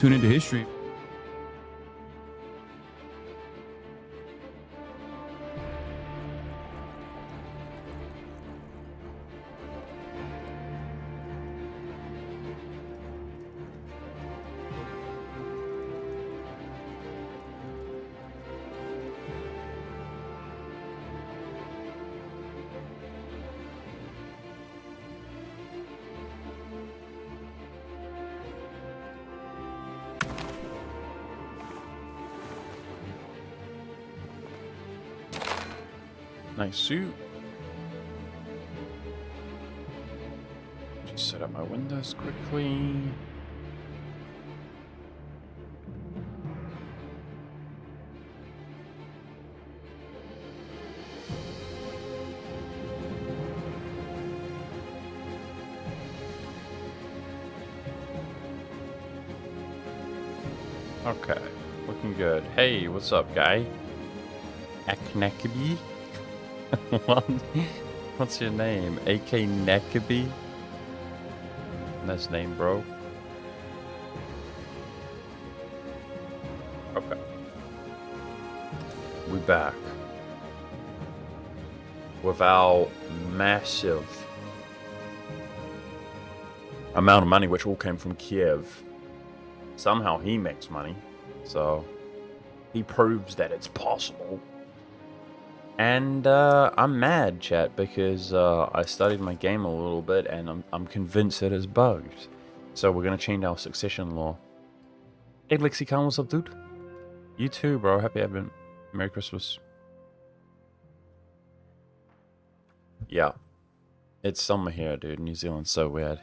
Tune into history. Nice suit. Just set up my windows quickly. Okay, looking good. Hey, what's up, guy? Aknakabi? What? What's your name? AK Nakabi? Nice name, bro. Okay. We back. With our massive amount of money, which all came from Kiev. Somehow he makes money, so he proves that it's possible. And I'm mad, chat, because I studied my game a little bit, and I'm convinced it is bugged. So we're gonna change our succession law. Hey, Lexicon, what's up, dude? You too, bro. Happy Advent. Merry Christmas. Yeah, it's summer here, dude. New Zealand's so weird.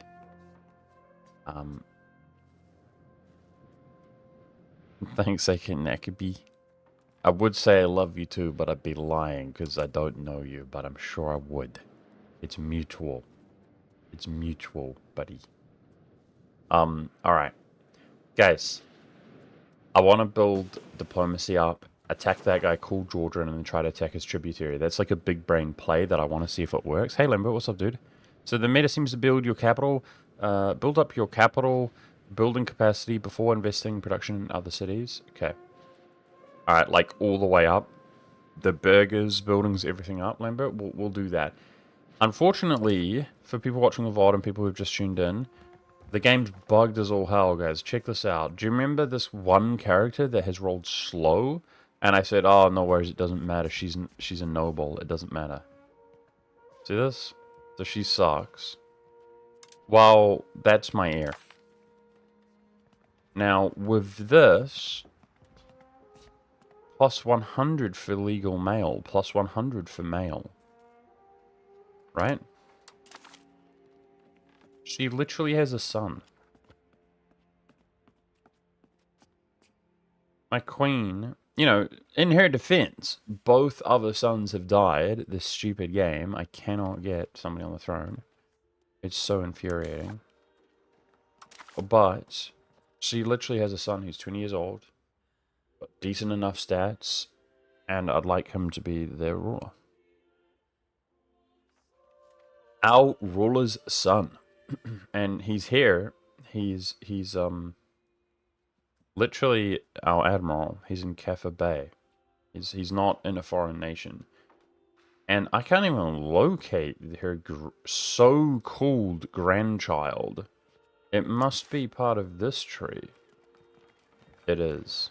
Thanks, AK Nakabi. I would say I love you too, but I'd be lying because I don't know you, but I'm sure I would. It's mutual. It's mutual, buddy. Alright. Guys, I want to build diplomacy up, attack that guy called Georgian, and then try to attack his tributary. That's like a big brain play that I want to see if it works. Hey, Limbo, what's up, dude? So the meta seems to build your capital, build up your capital building capacity before investing in production in other cities. Okay. Alright, like all the way up. The burgers, buildings, everything up, Lambert. We'll do that. Unfortunately, for people watching the VOD and people who've just tuned in, the game's bugged as all hell, guys. Check this out. Do you remember this one character that has rolled slow? And I said, oh, no worries, it doesn't matter. She's a noble. It doesn't matter. See this? So she sucks. Well, that's my heir. Now, with this... plus 100 for legal male, plus 100 for male. Right? She literally has a son. My queen, you know, in her defense, both other sons have died. This stupid game. I cannot get somebody on the throne. It's so infuriating. But she literally has a son who's 20 years old. Decent enough stats, and I'd like him to be their ruler. Our ruler's son. And he's here. He's literally our admiral. He's in Kaffa Bay. He's not in a foreign nation. And I can't even locate her so-called grandchild. It must be part of this tree. It is.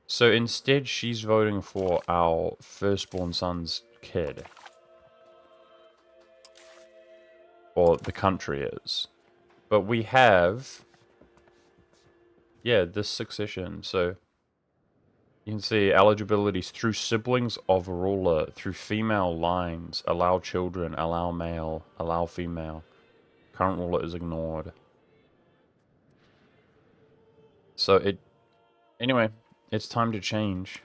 So instead, she's voting for our firstborn son's kid. Or the country is. But we have... yeah, this succession. So you can see eligibilities through siblings of ruler, through female lines, allow children, allow male, allow female. Current ruler is ignored. So it... anyway... it's time to change.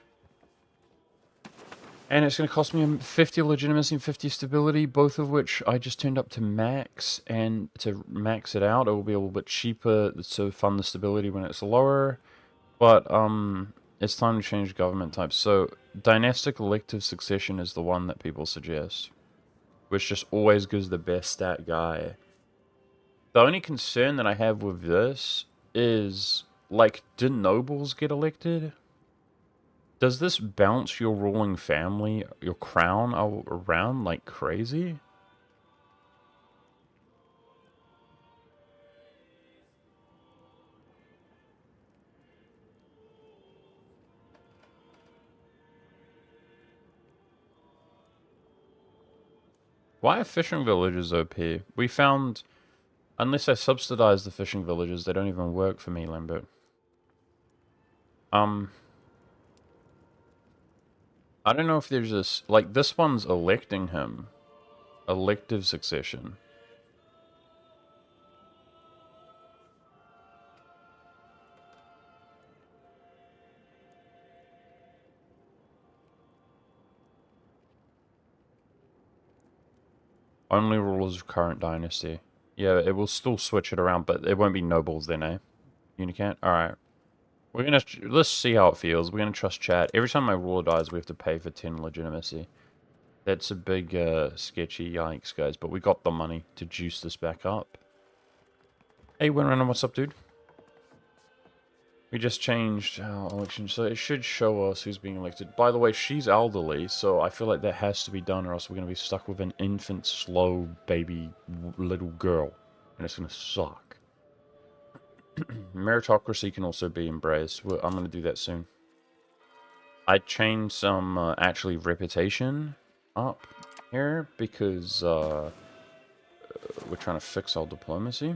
And it's going to cost me 50 legitimacy and 50 stability, both of which I just turned up to max. And to max it out, it will be a little bit cheaper to fund the stability when it's lower. But it's time to change government types. So dynastic elective succession is the one that people suggest, which just always gives the best stat guy. The only concern that I have with this is like, do nobles get elected? Does this bounce your ruling family, your crown, around like crazy? Why are fishing villages OP? We found, unless I subsidize the fishing villages, they don't even work for me, Lambert. I don't know if there's this, like, this one's electing him. Elective succession. Only rulers of current dynasty. Yeah, it will still switch it around, but it won't be nobles then, eh? Unicant? Alright. We're gonna, let's see how it feels. We're gonna trust chat. Every time my ruler dies, we have to pay for 10 legitimacy. That's a big, sketchy yikes, guys. But we got the money to juice this back up. Hey, Winrunner, what's up, dude? We just changed our election, so it should show us who's being elected. By the way, she's elderly, so I feel like that has to be done, or else we're going to be stuck with an infant, slow, baby, little girl. And it's going to suck. Meritocracy can also be embraced. I'm going to do that soon. I changed some, actually, reputation up here, because, we're trying to fix our diplomacy.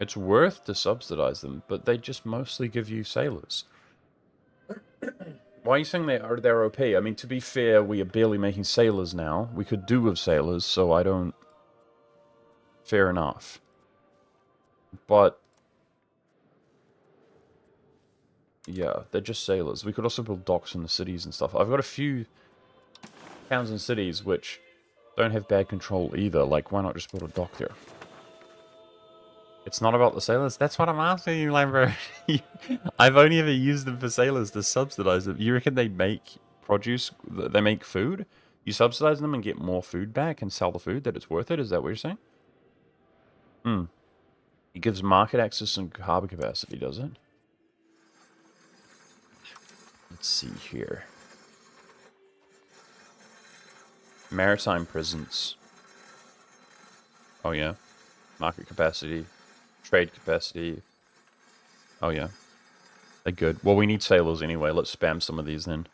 It's worth to subsidize them, but they just mostly give you sailors. Why are you saying they're OP? I mean, to be fair, we are barely making sailors now. We could do with sailors, so I don't... Fair enough. But... yeah, they're just sailors. We could also build docks in the cities and stuff. I've got a few towns and cities which don't have bad control either. Like, why not just build a dock there? It's not about the sailors? That's what I'm asking you, Lambert. I've only ever used them for sailors to subsidize them. You reckon they make produce, they make food? You subsidize them and get more food back and sell the food, that it's worth it? Is that what you're saying? Hmm. It gives market access and harbor capacity, does it? Let's see here. Maritime presence. Oh, yeah. Market capacity. Trade capacity. Oh, yeah. They're good. Well, we need sailors anyway. Let's spam some of these then.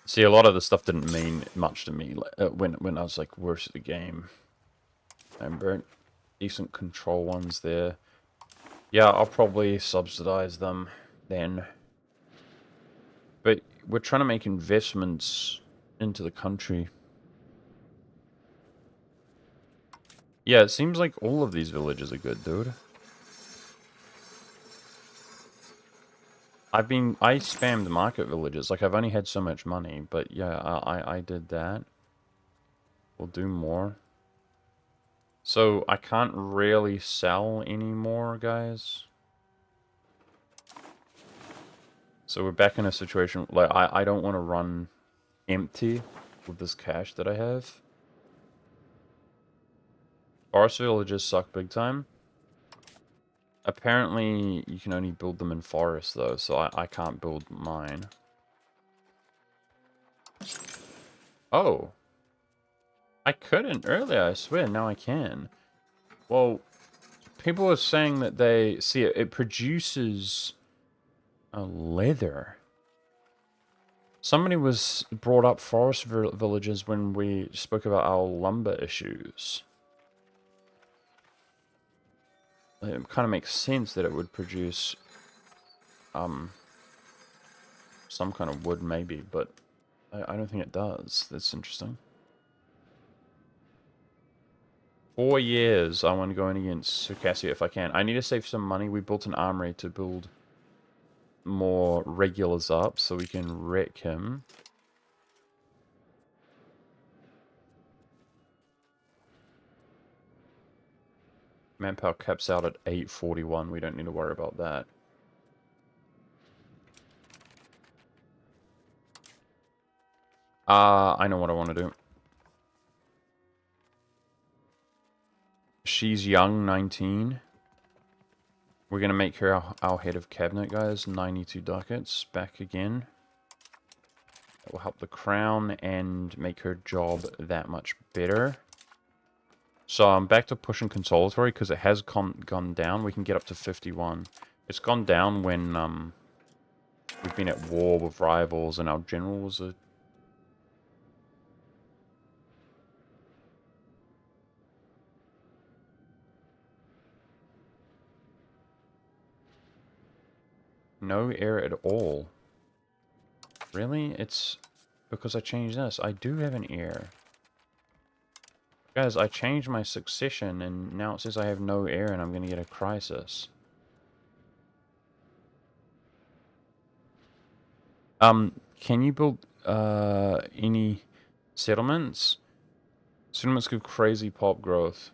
See, a lot of the stuff didn't mean much to me when I was like, worst of the game. And decent control ones there. Yeah, I'll probably subsidize them then. But we're trying to make investments into the country. Yeah, it seems like all of these villages are good, dude. I spammed market villages. Like, I've only had so much money, but yeah, I did that. We'll do more. So, I can't really sell anymore, guys. So, we're back in a situation, like, I don't want to run empty with this cash that I have. Forest villages suck big time. Apparently, you can only build them in forests, though, so I can't build mine. Oh. I couldn't earlier, I swear, now I can. Well, people are saying that they... see, it produces... a leather. Somebody was brought up forest villages when we spoke about our lumber issues. It kind of makes sense that it would produce... some kind of wood, maybe, but I don't think it does. That's interesting. 4 years, I want to go in against Circassia if I can. I need to save some money. We built an armory to build more regulars up so we can wreck him. Manpower caps out at 841. We don't need to worry about that. I know what I want to do. She's young, 19. We're going to make her our head of cabinet, guys. 92 ducats. Back again. That will help the crown and make her job that much better. So I'm back to pushing consolatory because it has gone down. We can get up to 51. It's gone down when we've been at war with rivals and our generals are... No air at all. Really? It's because I changed this. I do have an heir. Guys, I changed my succession and now it says I have no heir and I'm going to get a crisis. Can you build any settlements? Settlements give crazy pop growth.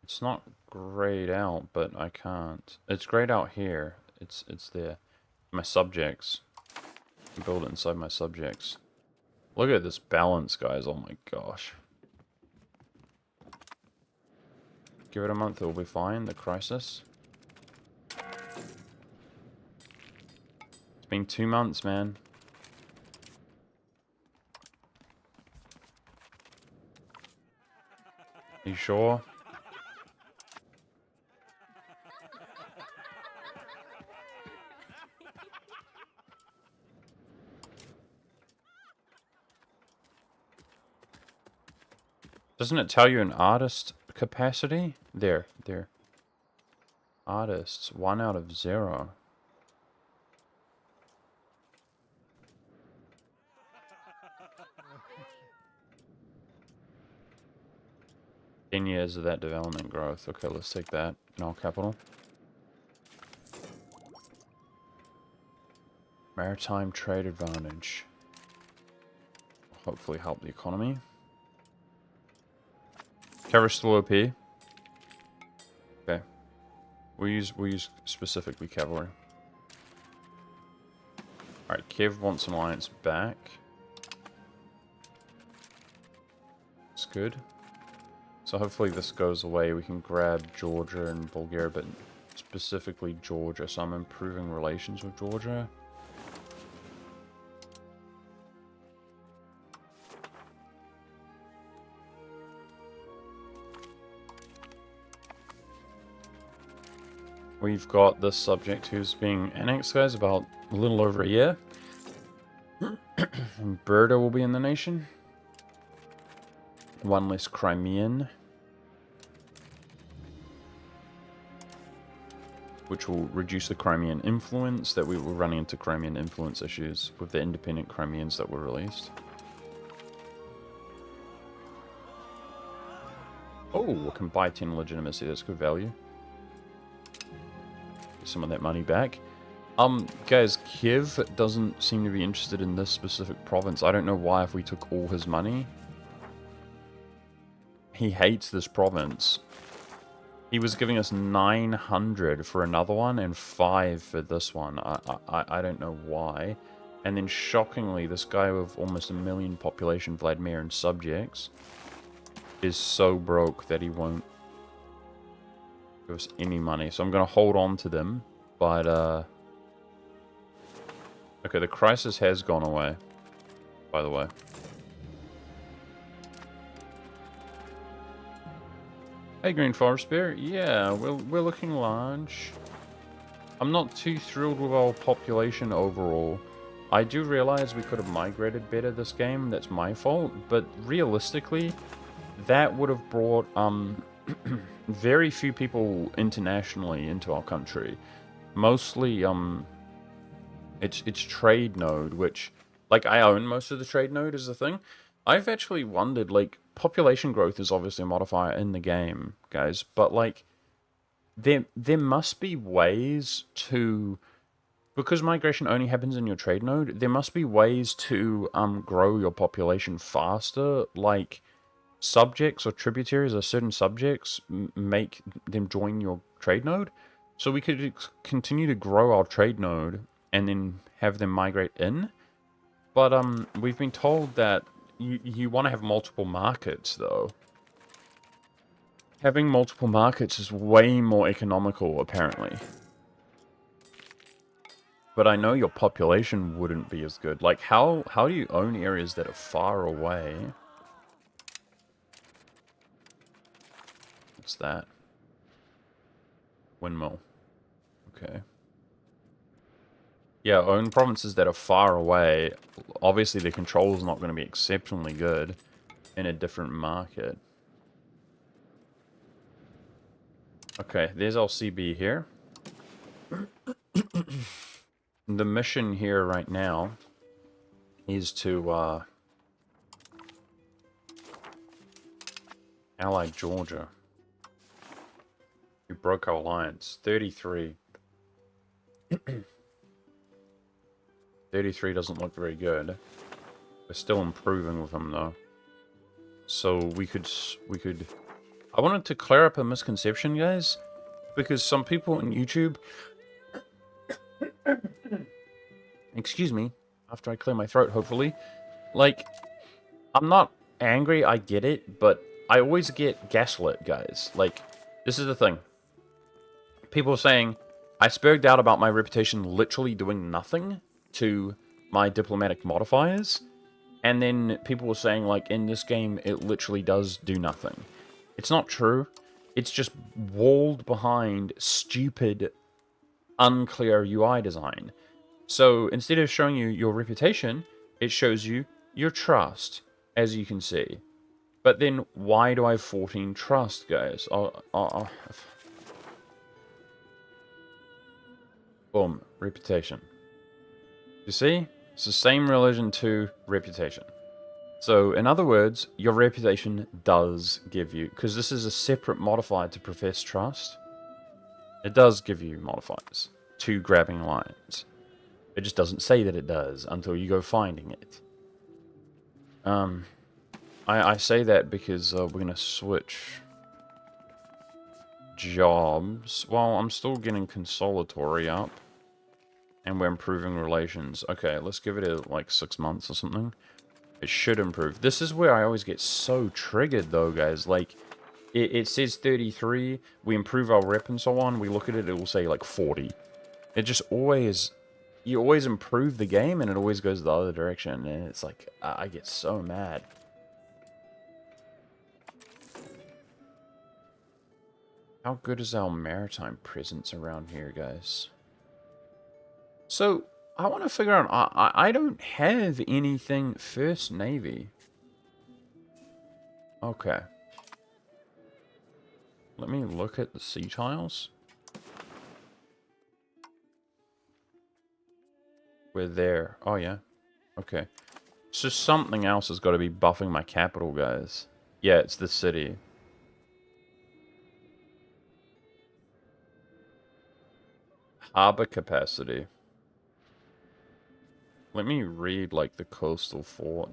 It's not grayed out, but I can't. It's grayed out here. It's there. My subjects. I can build it inside my subjects. Look at this balance, guys. Oh my gosh. Give it a month, it'll be fine. The crisis. It's been 2 months, man. Are you sure? Doesn't it tell you an artist capacity? There. Artists, 1 out of 0. Ten years of that development growth. Okay, let's take that in all capital. Maritime trade advantage. Hopefully help the economy. Cavalry still OP. Okay. We'll use specifically cavalry. Alright, Kiev wants an alliance back. It's good. So hopefully this goes away. We can grab Georgia and Bulgaria, but specifically Georgia. So I'm improving relations with Georgia. We've got this subject who's being annexed, guys, about a little over a year. And Berta will be in the nation. 1 less Crimean. Which will reduce the Crimean influence, that we were running into Crimean influence issues with the independent Crimeans that were released. Oh, we can buy 10 legitimacy, that's good value. Some of that money back. Guys, Kiev doesn't seem to be interested in this specific province. I don't know why if we took all his money. He hates this province. He was giving us 900 for another one and 5 for this one. I don't know why. And then shockingly, this guy with almost 1 million population, Vladimir, and subjects, is so broke that he won't give us any money. So I'm going to hold on to them. But, okay, the crisis has gone away, by the way. Hey, Green Forest Bear. Yeah, we're looking large. I'm not too thrilled with our population overall. I do realize we could have migrated better this game. That's my fault. But realistically, that would have brought very few people internationally into our country. Mostly, it's trade node, which, like, I own most of the trade node is the thing. I've actually wondered, like, population growth is obviously a modifier in the game, guys, but, like, there must be ways to, because migration only happens in your trade node, there must be ways to grow your population faster, like subjects or tributaries or certain subjects make them join your trade node. So we could continue to grow our trade node and then have them migrate in. But we've been told that you want to have multiple markets, though. Having multiple markets is way more economical, apparently. But I know your population wouldn't be as good. Like, how do you own areas that are far away? What's that? Windmill. Okay. Yeah, own provinces that are far away. Obviously, the control is not going to be exceptionally good in a different market. Okay, there's our CB here. The mission here right now is to ally Georgia. We broke our alliance. 33. 33 doesn't look very good. We're still improving with them though. So we could I wanted to clear up a misconception, guys, because some people on YouTube excuse me, after I clear my throat, hopefully. Like, I'm not angry, I get it, but I always get gaslit, guys. Like, this is the thing. People are saying, I spoke out about my reputation literally doing nothing to my diplomatic modifiers, and then people were saying, like, in this game, it literally does do nothing. It's not true. It's just walled behind stupid, unclear UI design. So instead of showing you your reputation, it shows you your trust, as you can see. But then, why do I have 14 trust, guys? Boom, reputation. You see? It's the same religion to reputation. So, in other words, your reputation does give you, because this is a separate modifier to profess trust, it does give you modifiers to grabbing lines. It just doesn't say that it does until you go finding it. I say that because we're going to switch jobs. Well, I'm still getting consolatory up. And we're improving relations. Okay, let's give it like 6 months or something. It should improve. This is where I always get so triggered though, guys. Like, it says 33. We improve our rep and so on. We look at it, it will say like 40. It just always... You always improve the game, and it always goes the other direction, and it's like, I get so mad. How good is our maritime presence around here, guys? So, I want to figure out, I don't have anything First Navy. Okay. Let me look at the sea tiles. We're there. Oh, yeah. Okay. So something else has got to be buffing my capital, guys. Yeah, it's the city. Harbor capacity. Let me read, like, the coastal fort.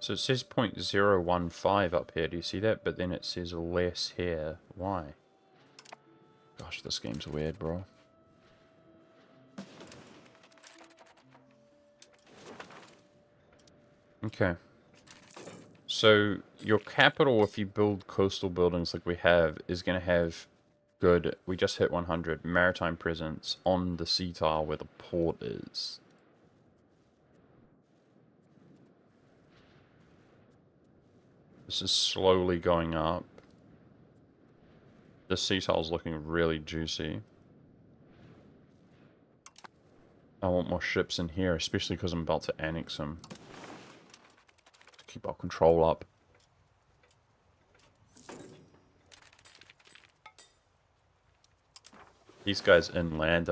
So it says 0.015 up here, do you see that? But then it says less here. Why? Gosh, this game's weird, bro. Okay. So your capital, if you build coastal buildings like we have, is going to have good, we just hit 100, maritime presence on the sea tile where the port is. This is slowly going up. The sea tile's looking really juicy. I want more ships in here, especially because I'm about to annex them. To keep our control up. These guys inland,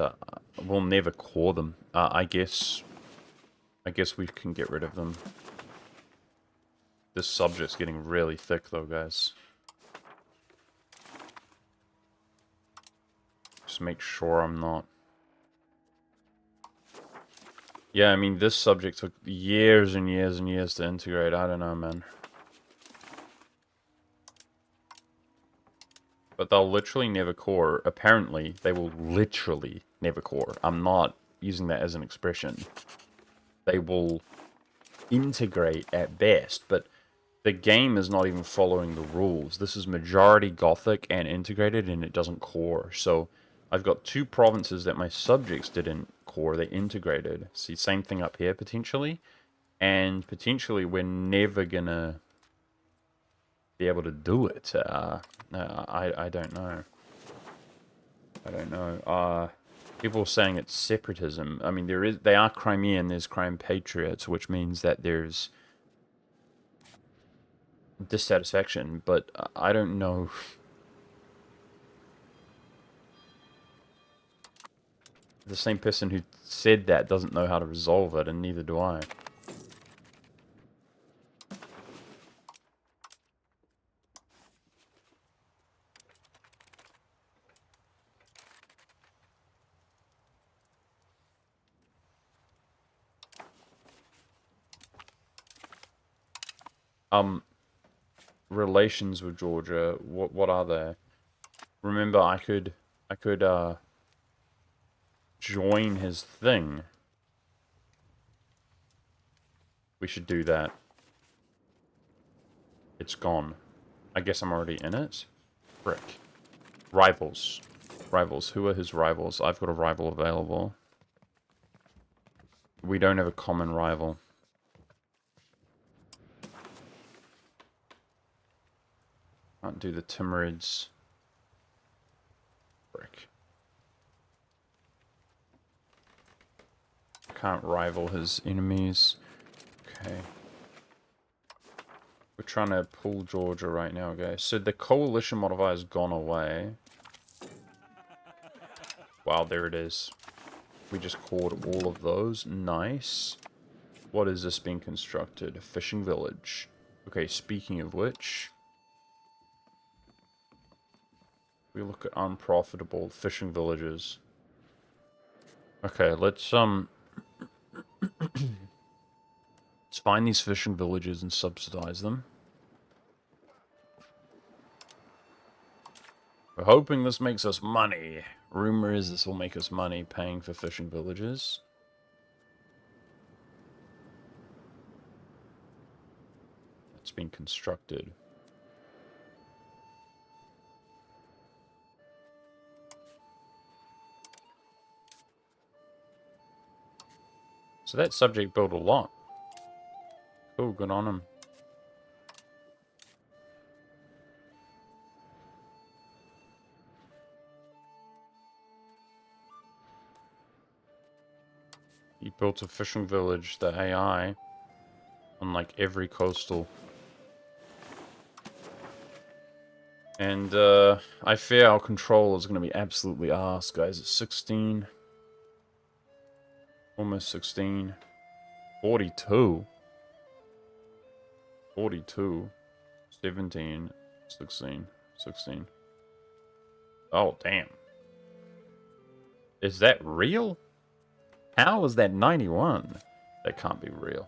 we'll never core them. I guess we can get rid of them. This subject's getting really thick though, guys. Just make sure I'm not... Yeah, I mean, this subject took years and years and years to integrate. I don't know, man. But they'll literally never core. Apparently, they will literally never core. I'm not using that as an expression. They will integrate at best, but the game is not even following the rules. This is majority Gothic and integrated, and it doesn't core. So I've got 2 provinces that my subjects didn't core. They integrated. See, same thing up here, potentially. And potentially we're never gonna be able to do it. I don't know. I don't know. People are saying it's separatism. I mean, they are Crimean. There's Crime Patriots, which means that there's dissatisfaction. But I don't know. The same person who said that doesn't know how to resolve it, and neither do I. Relations with Georgia. What are they? Remember, I could join his thing. We should do that. It's gone. I guess I'm already in it. Frick. Rivals. Rivals. Who are his rivals? I've got a rival available. We don't have a common rival. Can't do the Timurids. Frick. Can't rival his enemies. Okay. We're trying to pull Georgia right now, guys. So the coalition modifier has gone away. Wow, there it is. We just caught all of those. Nice. What is this being constructed? A fishing village. Okay, speaking of which, we look at unprofitable fishing villages. Okay, let's find these fishing villages and subsidize them. We're hoping this makes us money. Rumor is this will make us money paying for fishing villages. It's been constructed. So that subject built a lot. Cool, good on him. He built a fishing village, the AI, on like every coastal. And I fear our control is going to be absolutely arse, guys. It's 16. Almost 16. 42. 42. 17. 16. 16. Oh, damn. Is that real? How is that 91? That can't be real.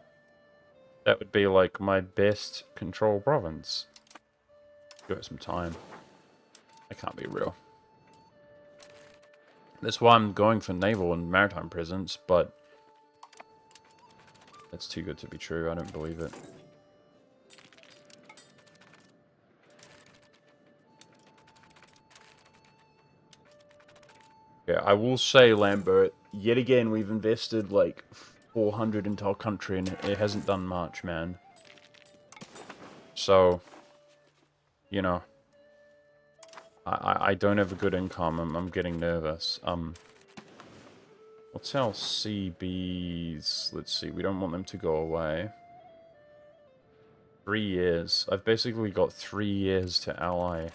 That would be like my best control province. Give it some time. That can't be real. That's why I'm going for naval and maritime presence, but that's too good to be true. I don't believe it. Yeah, I will say, Lambert, yet again, we've invested like 400 into our country and it hasn't done much, man. So, you know, I don't have a good income. I'm getting nervous. What's our CBs? Let's see. We don't want them to go away. 3 years. I've basically got 3 years to ally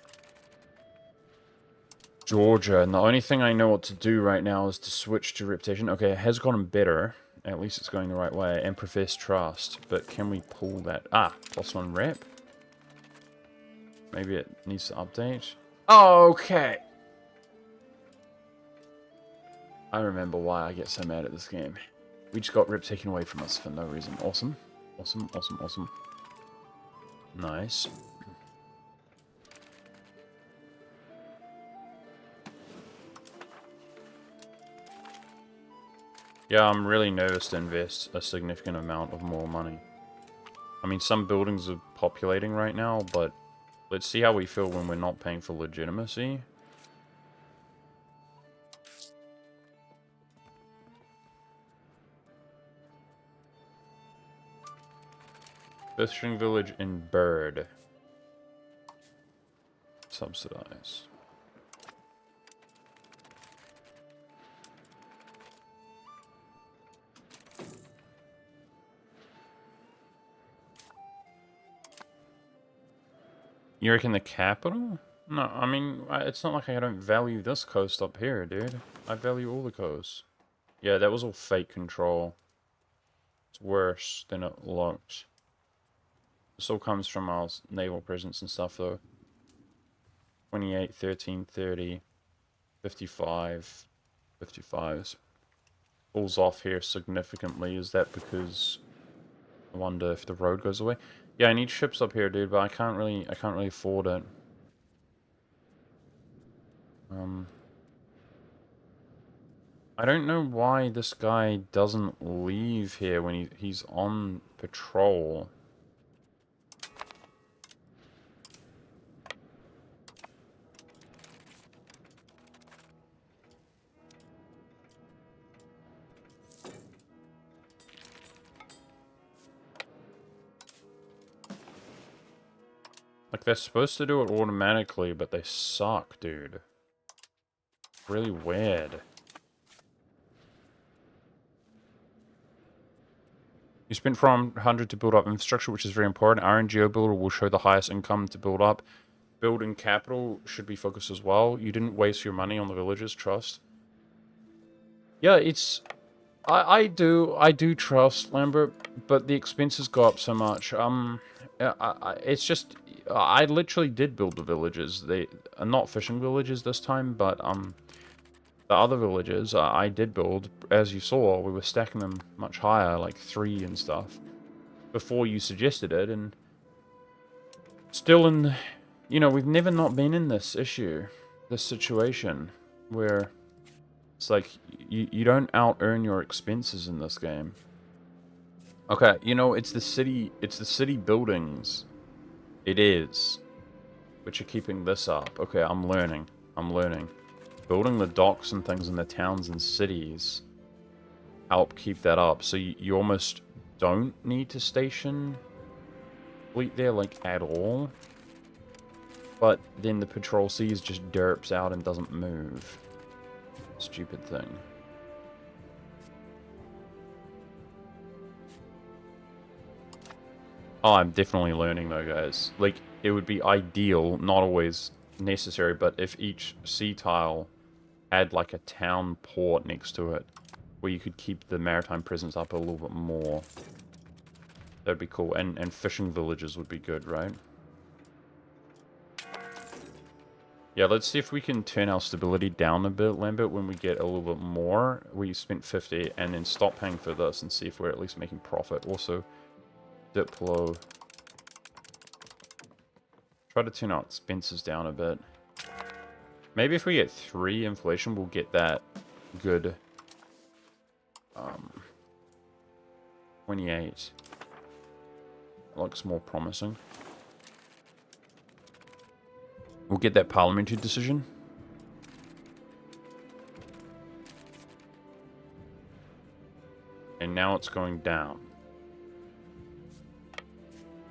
Georgia, and the only thing I know what to do right now is to switch to reputation. Okay, it has gotten better. At least it's going the right way. And profess trust. But can we pull that? Ah, +1 rep. Maybe it needs to update. Okay. I remember why I get so mad at this game. We just got rip taken away from us for no reason. Awesome. Awesome, awesome, awesome. Nice. Yeah, I'm really nervous to invest a significant amount of more money. I mean, some buildings are populating right now, but let's see how we feel when we're not paying for legitimacy. Fishing village in Bird. Subsidize. You reckon the capital? No, I mean, it's not like I don't value this coast up here, dude. I value all the coasts. Yeah, that was all fake control. It's worse than it looked. This all comes from our naval presence and stuff, though. 28, 13, 30, 55, 55s. Falls off here significantly. Is that because I wonder if the road goes away? Yeah, I need ships up here, dude, but I can't really afford it. I don't know why this guy doesn't leave here when he's on patrol. Like, they're supposed to do it automatically, but they suck, dude. Really weird. You spent 400 to build up infrastructure, which is very important. RNGO builder will show the highest income to build up. Building capital should be focused as well. You didn't waste your money on the villages, trust. Yeah, it's... I do trust Lambert, but the expenses go up so much. It's just... I literally did build the villages. They are not fishing villages this time, but, the other villages I did build, as you saw, we were stacking them much higher, like 3 and stuff, before you suggested it, and still in, you know, we've never not been in this issue, this situation, where it's like, you don't out-earn your expenses in this game. Okay, you know, it's the city buildings, it is, which are keeping this up. Okay, I'm learning. Building the docks and things in the towns and cities help keep that up. So you almost don't need to station fleet there, like, at all. But then the patrol seas just derps out and doesn't move. Stupid thing. Oh, I'm definitely learning though, guys. Like, it would be ideal, not always necessary, but if each sea tile had like a town port next to it, where you could keep the maritime presence up a little bit more. That'd be cool. And fishing villages would be good, right? Yeah, let's see if we can turn our stability down a bit, Lambert, when we get a little bit more. We spent 50, and then stop paying for this and see if we're at least making profit. Also, Diplo. Try to turn our expenses down a bit. Maybe if we get 3 inflation, we'll get that good 28. Looks more promising. We'll get that parliamentary decision. And now it's going down.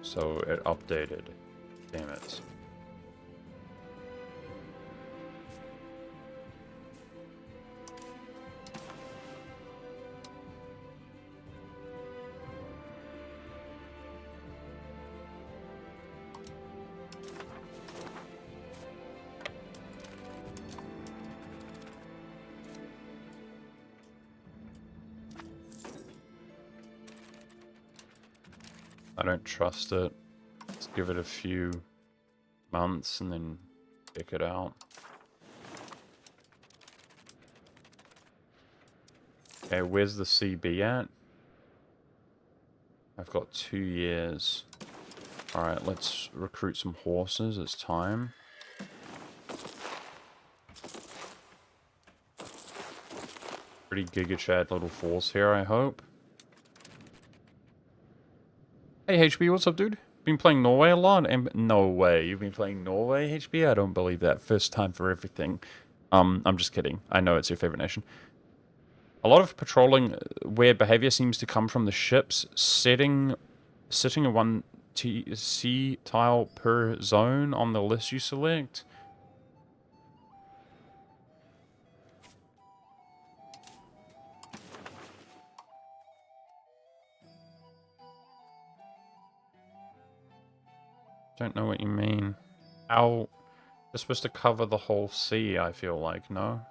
So it updated. Damn it. I don't trust it. Let's give it a few months and then pick it out. Okay, where's the CB at? I've got 2 years. Alright, let's recruit some horses. It's time. Pretty Giga Chad little force here, I hope. Hey, HB, what's up, dude? Been playing Norway a lot? And no way, you've been playing Norway, HB? I don't believe that. First time for everything. I'm just kidding. I know it's your favorite nation. A lot of patrolling weird behavior seems to come from the ships sitting a 1 C tile per zone on the list you select. Don't know what you mean. How? They're supposed to cover the whole sea, I feel like, no?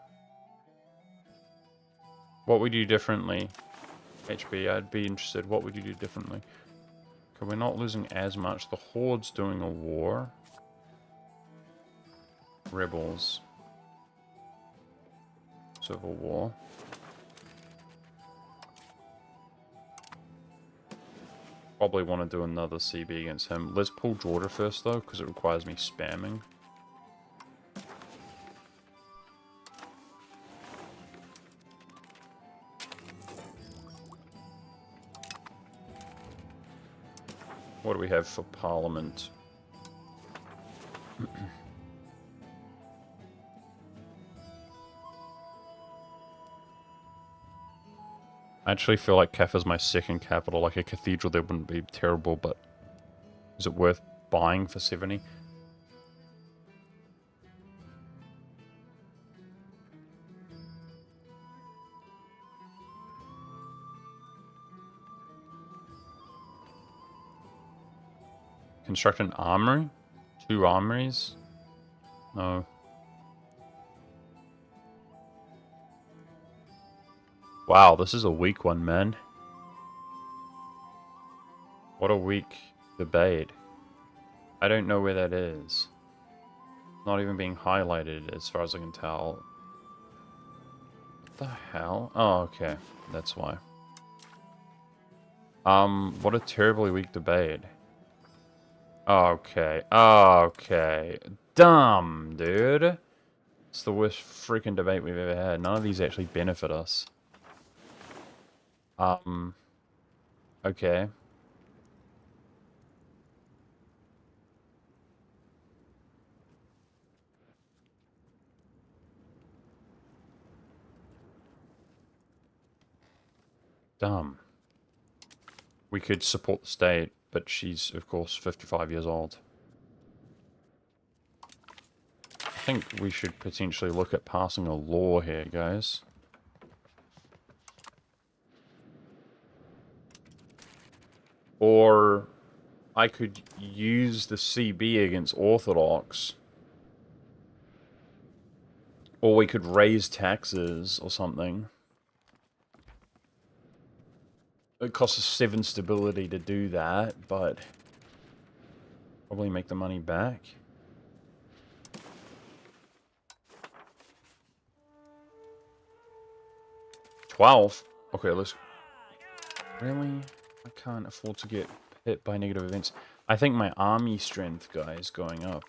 What would you do differently? HB, I'd be interested. What would you do differently? Okay, we're not losing as much. The Horde's doing a war. Rebels. Civil war. Probably want to do another CB against him. Let's pull Georgia first, though, because it requires me spamming. What do we have for Parliament? I actually feel like Kef is my second capital. Like a cathedral there wouldn't be terrible, but is it worth buying for 70? Construct an armory? 2 armories? No. Wow, this is a weak one, man. What a weak debate. I don't know where that is. Not even being highlighted as far as I can tell. What the hell? Oh, okay. That's why. What a terribly weak debate. Okay. Okay. Dumb, dude. It's the worst freaking debate we've ever had. None of these actually benefit us. Okay. Dumb. We could support the state, but she's, of course, 55 years old. I think we should potentially look at passing a law here, guys. Or I could use the CB against Orthodox. Or we could raise taxes or something. It costs us 7 stability to do that, but probably make the money back. $12? Okay, let's... Really? I can't afford to get hit by negative events. I think my army strength, guys, going up.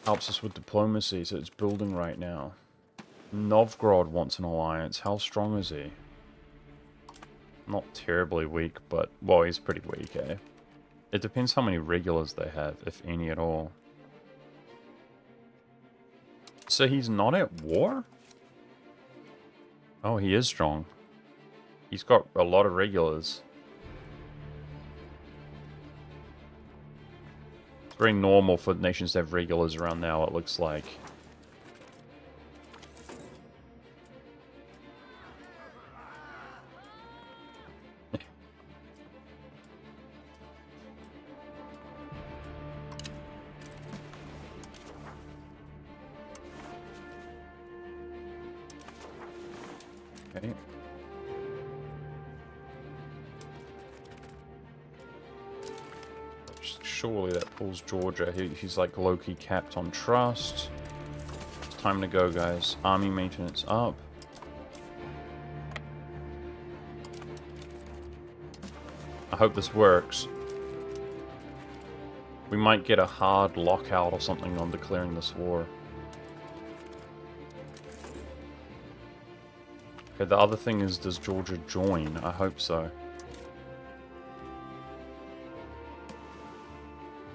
Helps us with diplomacy, so it's building right now. Novgorod wants an alliance. How strong is he? Not terribly weak, but... Well, he's pretty weak, eh? It depends how many regulars they have, if any at all. So he's not at war? Oh, he is strong. He's got a lot of regulars. It's very normal for nations to have regulars around now, it looks like. Okay. Surely that pulls Georgia. He's like low-key capped on trust. It's time to go, guys. Army maintenance up. hope this works. We might get a hard lockout or something on declaring this war. Okay, the other thing is, does Georgia join? I hope so.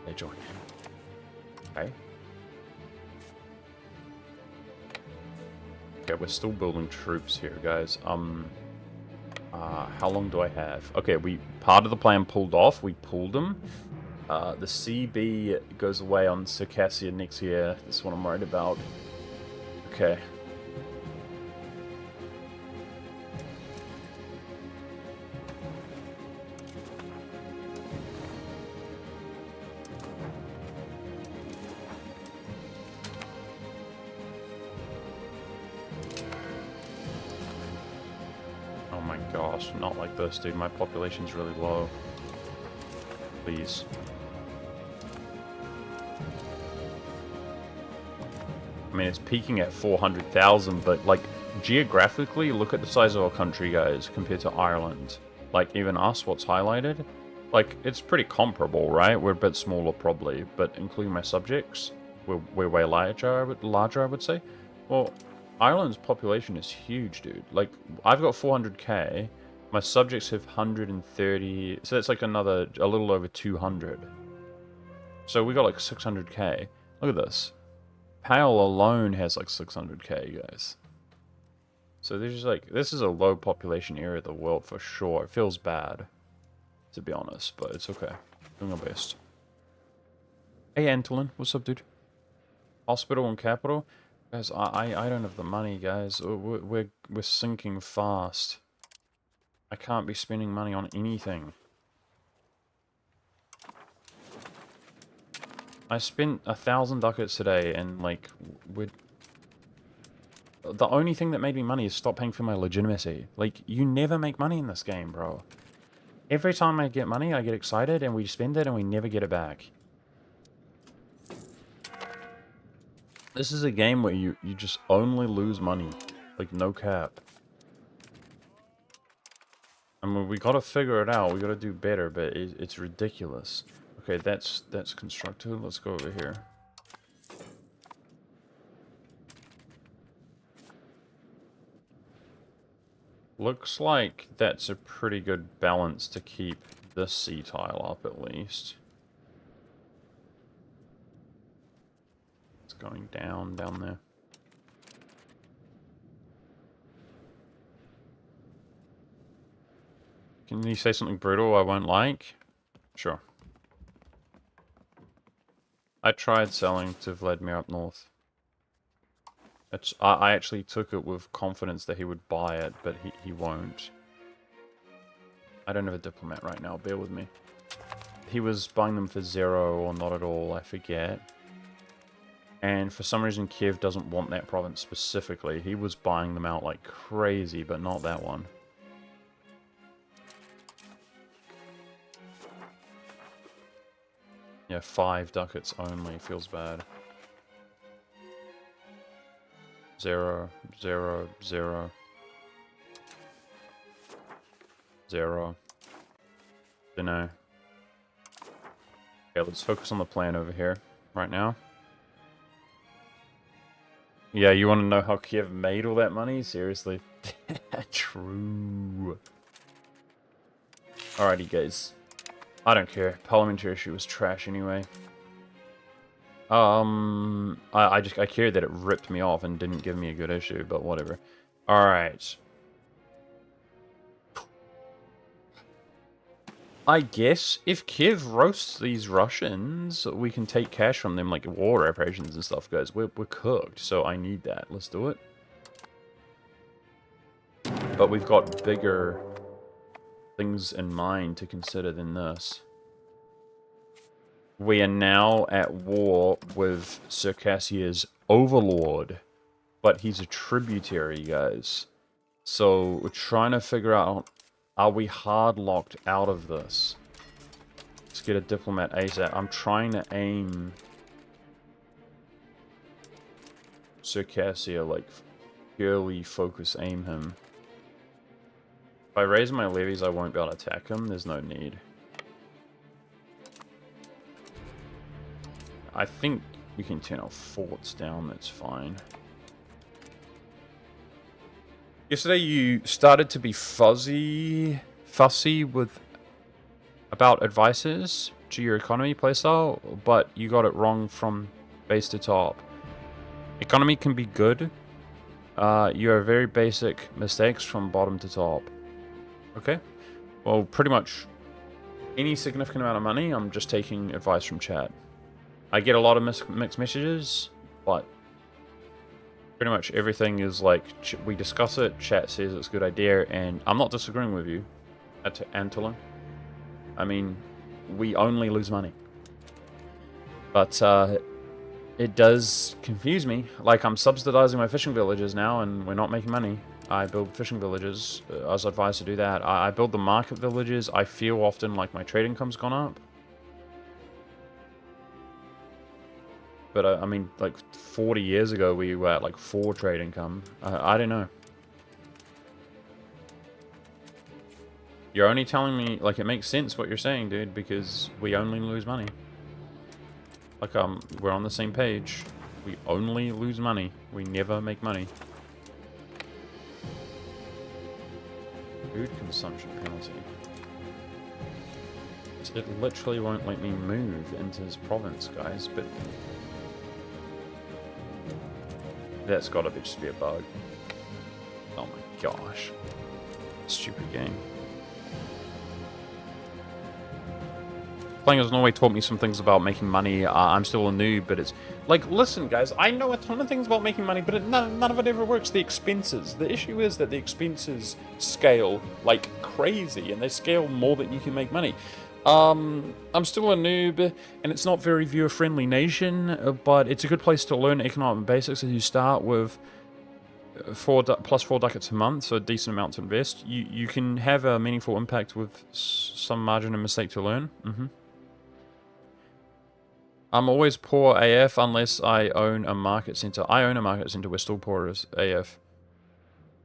They join. Okay. Okay, we're still building troops here, guys. How long do I have? Okay, part of the plan pulled off. We pulled them. The CB goes away on Circassia next year. That's what I'm worried about. Okay. Oh my gosh, not like this, dude. My population's really low. Please. I mean, it's peaking at 400,000, but, like, geographically, look at the size of our country, guys, compared to Ireland. Like, even us, what's highlighted? Like, it's pretty comparable, right? We're a bit smaller, probably, but including my subjects, we're way larger, I would say. Well, Ireland's population is huge, dude. Like, I've got 400k, my subjects have 130, so that's like a little over 200. So we got like 600k. Look at this. Pale alone has like 600k, guys. So there's just like, this is a low population area of the world for sure. It feels bad, to be honest, but it's okay. Doing our best. Hey Antolin, what's up, dude? Hospital and capital? Guys, I don't have the money, guys. We're sinking fast. I can't be spending money on anything. I spent 1,000 ducats today, and like, the only thing that made me money is stop paying for my legitimacy. Like, you never make money in this game, bro. Every time I get money, I get excited, and we spend it, and we never get it back. This is a game where you just only lose money. Like, no cap. I mean, we gotta figure it out. We gotta do better, but it's ridiculous. Okay, that's constructed. Let's go over here. Looks like that's a pretty good balance to keep this sea tile up, at least. It's going down there. Can you say something brutal I won't like? Sure. I tried selling to Vladimir up north. I actually took it with confidence that he would buy it, but he won't. I don't have a diplomat right now, bear with me. He was buying them for 0 or not at all, I forget. And for some reason Kiev doesn't want that province specifically. He was buying them out like crazy, but not that one. Yeah, 5 ducats only. Feels bad. 0, 0, 0. 0. Dunno. Okay, let's focus on the plan over here right now. Yeah, you want to know how Kiev made all that money? Seriously? True. Alrighty, guys. I don't care. Parliamentary issue was trash anyway. I cared that it ripped me off and didn't give me a good issue, but whatever. Alright. I guess if Kiev roasts these Russians, we can take cash from them, like war reparations and stuff, guys. We're cooked, so I need that. Let's do it. But we've got bigger things in mind to consider than this. We are now at war with Circassia's overlord, but he's a tributary, guys. So we're trying to figure out, are we hard locked out of this? Let's get a diplomat ASAP. I'm trying to aim Circassia, like, purely focus aim him. If I raise my levies, I won't be able to attack him. There's no need. I think we can turn our forts down, that's fine. Yesterday you started to be fussy with about advices to your economy playstyle, but you got it wrong from base to top. Economy can be good. You are very basic mistakes from bottom to top. Okay? Well, pretty much any significant amount of money, I'm just taking advice from chat. I get a lot of mixed messages, but pretty much everything is like, we discuss it, chat says it's a good idea, and I'm not disagreeing with you, Antolin. I mean, we only lose money. But it does confuse me. Like, I'm subsidizing my fishing villages now, and we're not making money. I build fishing villages. I was advised to do that. I build the market villages. I feel often like my trade income's gone up. But I mean, like 40 years ago, we were at like 4 trade income. I don't know. You're only telling me, like, it makes sense what you're saying, dude, because we only lose money. Like, we're on the same page. We only lose money. We never make money. Food consumption penalty. It literally won't let me move into his province, guys, but that's gotta just be a bug. Oh my gosh. Stupid game. Playing as Norway taught me some things about making money. I'm still a noob, but it's like, listen, guys, I know a ton of things about making money, but none of it ever works. The expenses. The issue is that the expenses scale like crazy, and they scale more than you can make money. I'm still a noob, and it's not very viewer-friendly nation, but it's a good place to learn economic basics as you start with plus 4 ducats a month, so a decent amount to invest. You can have a meaningful impact with some margin of mistake to learn. I'm always poor AF unless I own a market center. I own a market center. We're still poor as AF.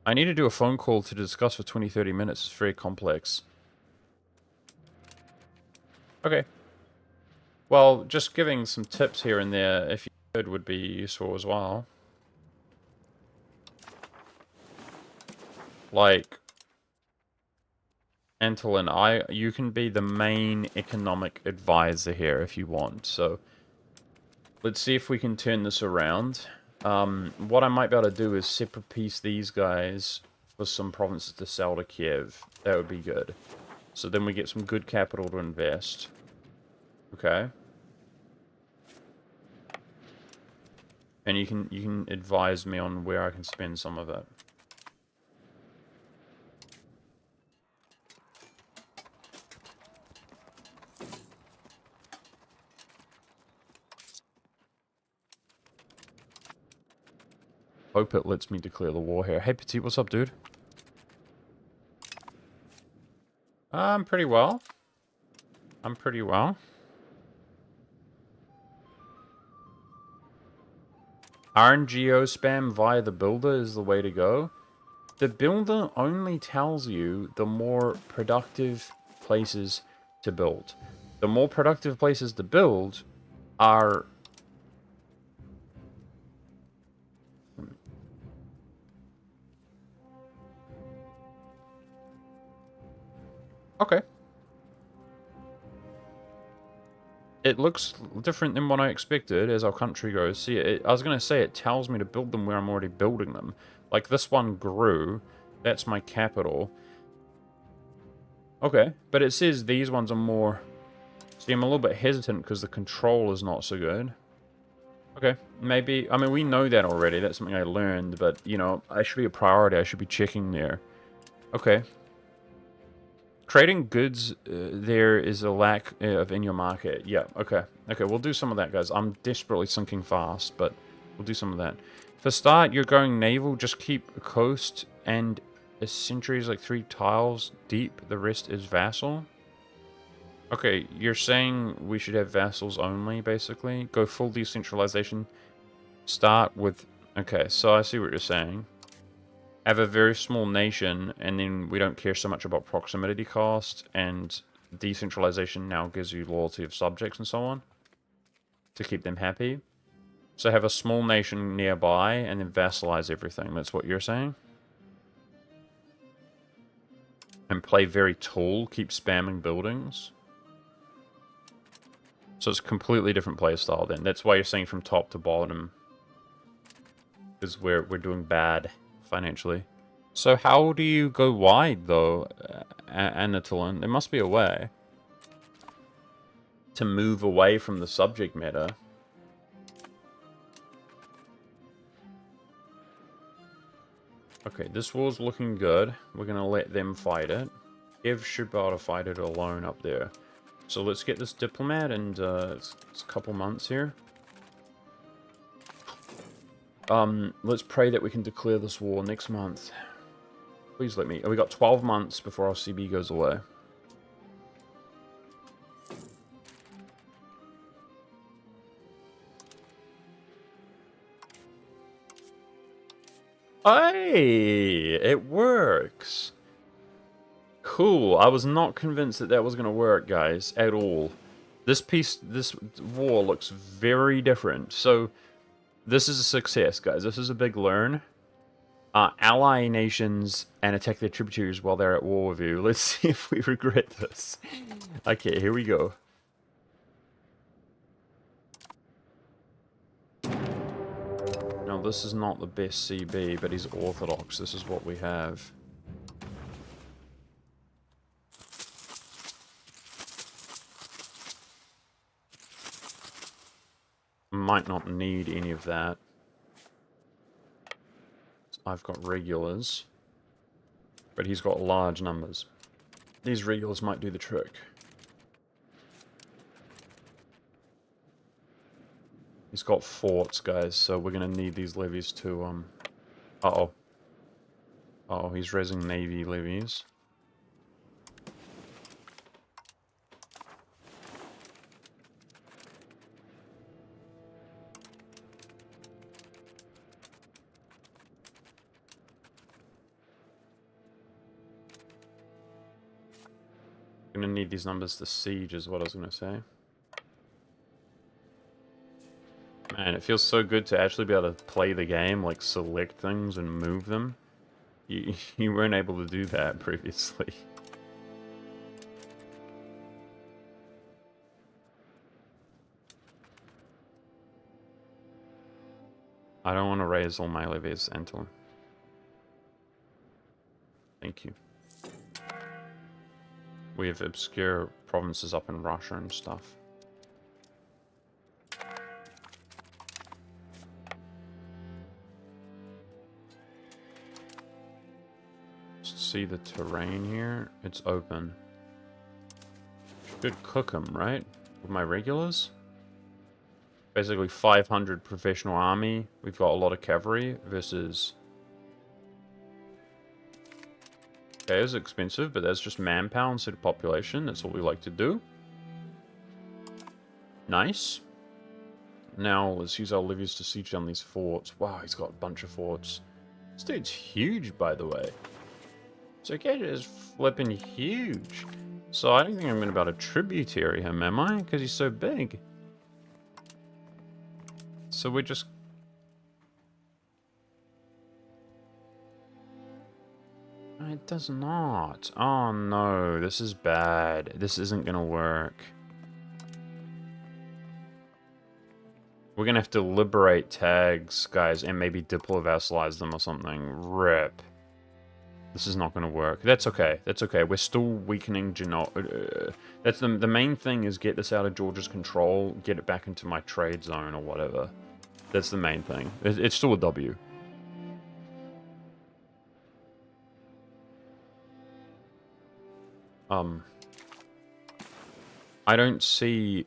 I need to do a phone call to discuss for 20-30 minutes. It's very complex. Okay. Well, just giving some tips here and there, if you could, would be useful as well. Like, Antolin, you can be the main economic advisor here if you want. So, let's see if we can turn this around. What I might be able to do is separate piece these guys for some provinces to sell to Kiev. That would be good. So then we get some good capital to invest. Okay. And you can advise me on where I can spend some of it. Hope it lets me declare the war here. Hey, Petit, what's up, dude? I'm pretty well. I'm pretty well. RNGO spam via the builder is the way to go. The builder only tells you the more productive places to build. The more productive places to build are... Okay. It looks different than what I expected as our country goes. See, I was going to say it tells me to build them where I'm already building them. Like, this one grew. That's my capital. Okay, but it says these ones are more... See, I'm a little bit hesitant because the control is not so good. Okay, maybe... I mean, we know that already. That's something I learned, but, you know, I should be a priority. I should be checking there. Okay. Trading goods, there is a lack of in your market. Yeah, okay. Okay, we'll do some of that, guys. I'm desperately sinking fast, but we'll do some of that. For start, you're going naval. Just keep a coast, and a century is like 3 tiles deep. The rest is vassal. Okay, you're saying we should have vassals only, basically. Go full decentralization. Start with... Okay, so I see what you're saying. Have a very small nation, and then we don't care so much about proximity cost, and decentralization now gives you loyalty of subjects and so on. to keep them happy. So have a small nation nearby and then vassalize everything. That's what you're saying? And play very tall, keep spamming buildings. So it's a completely different play style then. That's why you're saying from top to bottom. Because we're doing bad financially. So how do you go wide though, Anatolian? There must be a way to move away from the subject matter. Okay, this war's looking good. We're gonna let them fight it. Ev should be able to fight it alone up there. So let's get this diplomat, and it's a couple months here. Let's pray that we can declare this war next month. Please let me. We got 12 months before our CB goes away. Hey, it works. Cool. I was not convinced that that was going to work, guys, at all. This war looks very different. So this is a success, guys. This is a big learn. Ally nations and attack their tributaries while they're at war with you. Let's see if we regret this. Okay, here we go. Now, this is not the best CB, but he's orthodox. This is what we have. Might not need any of that. I've got regulars, but he's got large numbers. These regulars might do the trick. He's got forts, guys, so we're going to need these levies to, Uh-oh. Uh-oh, he's raising navy levies. Gonna need these numbers to siege is what I was gonna say. Man, it feels so good to actually be able to play the game, like select things and move them. You weren't able to do that previously. I don't want to raise all my levies, Anton. Thank you. We have obscure provinces up in Russia and stuff. See the terrain here? It's open. Should cook them, right? With my regulars? Basically 500 professional army. We've got a lot of cavalry versus... Okay, it's expensive, but that's just manpower instead of population. That's what we like to do. Nice. Now, let's use our levies to siege down these forts. Wow, he's got a bunch of forts. This dude's huge, by the way. Sokeja is flipping huge. So I don't think I'm going to be able to tributary him, am I? Because he's so big. So we're just... It does not. Oh no, this is bad. This isn't going to work. We're going to have to liberate tags, guys, and maybe diplo-vassalize them or something. Rip. This is not going to work. That's okay. That's okay. We're still weakening that's the main thing is get this out of Georgia's control, get it back into my trade zone or whatever. That's the main thing. It's still a W. I don't see...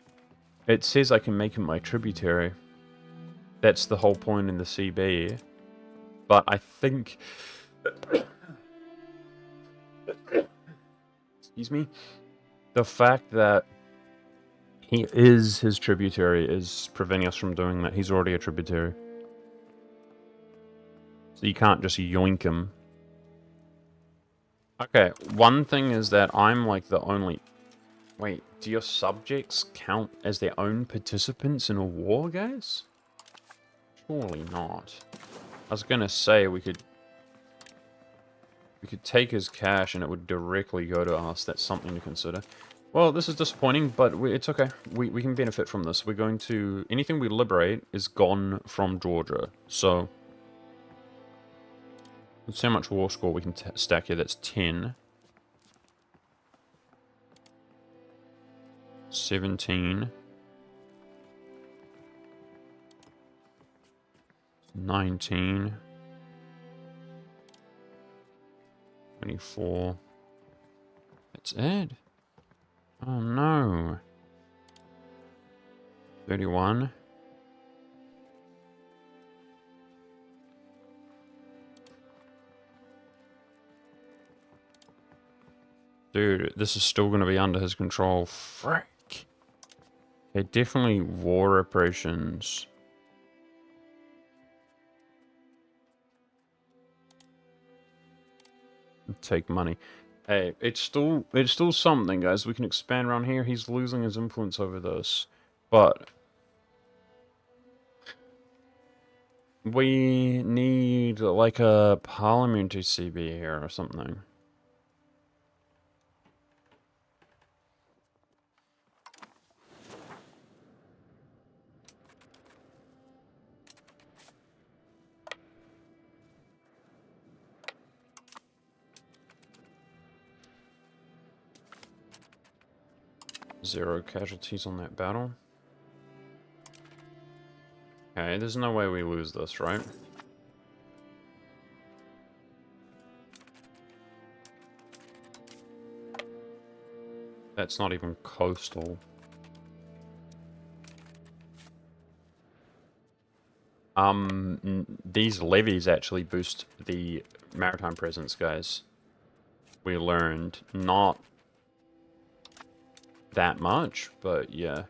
It says I can make him my tributary. That's the whole point in the CB. But I think... Excuse me? The fact that he is his tributary is preventing us from doing that. He's already a tributary. So you can't just yoink him. Okay, one thing is that I'm like the only... Wait, do your subjects count as their own participants in a war, guys? Surely not. I was gonna say we could take his cash and it would directly go to us. That's something to consider. Well, this is disappointing, but it's okay. We can benefit from this. We're going to... Anything we liberate is gone from Georgia. So... Let's see how much war score we can stack here. That's 10. 17. 19. 24. That's it. Oh no. 31. Dude, this is still going to be under his control. Frick. Okay, definitely war reparations. Take money. Hey, it's still something, guys. We can expand around here. He's losing his influence over this. But we need like a parliamentary CB here or something. Zero casualties on that battle. Okay, there's no way we lose this, right? That's not even coastal. These levies actually boost the maritime presence, guys. We learned not that much, but yeah.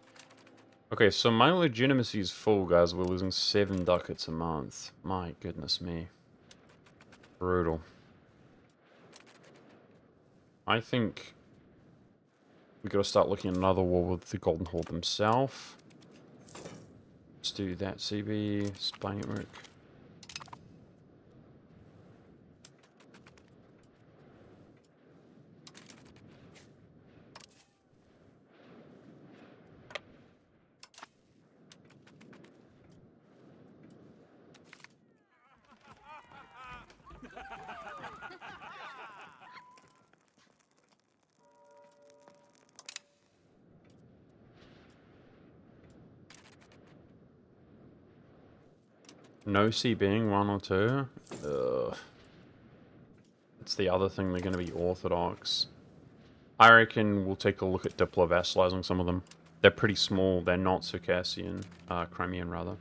Okay, so my legitimacy is full, guys. We're losing 7 ducats a month. My goodness me. Brutal. I think we gotta start looking at another war with the Golden Horde himself. Let's do that, CB. Spy network. No CBing 1 or 2. Ugh. It's the other thing, they're going to be orthodox. I reckon we'll take a look at diplo-vassalizing some of them. They're pretty small. They're not Circassian. Crimean, rather.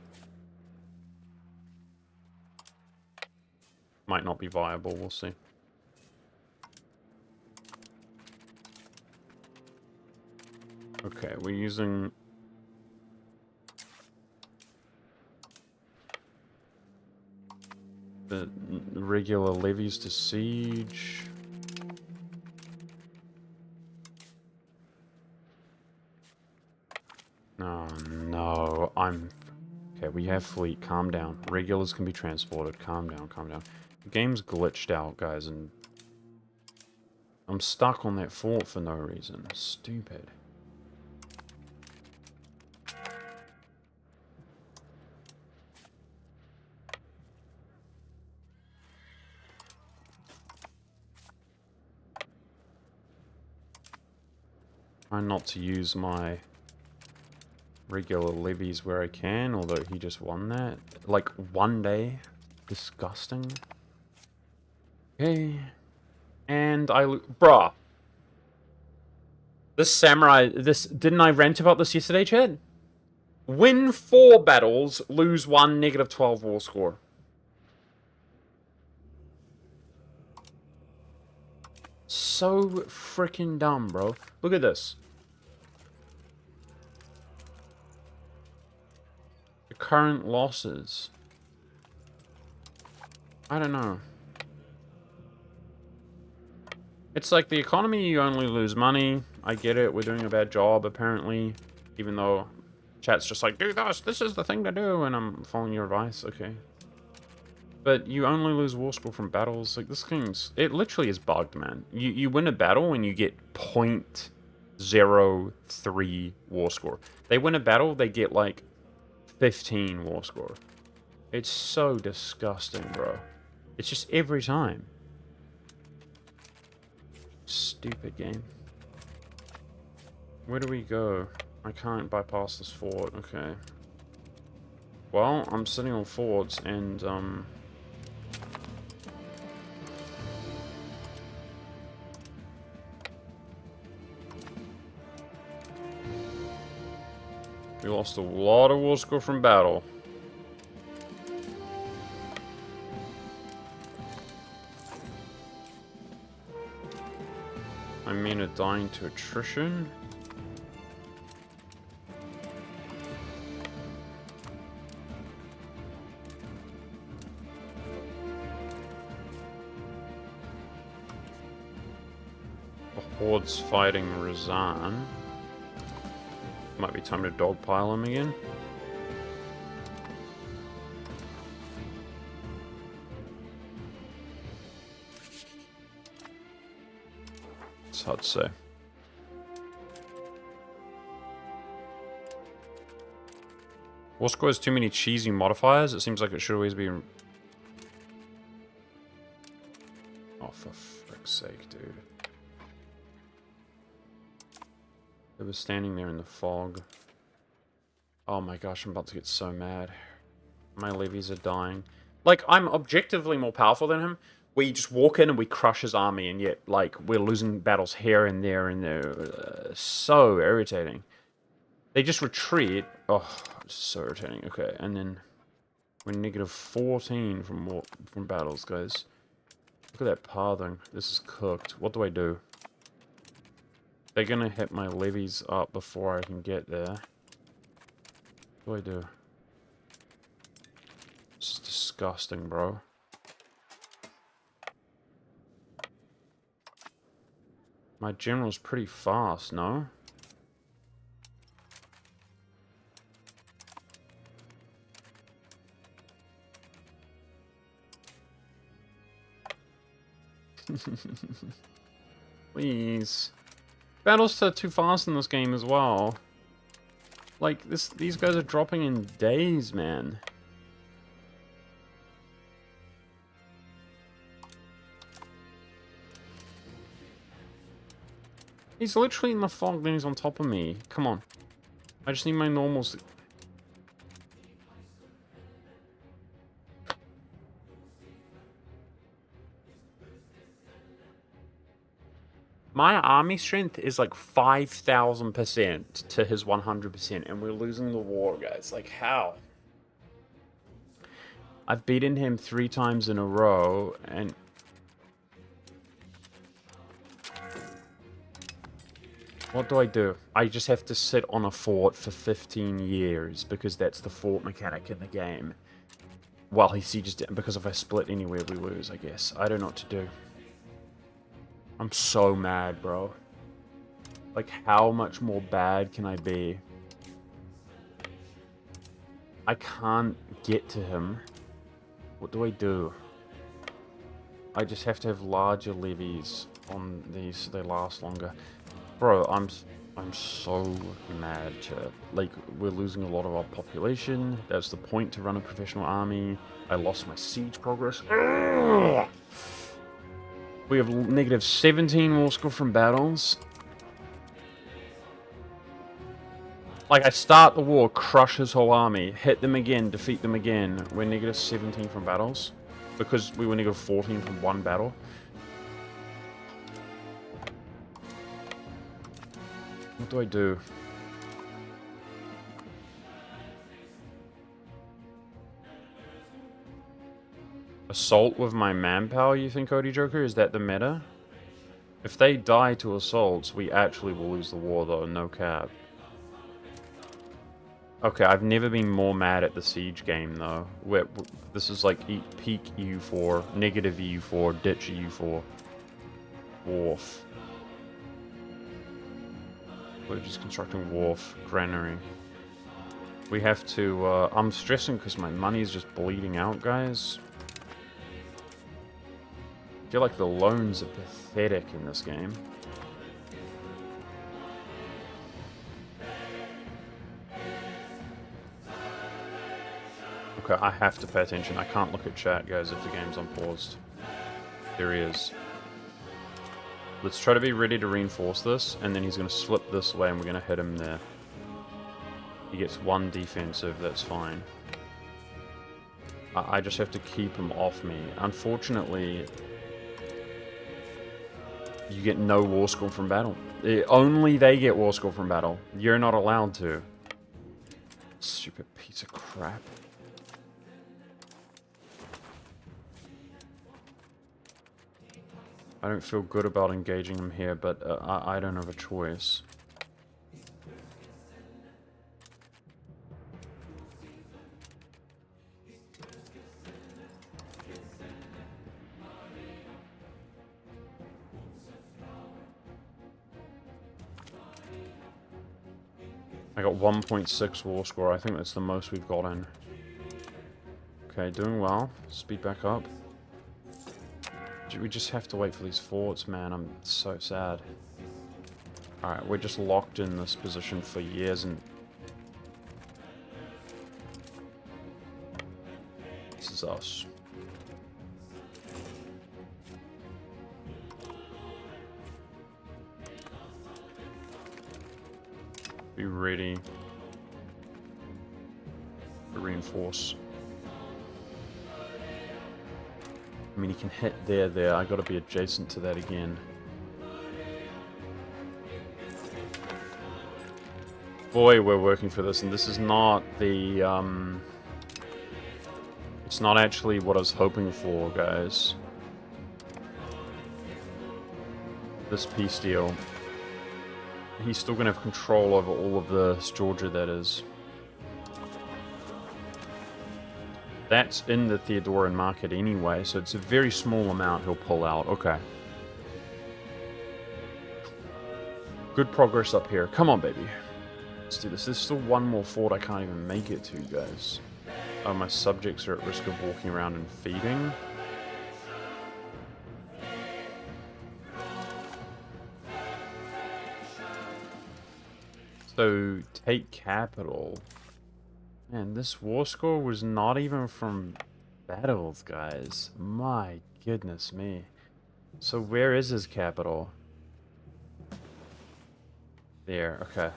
Might not be viable. We'll see. Okay, we're using... the regular levies to siege. Oh no, okay, we have fleet. Calm down. Regulars can be transported. Calm down, calm down. The game's glitched out, guys, and I'm stuck on that fort for no reason. Stupid. Try not to use my regular levies where I can, although he just won that. Like, one day. Disgusting. Okay. And bruh. This samurai, didn't I rant about this yesterday, Chad? Win 4 battles, lose 1, negative 12 war score. So freaking dumb, bro. Look at this. The current losses. I don't know. It's like the economy, you only lose money. I get it, we're doing a bad job, apparently. Even though chat's just like, do this is the thing to do, and I'm following your advice, okay. But you only lose war score from battles. Like, this game's... It literally is bugged, man. You win a battle and you get 0.03 war score. They win a battle, they get, like, 15 war score. It's so disgusting, bro. It's just every time. Stupid game. Where do we go? I can't bypass this fort. Okay. Well, I'm sitting on forts and, we lost a lot of war score from battle. My men are dying to attrition. The horde's fighting Razan. Might be time to dogpile him again. It's hard to say. War score has too many cheesy modifiers. It seems like it should always be... Oh, for frick's sake, dude. It was standing there in the fog. Oh my gosh, I'm about to get so mad. My levies are dying. Like, I'm objectively more powerful than him. We just walk in and we crush his army, and yet, like, we're losing battles here and there and there. So irritating. They just retreat. Oh, it's so irritating. Okay, and then we're negative 14 from battles, guys. Look at that pathing. This is cooked. What do I do? They're gonna hit my levies up before I can get there. What do I do? It's disgusting, bro. My general's pretty fast, no? Please. Battles are too fast in this game as well. Like, these guys are dropping in days, man. He's literally in the fog, then he's on top of me. Come on. I just need my normals. My army strength is like 5,000% to his 100%, and we're losing the war, guys. Like, how? I've beaten him 3 times in a row, and... What do I do? I just have to sit on a fort for 15 years, because that's the fort mechanic in the game. While he sieges down, because if I split anywhere, we lose, I guess. I don't know what to do. I'm so mad, bro. Like, how much more bad can I be? I can't get to him. What do I do? I just have to have larger levies on these so they last longer. Bro, I'm so mad, chat. Like, we're losing a lot of our population. That's the point to run a professional army. I lost my siege progress. Ugh! We have negative 17 war score from battles. Like, I start the war, crush his whole army, hit them again, defeat them again. We're negative 17 from battles. Because we were negative 14 from one battle. What do I do? Assault with my manpower, you think, Cody Joker? Is that the meta? If they die to assaults, we actually will lose the war, though, no cap. Okay, I've never been more mad at the siege game, though. This is like peak EU4, negative EU4, ditch EU4. Wharf. We're just constructing wharf. Granary. We have to, I'm stressing because my money is just bleeding out, guys. I feel like the loans are pathetic in this game. Okay, I have to pay attention. I can't look at chat, guys, if the game's unpaused. There he is. Let's try to be ready to reinforce this, and then he's going to slip this way, and we're going to hit him there. He gets one defensive, that's fine. I just have to keep him off me. Unfortunately, you get no war score from battle. Only they get war score from battle. You're not allowed to. Stupid piece of crap. I don't feel good about engaging him here, but I don't have a choice. I got 1.6 war score. I think that's the most we've gotten. Okay, doing well. Speed back up. We just have to wait for these forts, man. I'm so sad. Alright, we're just locked in this position for years, and this is us. Be ready to reinforce. I mean, he can hit there. I gotta be adjacent to that again. Boy, we're working for this, and this is not the, it's not actually what I was hoping for, guys. This peace deal. He's still gonna have control over all of this Georgia, that is. That's in the Theodoran market anyway, so it's a very small amount he'll pull out. Okay. Good progress up here. Come on, baby. Let's do this. There's still one more fort I can't even make it to, guys. Oh, my subjects are at risk of walking around and feeding. So, take capital. Man, this war score was not even from battles, guys. My goodness me. So where is his capital? There, okay.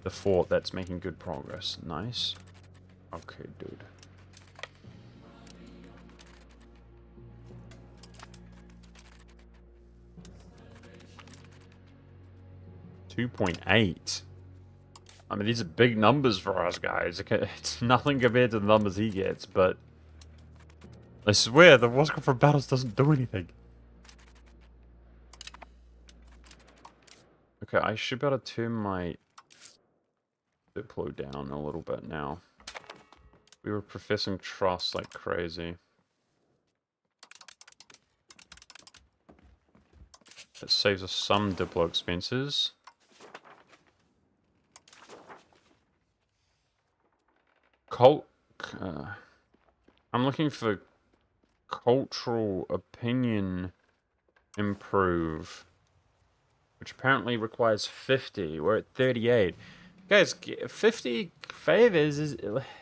The fort, that's making good progress. Nice. Okay, dude. $2.8. I mean, these are big numbers for us, guys. Okay, it's nothing compared to the numbers he gets, but I swear the war score for battles doesn't do anything. Okay, I should be able to turn my diplo down a little bit now. We were professing trust like crazy. That saves us some diplo expenses. I'm looking for cultural opinion improve, which apparently requires 50. We're at 38. Guys, 50 favors is,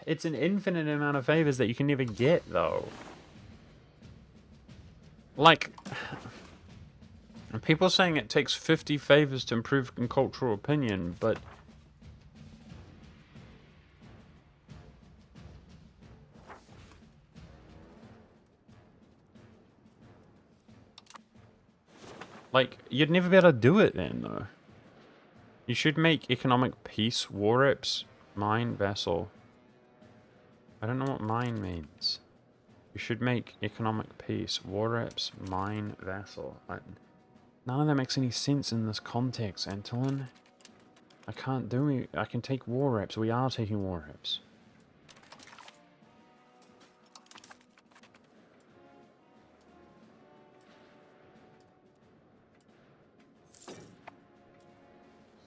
it's an infinite amount of favors that you can never get, though. Like, people saying it takes 50 favors to improve in cultural opinion, but like, you'd never be able to do it then, though. You should make economic peace, war reps, mine, vassal. I don't know what mine means. You should make economic peace, war reps, mine, vassal. None of that makes any sense in this context, Anton. I can't do it. I can take war reps. We are taking war reps.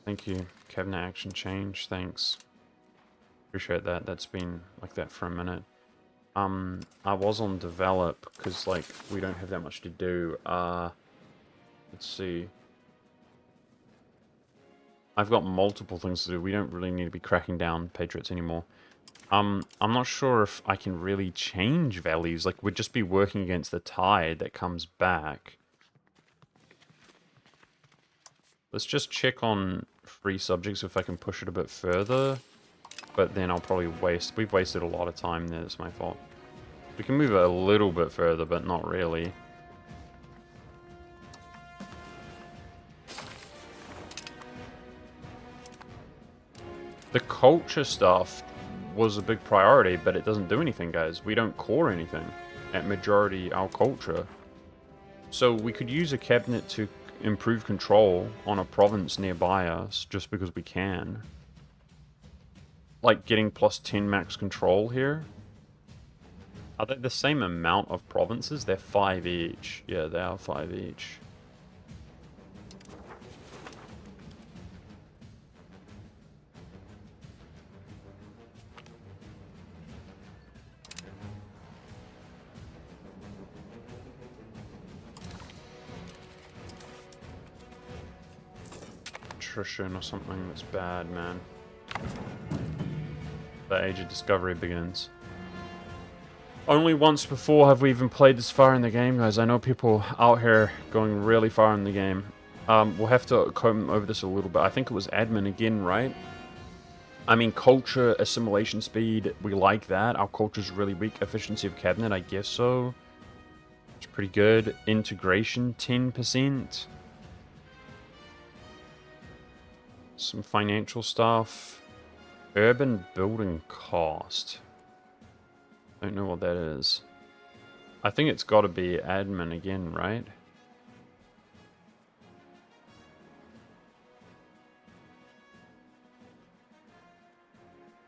Thank you. Cabinet action change. Thanks. Appreciate that. That's been like that for a minute. I was on develop because like we don't have that much to do. Let's see. I've got multiple things to do. We don't really need to be cracking down Patriots anymore. I'm not sure if I can really change values. Like, we'd just be working against the tide that comes back. Let's just check on free subjects if I can push it a bit further. But then I'll probably waste... We've wasted a lot of time there. It's my fault. We can move it a little bit further, but not really. The culture stuff was a big priority, but it doesn't do anything, guys. We don't core anything at majority our culture. So we could use a cabinet to improve control on a province nearby us just because we can. Like getting plus 10 max control here. Are they the same amount of provinces? They're 5 each. Yeah, they are 5 each. Attrition or something that's bad, man. The age of discovery begins. Only once before have we even played this far in the game, guys. I know people out here going really far in the game. We'll have to comb over this a little bit. I think it was admin again, right? I mean, culture, assimilation speed, we like that. Our culture's really weak. Efficiency of cabinet, I guess so. It's pretty good. Integration, 10%. Some financial stuff. Urban building cost. Don't know what that is. I think it's got to be admin again, right?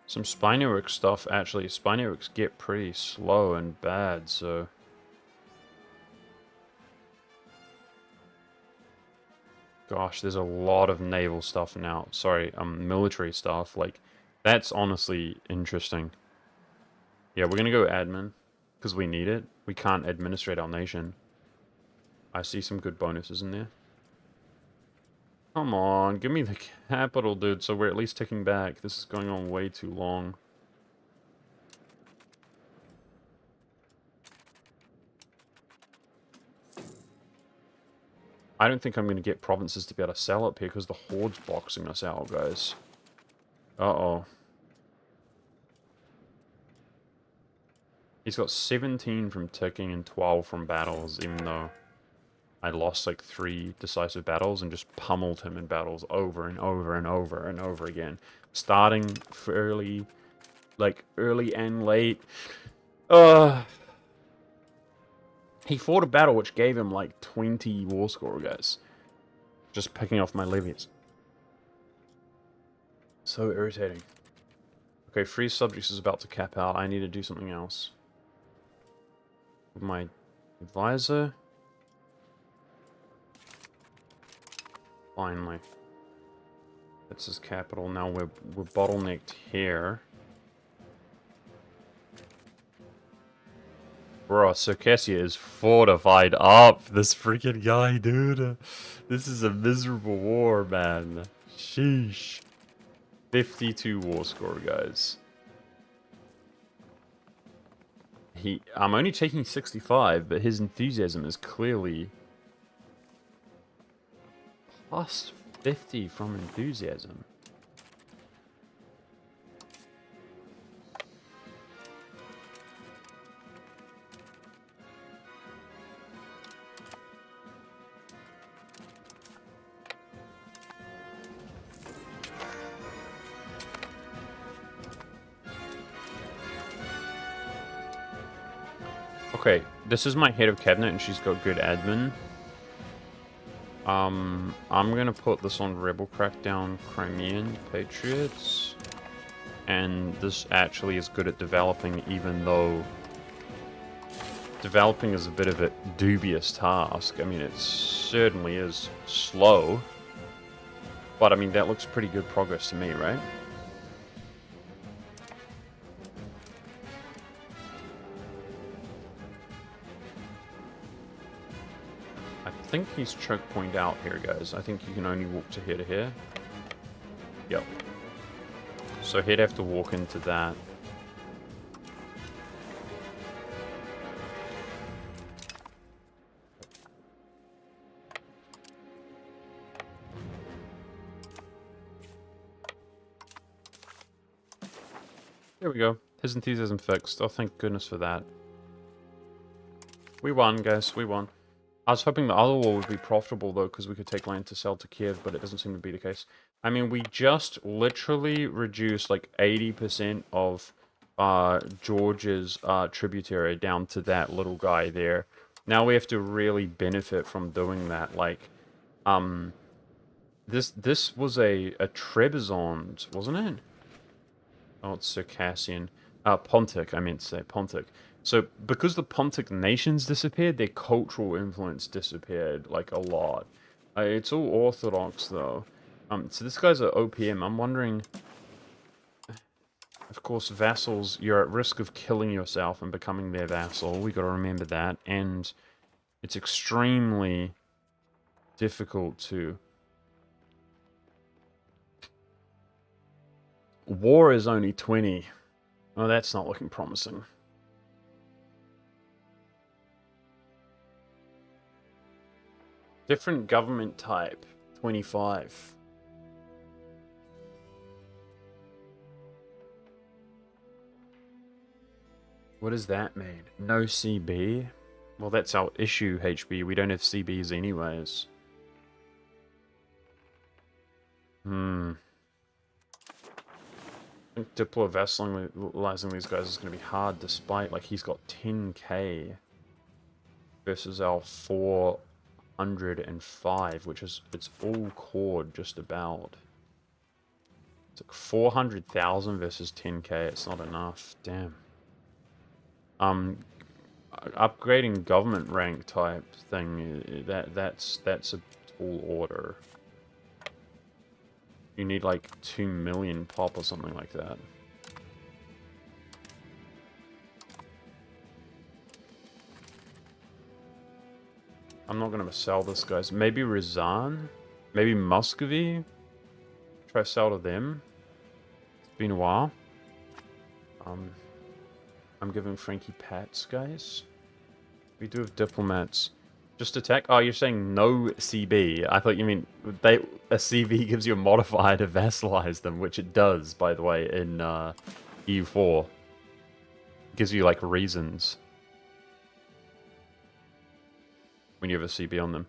Some spy network stuff, actually. Spy networks get pretty slow and bad, so... Gosh, there's a lot of naval stuff now. Sorry, military stuff. Like, that's honestly interesting. Yeah, we're gonna go admin, because we need it. We can't administrate our nation. I see some good bonuses in there. Come on, give me the capital, dude, so we're at least ticking back. This is going on way too long. I don't think I'm going to get provinces to be able to sell up here because the Horde's boxing us out, guys. Uh-oh. He's got 17 from ticking and 12 from battles, even though I lost like 3 decisive battles and just pummeled him in battles over and over and over and over again. Starting fairly, like, early and late. He fought a battle which gave him like 20 war score, guys. Just picking off my levies. So irritating. Okay, free subjects is about to cap out. I need to do something else. With my advisor. Finally. That's his capital. Now we're bottlenecked here. Bro, Circassia is fortified up. This freaking guy, dude. This is a miserable war, man. Sheesh. 52 war score, guys. I'm only taking 65, but his enthusiasm is clearly plus 50 from enthusiasm. Okay, this is my head of cabinet and she's got good admin. I'm gonna put this on Rebel Crackdown Crimean Patriots. And this actually is good at developing, even though developing is a bit of a dubious task. I mean, it certainly is slow. But I mean, that looks pretty good progress to me, right? I think he's choke point out here, guys. I think you can only walk to here. Yep. So he'd have to walk into that. There we go. His enthusiasm fixed. Oh, thank goodness for that. We won, guys. We won. I was hoping the other war would be profitable, though, because we could take land to sell to Kiev, but it doesn't seem to be the case. I mean, we just literally reduced, like, 80% of George's tributary down to that little guy there. Now we have to really benefit from doing that. Like, this was a Trebizond, wasn't it? Oh, it's Circassian. Pontic, I meant to say Pontic. So, because the Pontic nations disappeared, their cultural influence disappeared, like, a lot. It's all Orthodox, though. So this guy's an OPM. I'm wondering... Of course, vassals, you're at risk of killing yourself and becoming their vassal. We gotta remember that. And it's extremely difficult to... War is only 20. Oh, that's not looking promising. Different government type, 25. What does that mean? No CB? Well, that's our issue, HB. We don't have CBs anyways. I think Diplo vassalizing these guys is going to be hard, despite, like, he's got 10k versus our 405, which is, it's all chord, just about. It's like 400,000 versus 10k, it's not enough, damn. Upgrading government rank type thing, that's a tall order. You need like 2 million pop or something like that. I'm not gonna sell this, guys. Maybe Rizan? Maybe Muscovy? Try sell to them. It's been a while. I'm giving Frankie pats, guys. We do have diplomats. Just attack? Oh, you're saying no CB. I thought you mean a CB gives you a modifier to vassalize them, which it does, by the way, in EU4. It gives you, like, reasons when you have a CB on them.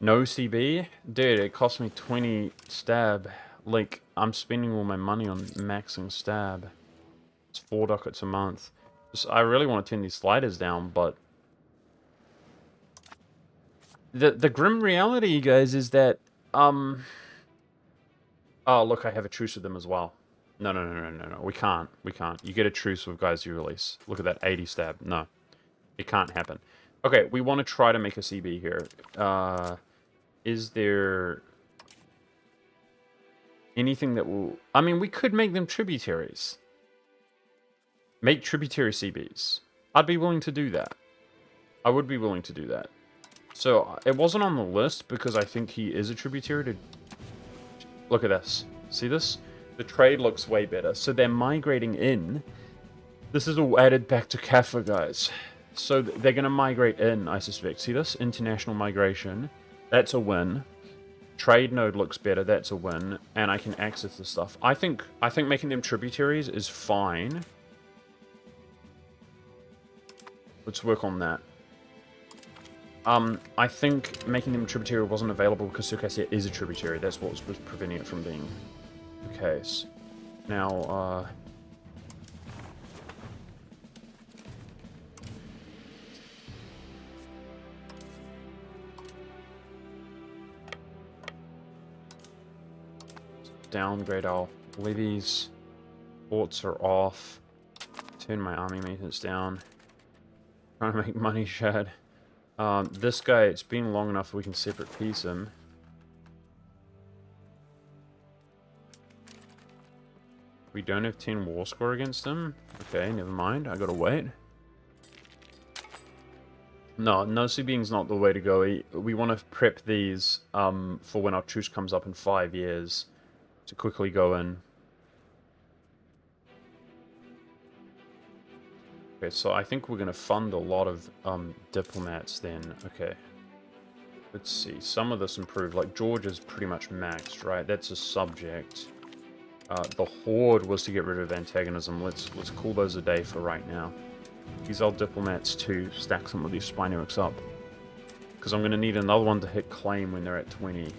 No CB? Dude, it cost me 20 stab. Like, I'm spending all my money on maxing stab. It's 4 ducats a month. I really want to turn these sliders down, but... The grim reality, you guys, is that, Oh, look, I have a truce with them as well. No. We can't. You get a truce with guys you release. Look at that, 80 stab. No. It can't happen. Okay, we want to try to make a CB here. Is there... anything that will... I mean, we could make them tributaries. Make tributary CBs. I'd be willing to do that. I would be willing to do that. So, it wasn't on the list because I think he is a tributary to... Look at this. See this? The trade looks way better. So they're migrating in. This is all added back to Kaffa, guys. So they're going to migrate in, I suspect. See this? International migration. That's a win. Trade node looks better. That's a win. And I can access the stuff. I think making them tributaries is fine. Let's work on that. I think making them tributary wasn't available because Circassia is a tributary. That's what was preventing it from being the case. Now, downgrade our levies. Ports are off. Turn my army maintenance down. Trying to make money shed. This guy, it's been long enough we can separate piece him. We don't have 10 war score against them. Okay, never mind. I gotta wait. No, no being's not the way to go. We want to prep these for when our truce comes up in 5 years to quickly go in. Okay, so I think we're going to fund a lot of diplomats then. Okay. Let's see. Some of this improved. Like, Georgia's pretty much maxed, right? That's a subject. The Horde was to get rid of antagonism. Let's call those a day for right now. Use our diplomats to stack some of these Spinerics up. Because I'm going to need another one to hit claim when they're at 20.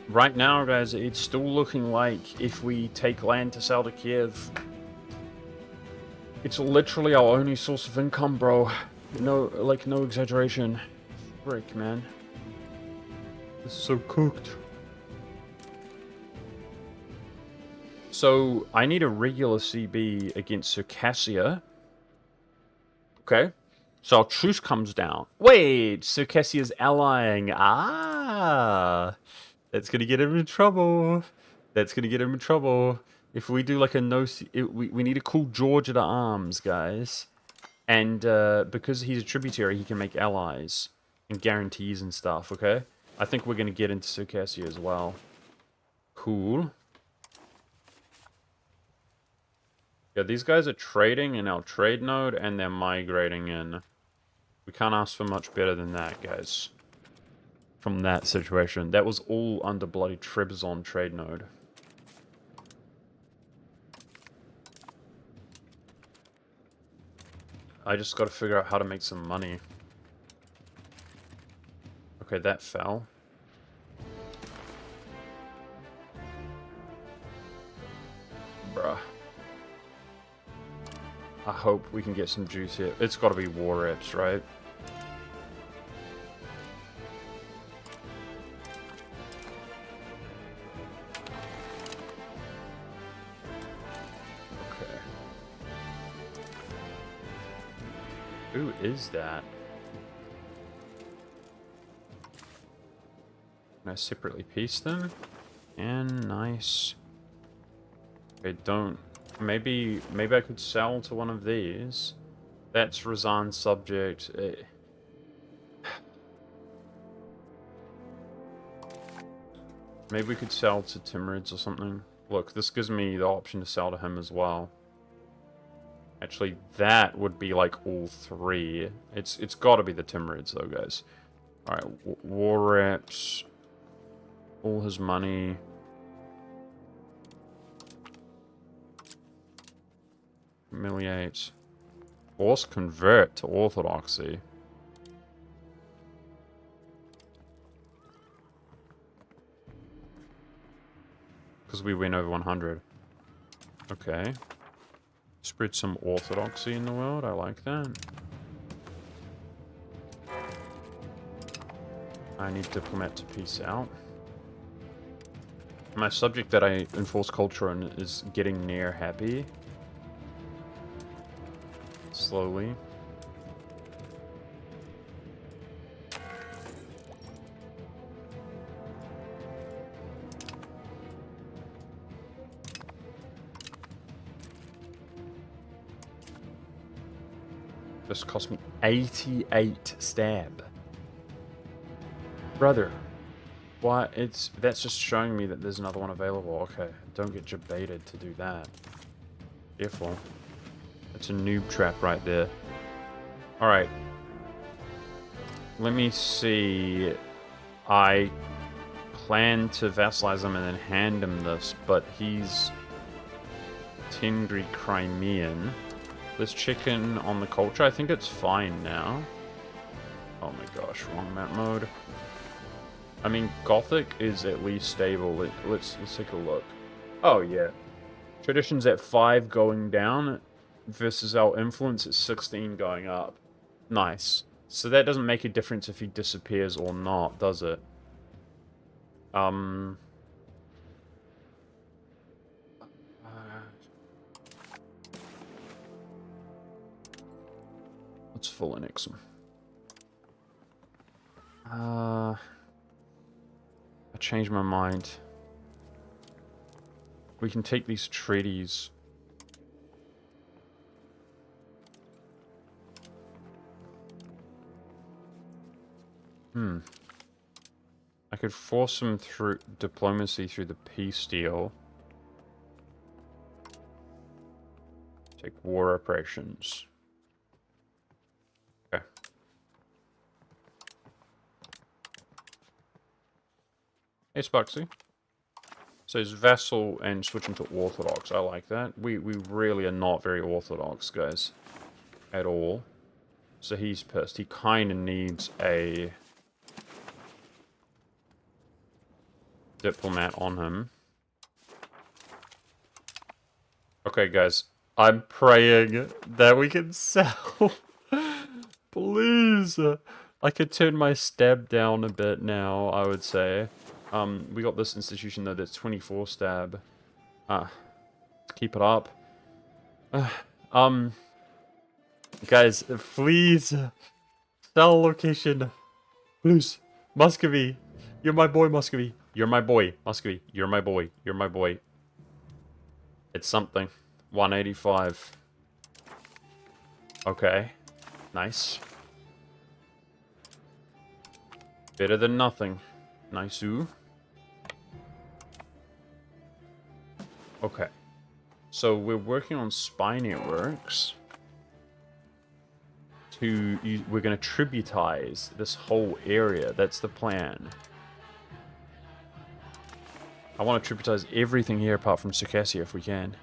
Right now, guys, it's still looking like if we take land to sell to Kiev, it's literally our only source of income, bro. No, like, no exaggeration. Frick, man. This is so cooked. So, I need a regular CB against Circassia. Okay. So our truce comes down. Wait, Circassia's allying. Ah! That's gonna get him in trouble. That's gonna get him in trouble. If we do like a no... we need to call Georgia to arms, guys. And because he's a tributary, he can make allies. And guarantees and stuff, okay? I think we're gonna get into Circassia as well. Cool. Yeah, these guys are trading in our trade node, and they're migrating in. We can't ask for much better than that, guys. From that situation. That was all under bloody Trebizond trade node. I just gotta figure out how to make some money. Okay, that fell. Bruh. I hope we can get some juice here. It's gotta be war reps, right? Okay. Who is that? Can I separately piece them? And nice. Okay, don't... Maybe I could sell to one of these. That's Razan's subject. Maybe we could sell to Timurids or something. Look, this gives me the option to sell to him as well. Actually, that would be like all three. It's got to be the Timurids though, guys. All right, war reps. All his money. Humiliate. Force convert to orthodoxy. Because we win over 100. Okay. Spread some orthodoxy in the world. I like that. I need diplomat to peace out. My subject that I enforce culture on is getting near happy. Slowly. This cost me 88 stab. Brother. Why? That's just showing me that there's another one available. Okay, don't get jebaited to do that. Careful. That's a noob trap right there. Alright. Let me see. I plan to vassalize him and then hand him this, but he's Tengri Crimean. Let's check in on the culture. I think it's fine now. Oh my gosh, wrong map mode. I mean, Gothic is at least stable. Let's take a look. Oh yeah. Tradition's at 5 going down versus our influence at 16 going up. Nice. So that doesn't make a difference if he disappears or not, does it? Let's full annex him. change my mind. We can take these treaties. I could force them through diplomacy through the peace deal. Take war operations. Okay. Hey, Spuxy. So it's vassal and switching to orthodox. I like that. We really are not very orthodox, guys. At all. So he's pissed. He kind of needs a diplomat on him. Okay, guys. I'm praying that we can sell. Please. I could turn my stab down a bit now, I would say. We got this institution, though, that's 24 stab. Keep it up. Guys, please. Sell location. Please. Muscovy. You're my boy, Muscovy. You're my boy, Muscovy. You're my boy. You're my boy. It's something. 185. Okay. Nice. Better than nothing. Nice-oo. Okay. So we're working on spy networks. We're going to tributize this whole area. That's the plan. I want to tributize everything here apart from Circassia if we can.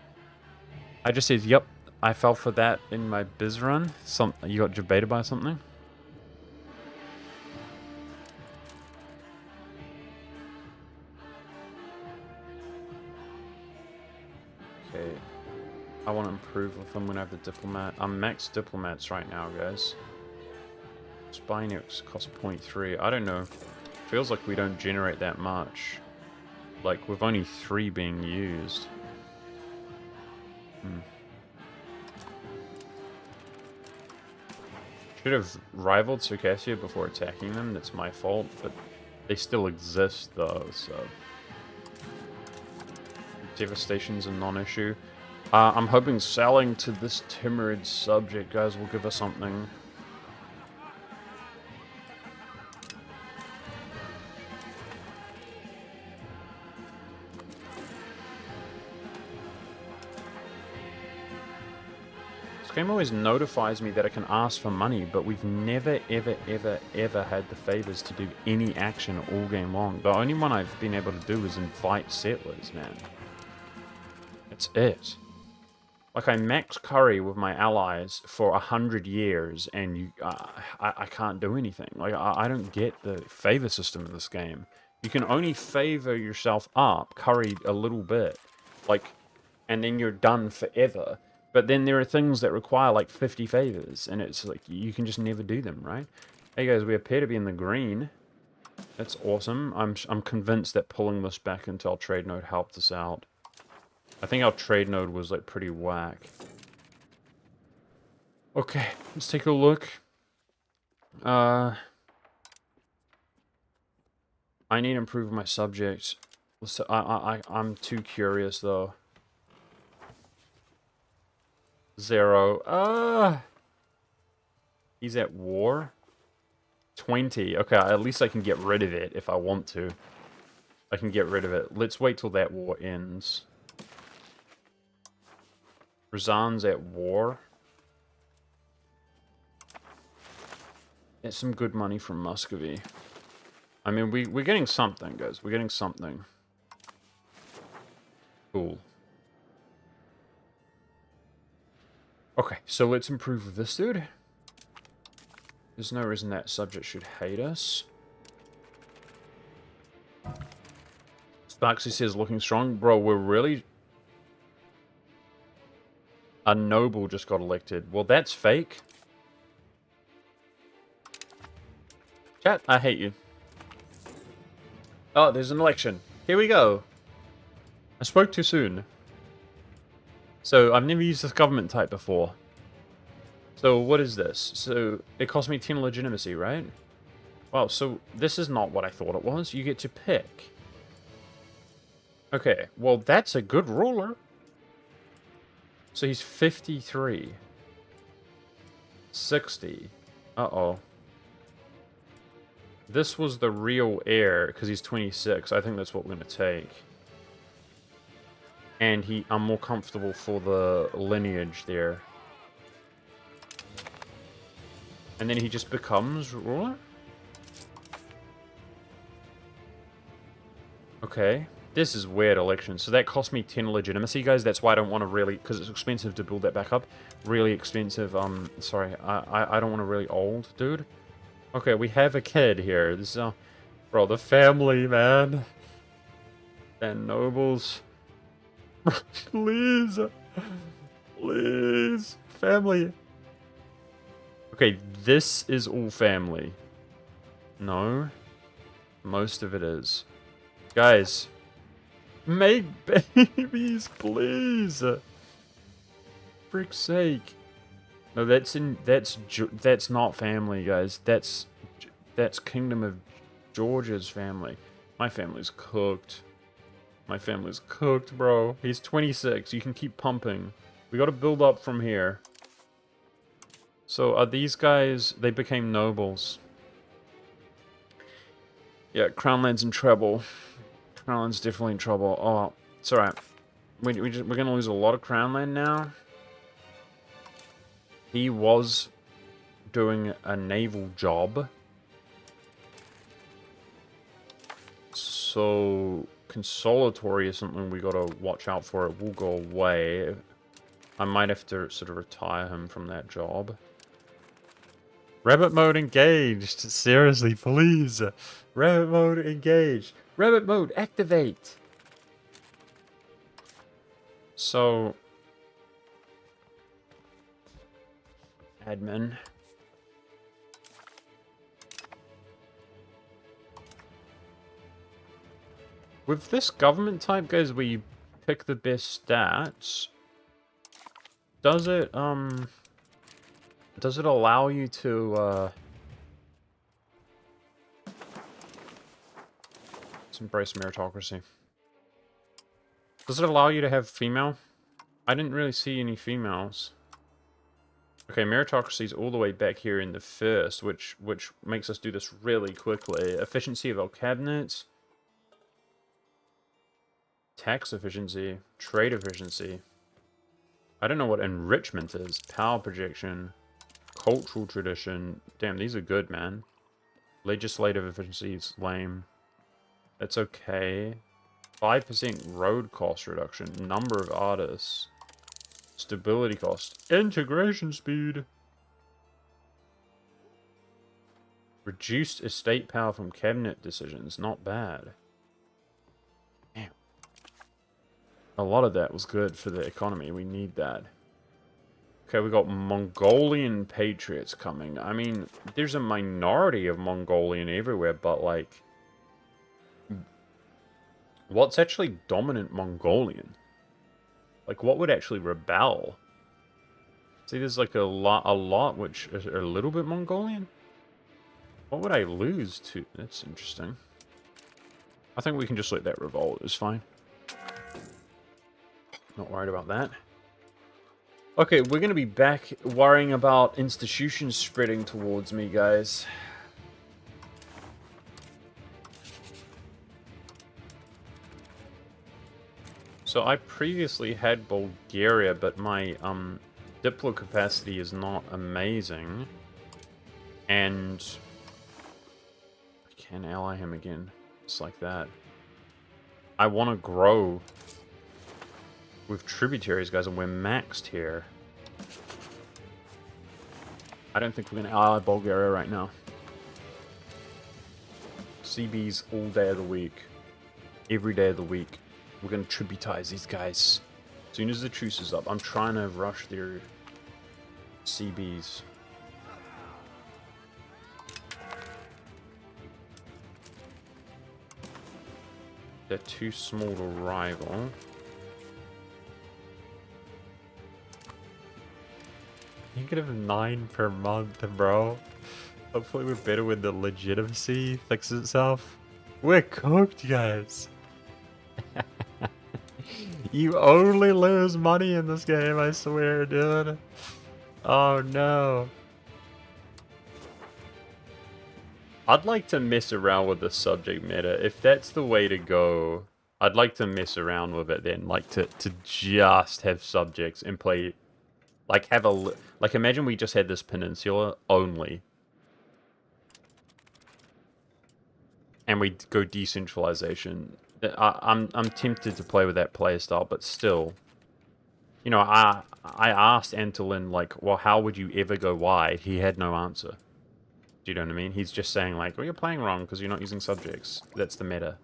I just said, yep, I fell for that in my biz run. You got debated by something? Okay. I want to improve if I'm going to have the diplomat. I'm max diplomats right now, guys. Spy networks cost 0.3. I don't know. Feels like we don't generate that much. Like, with only 3 being used. Should have rivaled Circassia before attacking them. That's my fault, but they still exist, though, so... Devastation's a non-issue. I'm hoping selling to this timid subject, guys, will give us something. This game always notifies me that I can ask for money, but we've never, ever, ever, ever had the favors to do any action all game long. The only one I've been able to do is invite settlers, man. That's it. Like, I max curry with my allies for 100 years, and I can't do anything. Like, I don't get the favor system in this game. You can only favor yourself up, curry a little bit, like, and then you're done forever. But then there are things that require, like, 50 favors, and it's like, you can just never do them, right? Hey, guys, we appear to be in the green. That's awesome. I'm convinced that pulling this back into our trade node helped us out. I think our trade node was, like, pretty whack. Okay, let's take a look. I need to improve my subject. I'm too curious, though. 0. He's at war? 20. Okay, at least I can get rid of it if I want to. I can get rid of it. Let's wait till that war ends. Razan's at war. It's some good money from Muscovy. I mean, we're getting something, guys. We're getting something. Cool. Okay, so let's improve with this dude. There's no reason that subject should hate us. Sparksy says, looking strong. Bro, we're really... A noble just got elected. Well, that's fake. Chat, I hate you. Oh, there's an election. Here we go. I spoke too soon. So, I've never used this government type before. So, what is this? So, it cost me 10 legitimacy, right? Well, so, this is not what I thought it was. You get to pick. Okay, well, that's a good ruler. So he's 53. 60. Uh-oh. This was the real heir, because he's 26. I think that's what we're going to take. And I'm more comfortable for the lineage there. And then he just becomes ruler? Okay. This is weird election. So that cost me 10 legitimacy, guys. That's why I don't want to really... Because it's expensive to build that back up. Really expensive. Sorry. I don't want to really old, dude. Okay, we have a kid here. This is... bro, the family, man. And nobles. Please. Please. Family. Okay, this is all family. No. Most of it is. Guys. Make babies, please. Frick's sake. No, that's not family, guys. That's Kingdom of Georgia's family. My family's cooked. My family's cooked, bro. He's 26. You can keep pumping. We got to build up from here. So are these guys? They became nobles. Yeah, Crownland's in trouble. Crownland's definitely in trouble. Oh, it's alright. We're going to lose a lot of Crownland now. He was doing a naval job. So, consolatory is something we got to watch out for. It will go away. I might have to sort of retire him from that job. Rabbit mode engaged. Seriously, please. Rabbit mode engaged. Rabbit mode activate. So, admin. With this government type, guys, we pick the best stats. Does it allow you to, let's embrace meritocracy. Does it allow you to have female? I didn't really see any females. Okay, meritocracy is all the way back here in the first, which makes us do this really quickly. Efficiency of our cabinets. Tax efficiency. Trade efficiency. I don't know what enrichment is. Power projection. Cultural tradition. Damn, these are good, man. Legislative efficiency is lame. That's okay. 5% road cost reduction. Number of artists. Stability cost. Integration speed. Reduced estate power from cabinet decisions. Not bad. Damn. A lot of that was good for the economy. We need that. Okay, we got Mongolian patriots coming. I mean, there's a minority of Mongolian everywhere, but like... what's actually dominant Mongolian? Like, what would actually rebel? See, there's like a lot which are a little bit Mongolian. What would I lose to? That's interesting. I think we can just let that revolt. It's fine. Not worried about that. Okay, we're going to be back worrying about institutions spreading towards me, guys. So I previously had Bulgaria, but my diplo capacity is not amazing. And I can't ally him again. Just like that. I want to grow with tributaries, guys, and we're maxed here. I don't think we're going to ally Bulgaria right now. CBs all day of the week. Every day of the week. We're going to tributize these guys. As soon as the truce is up, I'm trying to rush their CBs. They're too small to rival. -9 per month, bro. Hopefully we're better when the legitimacy fixes itself. We're cooked, guys. You only lose money in this game, I swear, dude. Oh no. I'd like to mess around with the subject matter. If that's the way to go, I'd like to mess around with it then. Like to just have subjects and play, like have a, like imagine we just had this peninsula only. And we go decentralization. I'm tempted to play with that playstyle, but still. You know, I asked Antolin, like, well, how would you ever go wide? He had no answer. Do you know what I mean? He's just saying, like, well, you're playing wrong because you're not using subjects. That's the meta.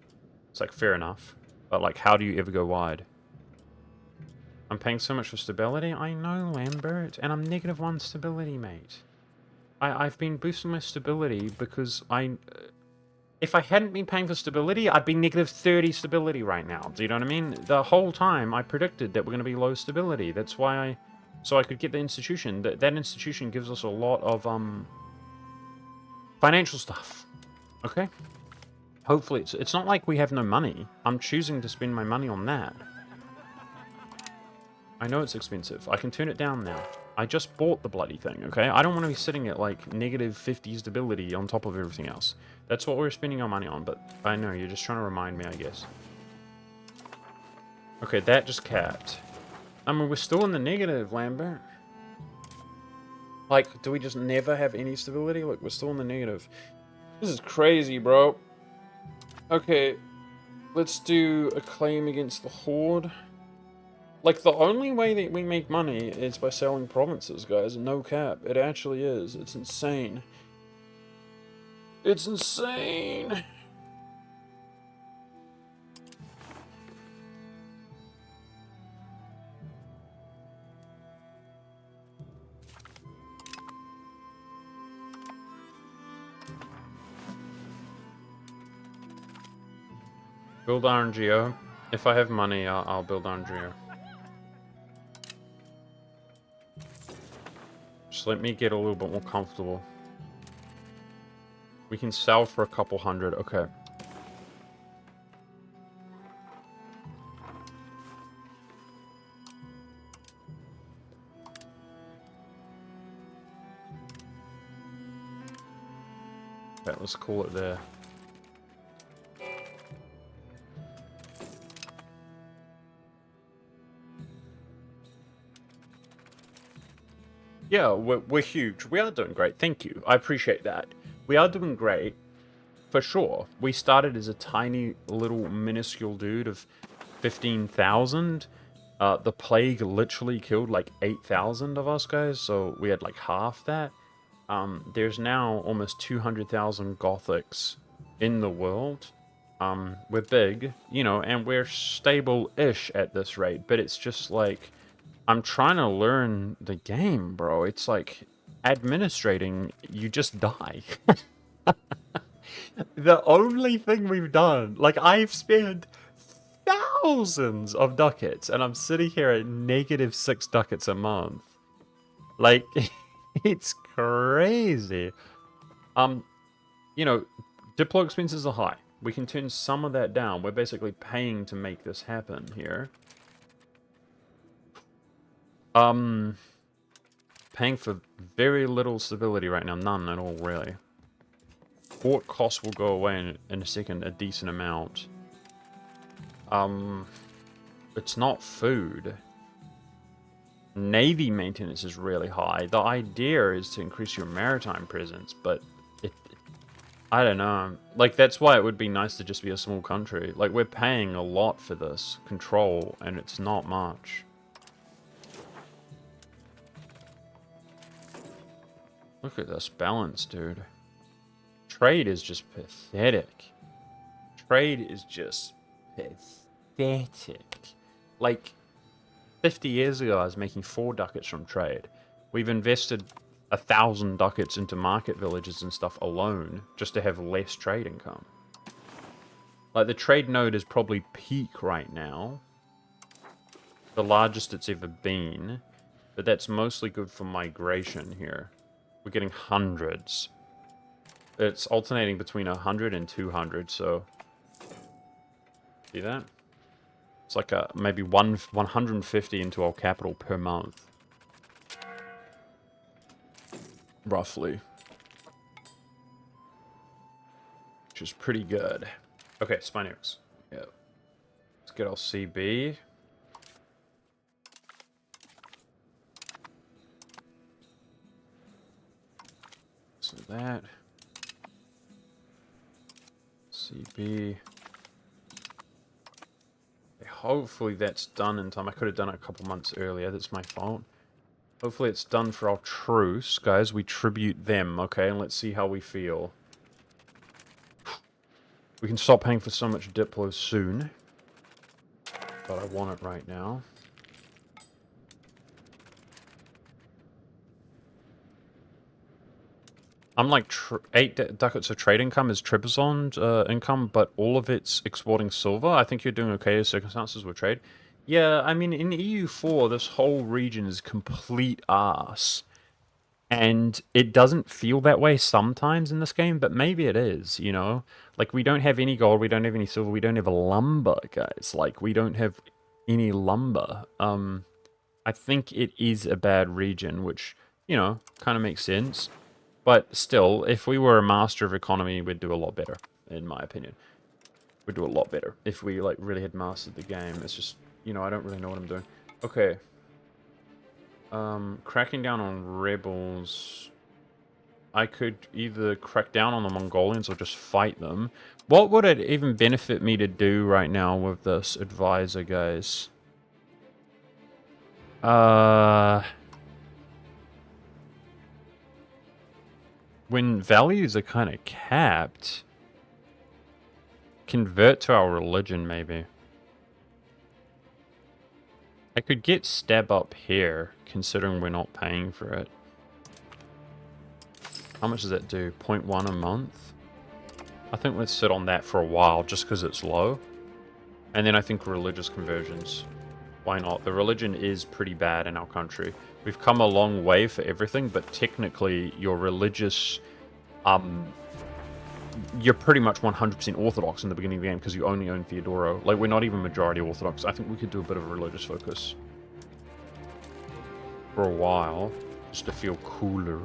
It's like, fair enough. But, like, how do you ever go wide? I'm paying so much for stability? I know, Lambert. And I'm -1 stability, mate. I've been boosting my stability because if I hadn't been paying for stability, I'd be -30 stability right now. Do you know what I mean? The whole time, I predicted that we're going to be low stability. That's why so I could get the institution. That institution gives us a lot of, financial stuff. Okay? Hopefully, it's not like we have no money. I'm choosing to spend my money on that. I know it's expensive. I can turn it down now. I just bought the bloody thing, okay? I don't want to be sitting at, like, -50 stability on top of everything else. That's what we're spending our money on, but I know, you're just trying to remind me, I guess. Okay, that just capped. I mean, we're still in the negative, Lambert. Like, do we just never have any stability? Look, we're still in the negative. This is crazy, bro. Okay, let's do a claim against the Horde. Like, the only way that we make money is by selling provinces, guys. No cap. It actually is. It's insane. It's insane! Build RNGO. If I have money, I'll build RNGO. Just let me get a little bit more comfortable. We can sell for a couple hundred. Okay. Okay, let's call it there. Yeah, we're huge. We are doing great. Thank you. I appreciate that. We are doing great, for sure. We started as a tiny little minuscule dude of 15,000. The plague literally killed like 8,000 of us guys, so we had like half that. There's now almost 200,000 Gothics in the world. We're big, you know, and we're stable-ish at this rate, but it's just like, I'm trying to learn the game, bro. It's like administrating, you just die. The only thing we've done, like, I've spent thousands of ducats, and I'm sitting here at -6 ducats a month. Like, it's crazy. You know, Diplo expenses are high. We can turn some of that down. We're basically paying to make this happen here. Paying for very little stability right now. None at all, really. Port costs will go away in a second, a decent amount. It's not food. Navy maintenance is really high. The idea is to increase your maritime presence, but I don't know. Like, that's why it would be nice to just be a small country. Like, we're paying a lot for this control, and it's not much. Look at this balance, dude. Trade is just pathetic. Trade is just pathetic. Like, 50 years ago, I was making 4 ducats from trade. We've invested 1,000 ducats into market villages and stuff alone, just to have less trade income. Like, the trade node is probably peak right now. The largest it's ever been. But that's mostly good for migration here. We're getting hundreds. It's alternating between 100 and 200, so... See that? It's like a maybe 150 into our capital per month. Roughly. Which is pretty good. Okay, Spinox. Yeah. Let's get our CB. So that. CB. Okay, hopefully that's done in time. I could have done it a couple months earlier. That's my fault. Hopefully it's done for our truce. Guys, we tribute them, okay? And let's see how we feel. We can stop paying for so much Diplo soon. But I want it right now. I'm like 8 ducats of trade income is Trebizond income, but all of it's exporting silver. I think you're doing okay as circumstances with trade. Yeah, I mean, in EU4, this whole region is complete arse. And it doesn't feel that way sometimes in this game, but maybe it is, you know? Like, we don't have any gold, we don't have any silver, we don't have lumber, guys. Like, we don't have any lumber. I think it is a bad region, which, you know, kind of makes sense. But still, if we were a master of economy, we'd do a lot better, in my opinion. We'd do a lot better if we, like, really had mastered the game. It's just, you know, I don't really know what I'm doing. Okay. Cracking down on rebels. I could either crack down on the Mongolians or just fight them. What would it even benefit me to do right now with this advisor, guys? When values are kind of capped, convert to our religion, maybe. I could get stab up here, considering we're not paying for it. How much does that do? 0.1 a month? I think let's sit on that for a while, just because it's low. And then I think religious conversions. Why not? The religion is pretty bad in our country. We've come a long way for everything, but technically your religious... you're pretty much 100% Orthodox in the beginning of the game because you only own Theodoro. Like, we're not even majority Orthodox. I think we could do a bit of a religious focus. For a while. Just to feel cooler.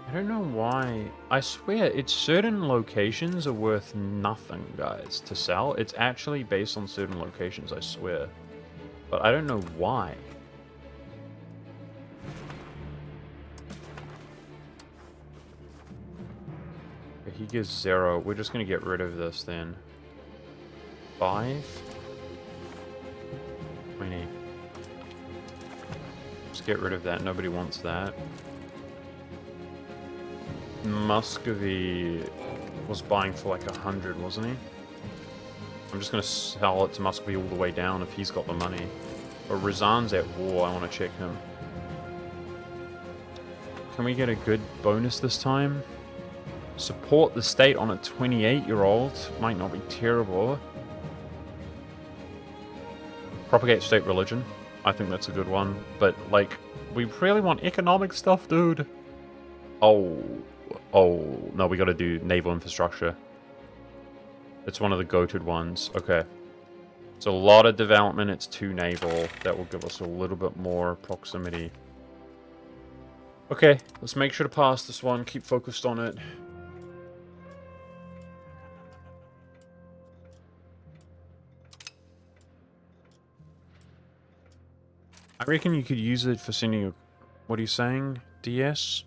I don't know why. I swear, it's certain locations are worth nothing, guys, to sell. It's actually based on certain locations, I swear. But I don't know why. He gives 0. We're just going to get rid of this then. 5. 20. Just get rid of that. Nobody wants that. Muscovy was buying for like 100, wasn't he? I'm just going to sell it to Muscovy all the way down if he's got the money. But Razan's at war. I want to check him. Can we get a good bonus this time? Support the state on a 28-year-old. Might not be terrible. Propagate state religion. I think that's a good one. But, like, we really want economic stuff, dude. Oh, no, we gotta do naval infrastructure. It's one of the goated ones. Okay. It's a lot of development. It's 2 naval. That will give us a little bit more proximity. Okay, let's make sure to pass this one. Keep focused on it. I reckon you could use it for sending a... What are you saying, DS?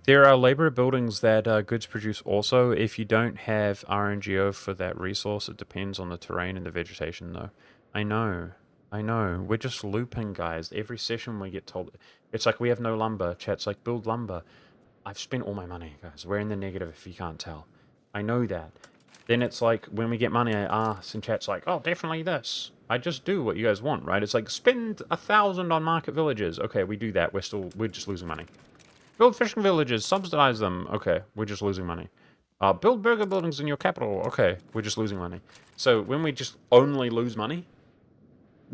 There are labor buildings that goods produce also. If you don't have RNGO for that resource, it depends on the terrain and the vegetation, though. I know. We're just looping, guys. Every session we get told... It's like, we have no lumber. Chat's like, build lumber. I've spent all my money, guys. We're in the negative if you can't tell. I know that. Then it's like, when we get money, I ask, and chat's like, oh, definitely this. I just do what you guys want, right? It's like, spend 1,000 on market villages. Okay, we do that. We're just losing money. Build fishing villages, subsidize them. Okay, we're just losing money. Build burger buildings in your capital. Okay, we're just losing money. So when we just only lose money,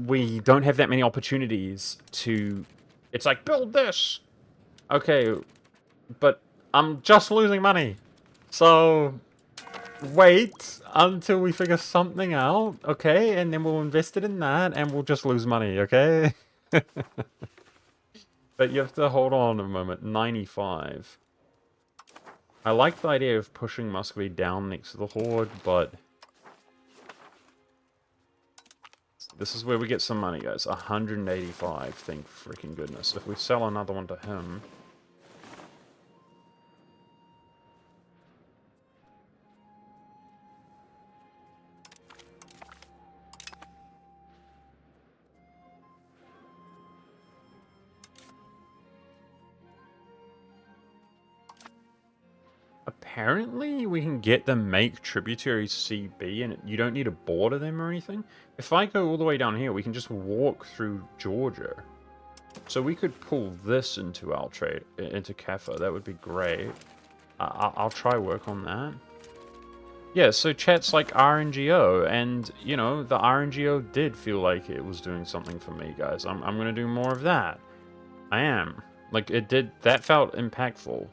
we don't have that many opportunities to... It's like, build this! Okay, but I'm just losing money. So, wait until we figure something out, okay? And then we'll invest it in that, and we'll just lose money, okay? But you have to hold on a moment. 95. I like the idea of pushing Muscovy down next to the Horde, but... This is where we get some money, guys. 185, thank freaking goodness. If we sell another one to him... Apparently, we can get them make tributaries CB, and you don't need to border them or anything. If I go all the way down here, we can just walk through Georgia. So we could pull this into our trade, into Kaffa. That would be great. I'll try work on that. Yeah, so chat's like RNGO, and, you know, the RNGO did feel like it was doing something for me, guys. I'm going to do more of that. I am. Like, it did, that felt impactful.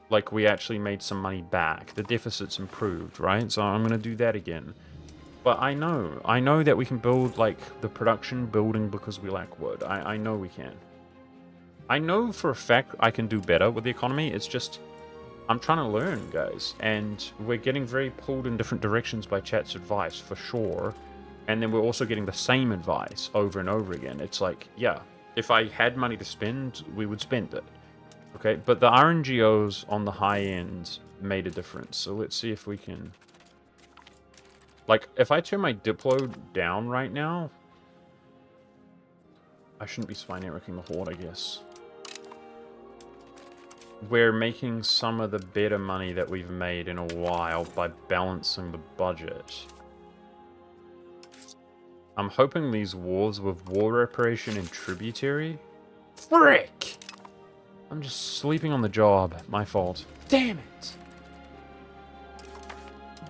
Like, we actually made some money back. The deficit's improved, right? So I'm going to do that again. But I know that we can build, like, the production building because we lack wood. I know we can. I know for a fact I can do better with the economy. It's just, I'm trying to learn, guys. And we're getting very pulled in different directions by chat's advice, for sure. And then we're also getting the same advice over and over again. It's like, yeah, if I had money to spend, we would spend it. Okay, but the RNGOs on the high end made a difference. So let's see if we can... Like, if I turn my Diplo down right now... I shouldn't be spy networking the Horde, I guess. We're making some of the better money that we've made in a while by balancing the budget. I'm hoping these wars with war reparation and tributary... Frick! I'm just sleeping on the job. My fault. Damn it!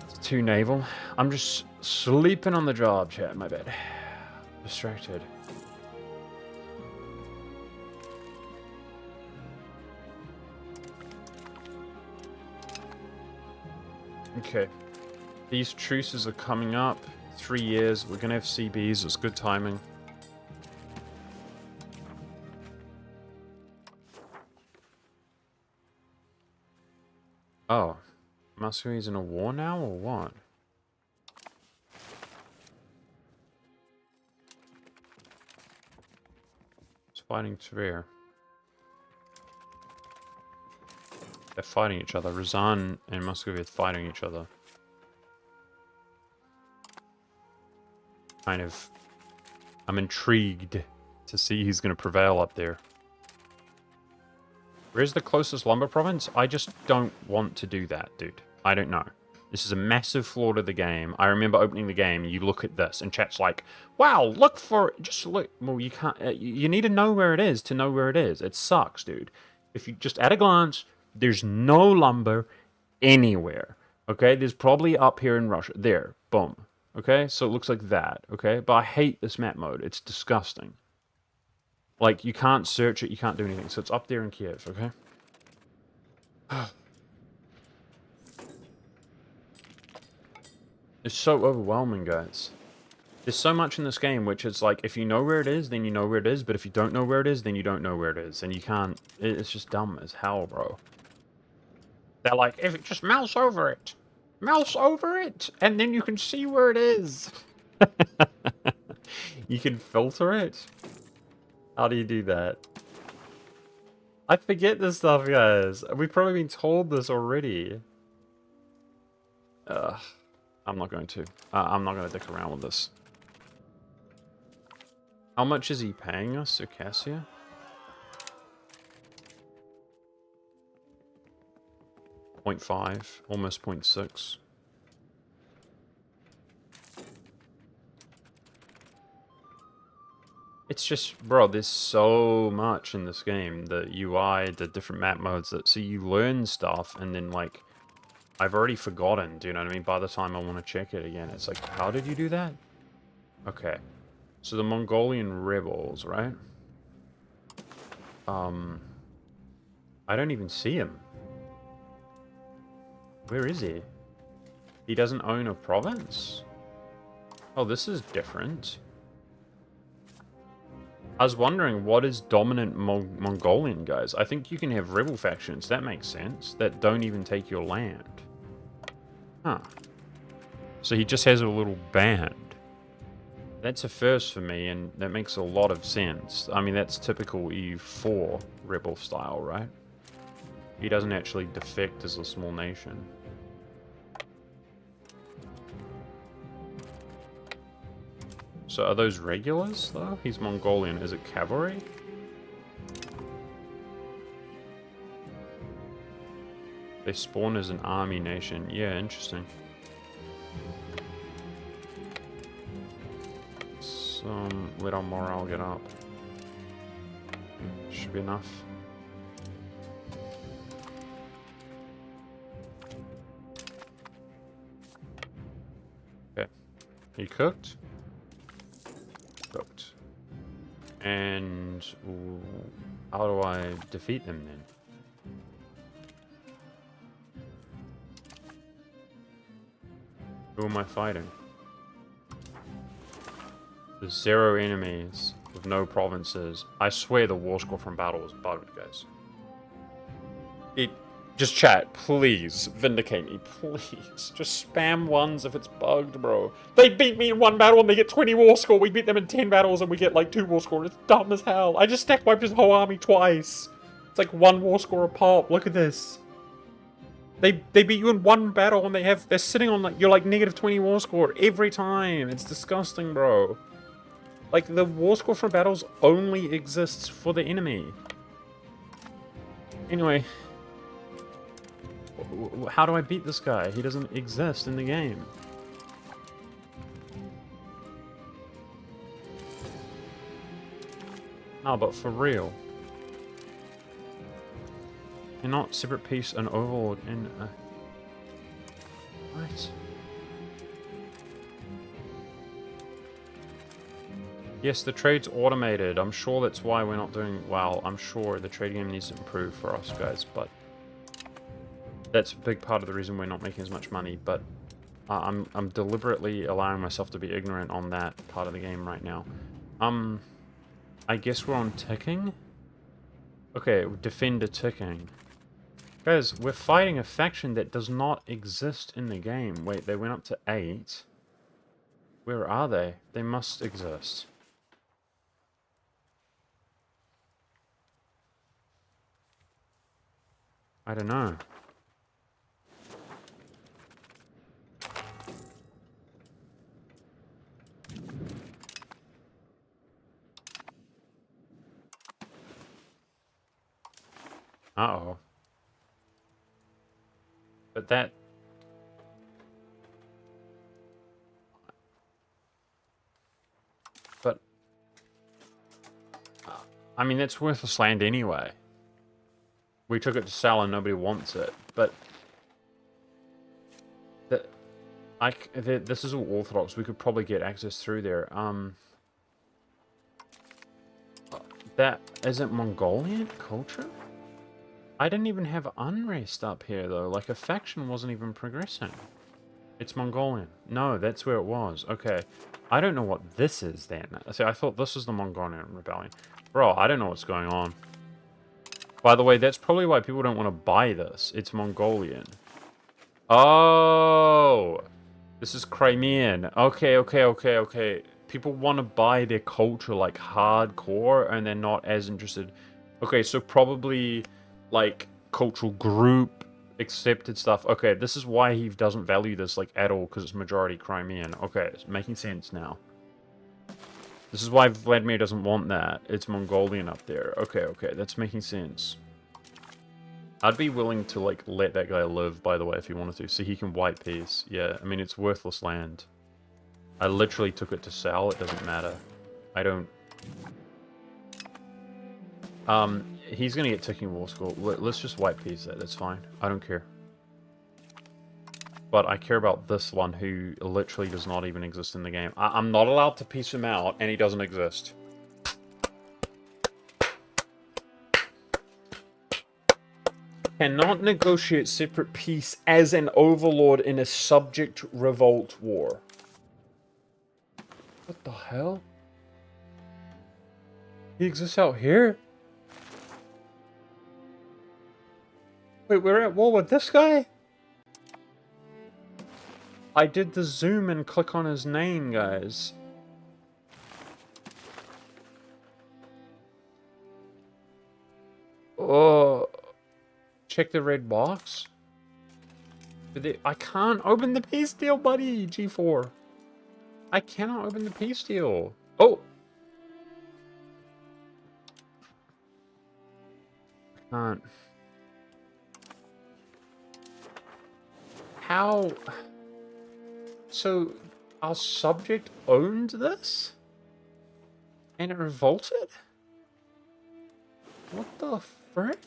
It's too naval. I'm just sleeping on the job, chat. My bad. Distracted. Okay. These truces are coming up. 3 years. We're gonna have CBs. It's good timing. Oh, Muscovy's in a war now, or what? It's fighting Tver. They're fighting each other. Razan and Muscovy are fighting each other. Kind of... I'm intrigued to see who's going to prevail up there. Where's the closest lumber province? I just don't want to do that, dude. I don't know. This is a massive flaw to the game. I remember opening the game, you look at this, and chat's like, wow, look for it. Just look. Well, you can't... you need to know where it is to know where it is. It sucks, dude. If you just, at a glance, there's no lumber anywhere. Okay? There's probably up here in Russia. There. Boom. Okay? So it looks like that. Okay? But I hate this map mode. It's disgusting. Like, you can't search it, you can't do anything. So it's up there in Kiev, okay? It's so overwhelming, guys. There's so much in this game which is like, if you know where it is, then you know where it is. But if you don't know where it is, then you don't know where it is. And you can't... It's just dumb as hell, bro. They're like, if it just mouse over it. Mouse over it, and then you can see where it is. You can filter it? How do you do that? I forget this stuff, guys. We've probably been told this already. I'm not going to. I'm not going to dick around with this. How much is he paying us, Circassia? .5, almost 0.6. It's just, bro, there's so much in this game. The UI, the different map modes, that so you learn stuff, and then, like, I've already forgotten, do you know what I mean? By the time I want to check it again, it's like, how did you do that? Okay. So the Mongolian rebels, right? I don't even see him. Where is he? He doesn't own a province? Oh, this is different. I was wondering, what is dominant Mongolian, guys? I think you can have rebel factions, that makes sense, that don't even take your land. Huh. So he just has a little band. That's a first for me, and that makes a lot of sense. I mean, that's typical EU4 rebel style, right? He doesn't actually defect as a small nation. So are those regulars, though? He's Mongolian. Is it cavalry? They spawn as an army nation. Yeah, interesting. Let our morale get up. Should be enough. Okay. Are you cooked? Cooked. And how do I defeat them then? Who am I fighting? There's 0 enemies with no provinces. I swear the war score from battle is bugged, guys. Just chat, please. Vindicate me, please. Just spam ones if it's bugged, bro. They beat me in 1 battle and they get 20 war score. We beat them in 10 battles and we get like 2 war score. It's dumb as hell. I just stack wiped his whole army twice. It's like 1 war score a pop. Look at this. They beat you in 1 battle and they're sitting on like, you're like negative 20 war score every time. It's disgusting, bro. Like, the war score from battles only exists for the enemy. Anyway. How do I beat this guy? He doesn't exist in the game. No, but for real. You're not separate peace and overlord in a... What? Yes, the trade's automated. I'm sure that's why we're not doing well. I'm sure the trade game needs to improve for us, guys, but that's a big part of the reason we're not making as much money. But I'm deliberately allowing myself to be ignorant on that part of the game right now. I guess we're on ticking. Okay, defender ticking. Guys, we're fighting a faction that does not exist in the game. Wait, they went up to 8. Where are they? They must exist. I don't know. Uh-oh. But that... But... I mean, that's worthless land anyway. We took it to sell and nobody wants it, but... This is all Orthodox. We could probably get access through there. That isn't Mongolian culture? I didn't even have unrest up here, though. Like, a faction wasn't even progressing. It's Mongolian. No, that's where it was. Okay. I don't know what this is, then. See, I thought this was the Mongolian rebellion. Bro, I don't know what's going on. By the way, that's probably why people don't want to buy this. It's Mongolian. Oh! This is Crimean. Okay. People want to buy their culture, like, hardcore, and they're not as interested. Okay, so probably... like cultural group accepted stuff. Okay, this is why he doesn't value this like at all, because it's majority Crimean. Okay, it's making sense now. This is why Vladimir doesn't want that. It's Mongolian up there. Okay, that's making sense. I'd be willing to like let that guy live, by the way, if he wanted to, so he can white peace. Yeah, I mean, it's worthless land. I literally took it to sell. It doesn't matter. I don't... he's gonna get ticking war score. Let's just white peace that. That's fine. I don't care. But I care about this one who literally does not even exist in the game. I'm not allowed to piece him out, and he doesn't exist. Cannot negotiate separate peace as an overlord in a subject revolt war. What the hell? He exists out here? Wait, we're at war with this guy? I did the zoom and click on his name, guys. Oh, check the red box. I can't open the peace deal, buddy. G4. I cannot open the peace deal. Oh. I can't. How? So, our subject owned this? And it revolted? What the frick?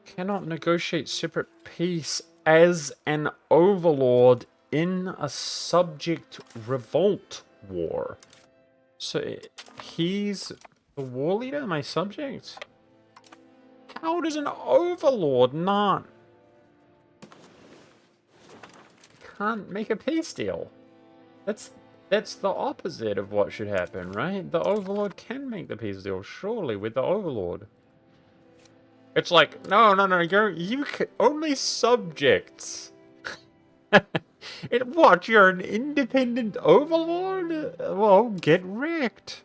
Cannot negotiate separate peace as an overlord in a subject revolt war. So, he's the war leader, my subject? How does an overlord not... Can't make a peace deal? That's the opposite of what should happen, right? The overlord can make the peace deal, surely, with the overlord. It's like, no, you can, only subjects. What, you're an independent overlord? Well, get wrecked.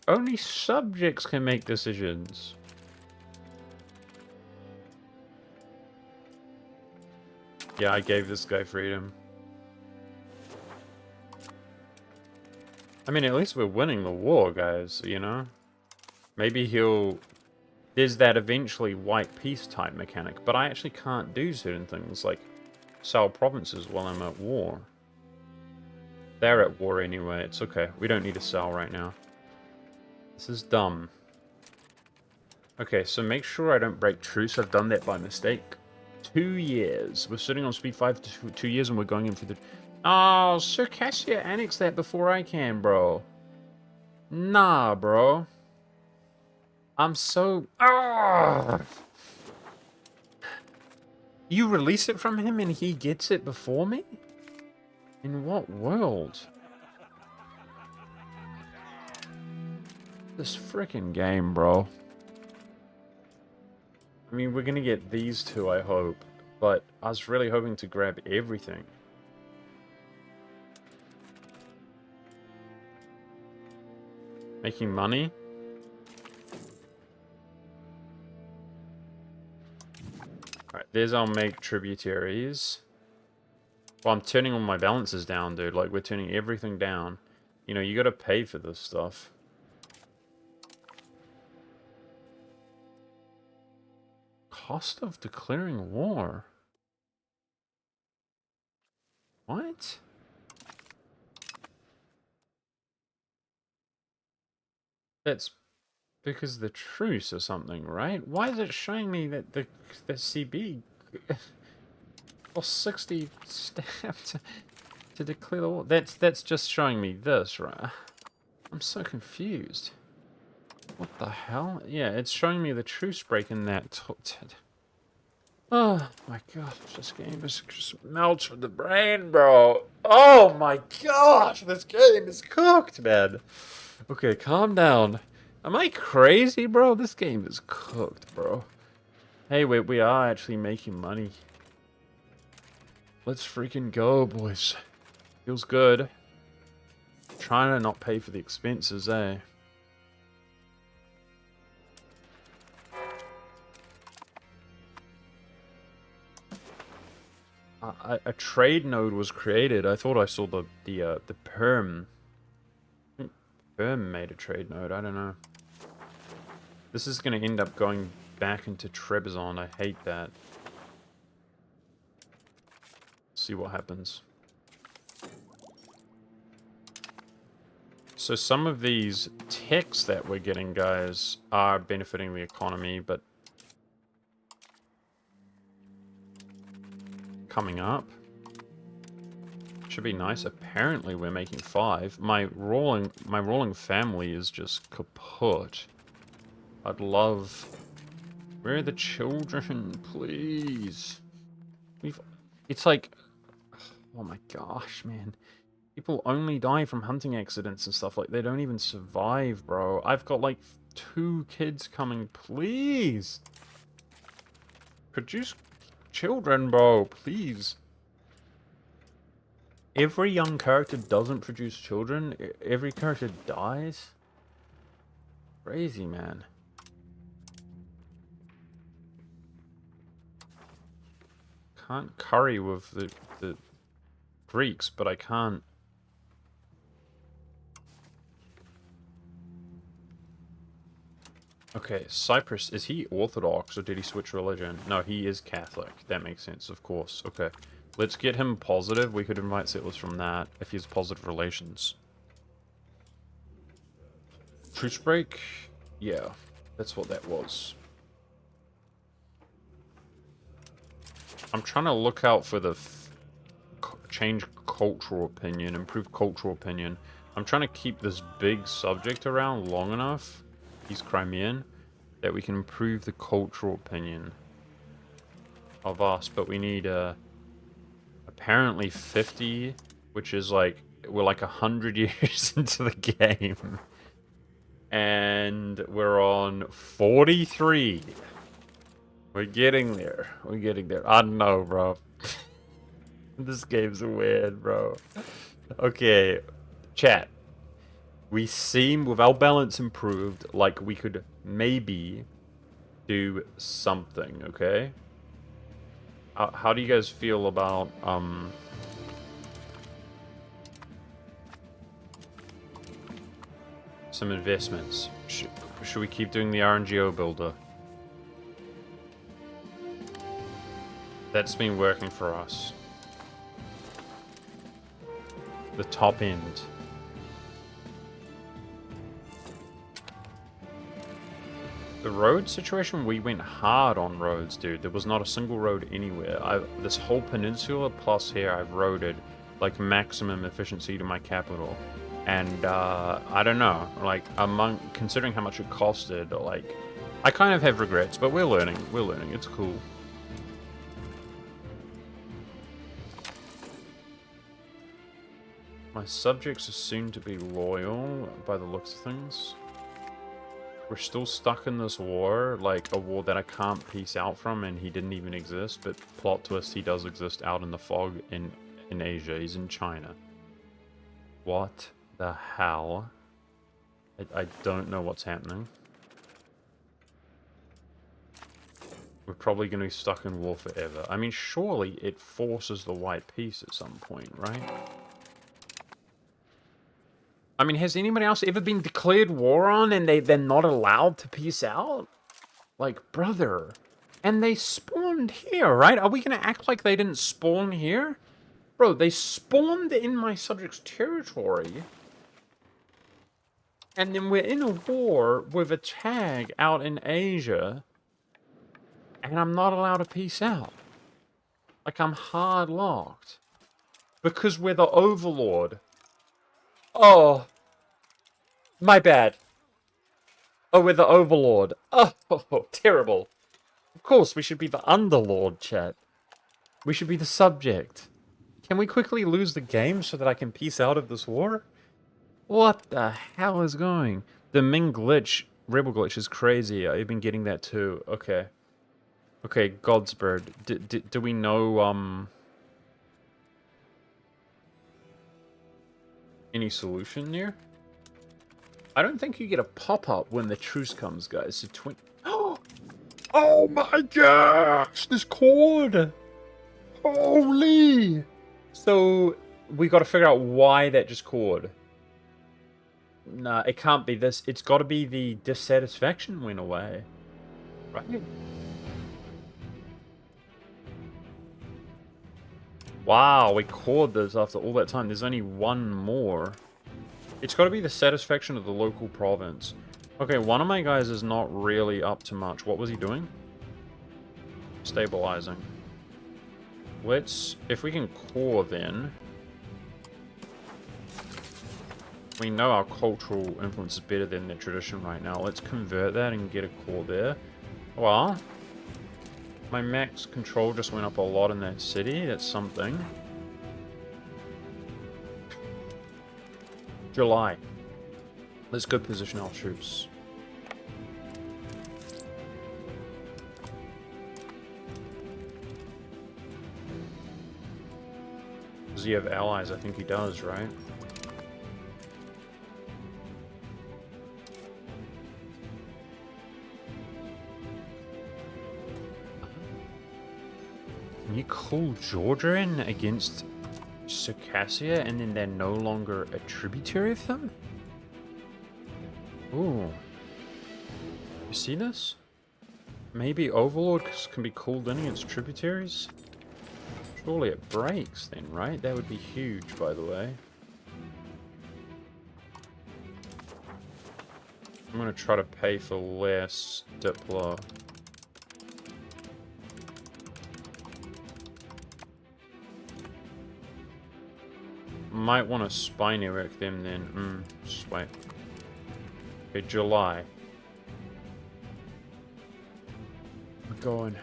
Only subjects can make decisions. Yeah, I gave this guy freedom. I mean, at least we're winning the war, guys, you know? Maybe he'll... There's that eventually white peace type mechanic, but I actually can't do certain things, like sell provinces while I'm at war. They're at war anyway, it's okay. We don't need to sell right now. This is dumb. Okay, so make sure I don't break truce. I've done that by mistake. 2 years. We're sitting on speed 5 to 2 years, and we're going in for the... Oh, Circassia annexed that before I can, bro. Nah, bro. I'm so... Oh! You release it from him and he gets it before me? In what world? This freaking game, bro. I mean, we're gonna get these two, I hope. But I was really hoping to grab everything. Making money? Alright, there's our make tributaries. Well, I'm turning all my balances down, dude. Like, we're turning everything down. You know, you gotta pay for this stuff. Cost of declaring war? What? That's because of the truce or something, right? Why is it showing me that the CB cost 60 stamp to declare the war? That's just showing me this, right? I'm so confused. What the hell? Yeah, it's showing me the truce break in that. Oh my gosh, this game just melts with the brain, bro. Oh my gosh, this game is cooked, man. Okay, calm down. Am I crazy, bro? This game is cooked, bro. Hey, wait, we are actually making money. Let's freaking go, boys. Feels good. Trying to not pay for the expenses, eh? A trade node was created. I thought I saw the perm. I think perm made a trade node. I don't know. This is going to end up going back into Trebizond. I hate that. See what happens. So some of these techs that we're getting, guys, are benefiting the economy, but coming up. Should be nice. Apparently we're making 5. My ruling family is just kaput. I'd love... Where are the children? Please. It's like... Oh my gosh, man. People only die from hunting accidents and stuff. Like, they don't even survive, bro. I've got, like, 2 kids coming. Please. Produce children, bro. Please. Every young character doesn't produce children. Every character dies. Crazy, man. Can't curry with the Greeks, but I can't... Okay, Cyprus, is he Orthodox or did he switch religion? No, he is Catholic. That makes sense, of course. Okay. Let's get him positive. We could invite settlers from that if he has positive relations. Truce break? Yeah, that's what that was. I'm trying to look out for the change cultural opinion, improve cultural opinion. I'm trying to keep this big subject around long enough, he's Crimean, that we can improve the cultural opinion of us, but we need apparently 50, which is like, we're like 100 years into the game. And we're on 43. We're getting there. We're getting there. I don't know, bro. This game's weird, bro. Okay, chat. We seem, with our balance improved, like we could maybe do something, okay? How do you guys feel about, some investments? Should we keep doing the RNGO builder? That's been working for us. The top end. The road situation, we went hard on roads, dude. There was not a single road anywhere. This whole peninsula plus here, I've roaded like maximum efficiency to my capital. And I don't know, like considering how much it costed, like I kind of have regrets, but we're learning. We're learning. It's cool. My subjects are soon to be loyal by the looks of things. We're still stuck in this war, like a war that I can't peace out from, and he didn't even exist, but plot twist, he does exist out in the fog in Asia. He's in China. What the hell? I don't know what's happening. We're probably going to be stuck in war forever. I mean, surely it forces the white peace at some point, right? I mean, has anybody else ever been declared war on and they're not allowed to peace out? Like, brother. And they spawned here, right? Are we going to act like they didn't spawn here? Bro, they spawned in my subject's territory. And then we're in a war with a tag out in Asia. And I'm not allowed to peace out. Like, I'm hard locked. Because we're the overlord. Oh. My bad. Oh, we're the overlord. Oh, terrible. Of course, we should be the underlord, chat. We should be the subject. Can we quickly lose the game so that I can peace out of this war? What the hell is going? The Ming glitch, rebel glitch is crazy. I've been getting that too. Okay. Okay, Godsbird. Do we know, any solution there? I don't think you get a pop-up when the truce comes, guys. So oh my gosh! This cord! Holy! So, we gotta figure out why that just cord. Nah, it can't be this. It's gotta be the dissatisfaction went away. Right? Wow, we cored this after all that time. There's only one more. It's got to be the satisfaction of the local province. Okay, one of my guys is not really up to much. What was he doing? Stabilizing. Let's, if we can core then, we know our cultural influence is better than their tradition right now. Let's convert that and get a core there. Well, my max control just went up a lot in that city. That's something. July. Let's go position our troops. Does he have allies? I think he does, right? Can you call Georgia in against Circassia and then they're no longer a tributary of them? Ooh. You see this? Maybe Overlords can be called in against tributaries? Surely it breaks then, right? That would be huge, by the way. I'm gonna try to pay for less Diplo. Might want to spy network them then. Just wait. Okay, July. We're going.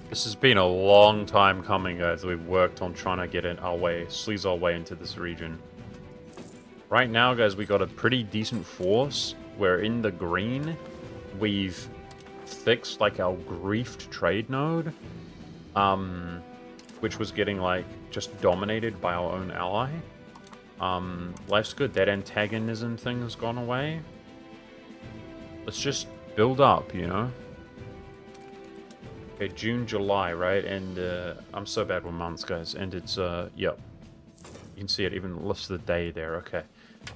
This has been a long time coming, guys. We've worked on trying to get in our way, sleaze our way into this region. Right now, guys, we got a pretty decent force. We're in the green. We've fixed like our griefed trade node, which was getting like just dominated by our own ally. Life's good. That antagonism thing has gone away. Let's just build up, you know. Okay, June, July, right? And I'm so bad with months, guys. And it's yep. You can see it even lists the day there. Okay,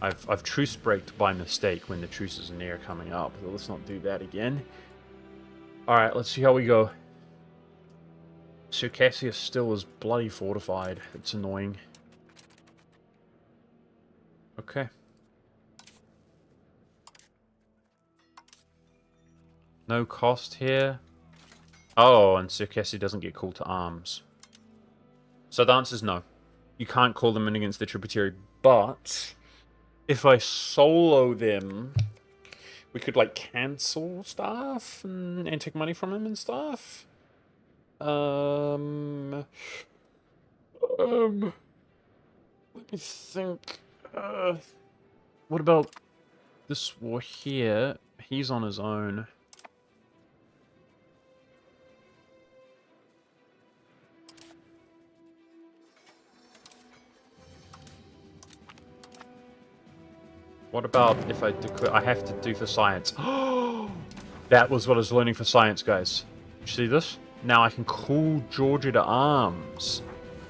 I've truce braked by mistake when the truce is near coming up. So let's not do that again. All right, let's see how we go. Circassia still is bloody fortified. It's annoying. Okay. No cost here. Oh, and Circassia doesn't get called to arms. So the answer is no. You can't call them in against the tributary, but if I solo them, we could like cancel stuff and take money from them and stuff. Let me think. What about this war here? He's on his own. What about if I declare... I have to do for science. That was what I was learning for science, guys. You see this? Now I can call Georgia to arms.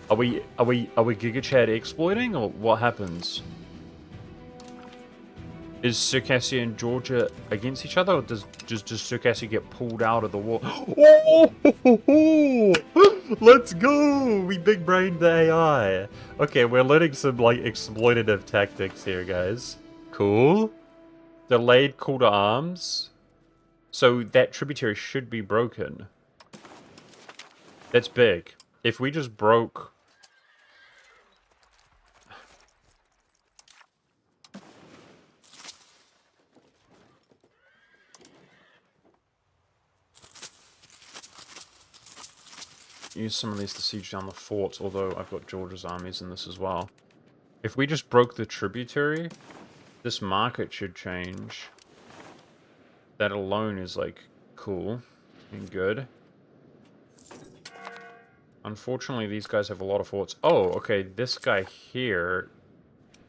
Are we Giga Chad exploiting, or what happens? Is Circassia and Georgia against each other, or does Circassia get pulled out of the war? Oh, let's go! We big brained the AI. Okay, we're learning some like exploitative tactics here, guys. Cool. Delayed call to arms. So that tributary should be broken. That's big. If we just broke... Use some of these to siege down the forts, although I've got Georgia's armies in this as well. If we just broke the tributary, this market should change. That alone is, like, cool and good. Unfortunately, these guys have a lot of forts. Oh, okay, this guy here,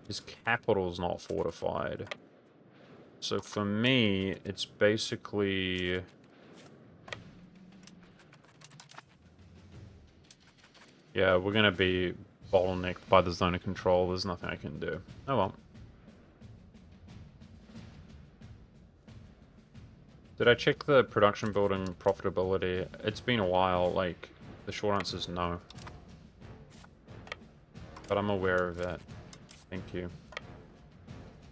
his capital's not fortified. So for me, it's basically... Yeah, we're gonna be bottlenecked by the zone of control. There's nothing I can do. Oh well. Did I check the production building profitability? It's been a while, like, the short answer is no. But I'm aware of that. Thank you.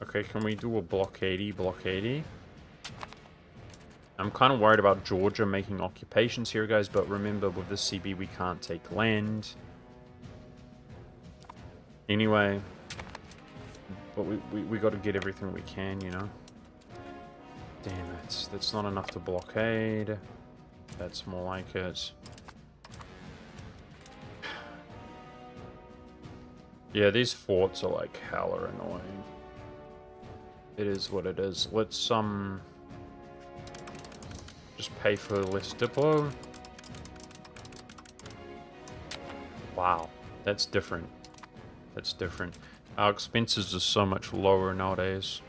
Okay, can we do a block 80, block 80? I'm kind of worried about Georgia making occupations here, guys, but remember, with the CB, we can't take land. Anyway, but we got to get everything we can, you know? Damn it, that's not enough to blockade. That's more like it. Yeah, these forts are like hella annoying. It is what it is. Let's just pay for less diplo. Wow, that's different. That's different. Our expenses are so much lower nowadays.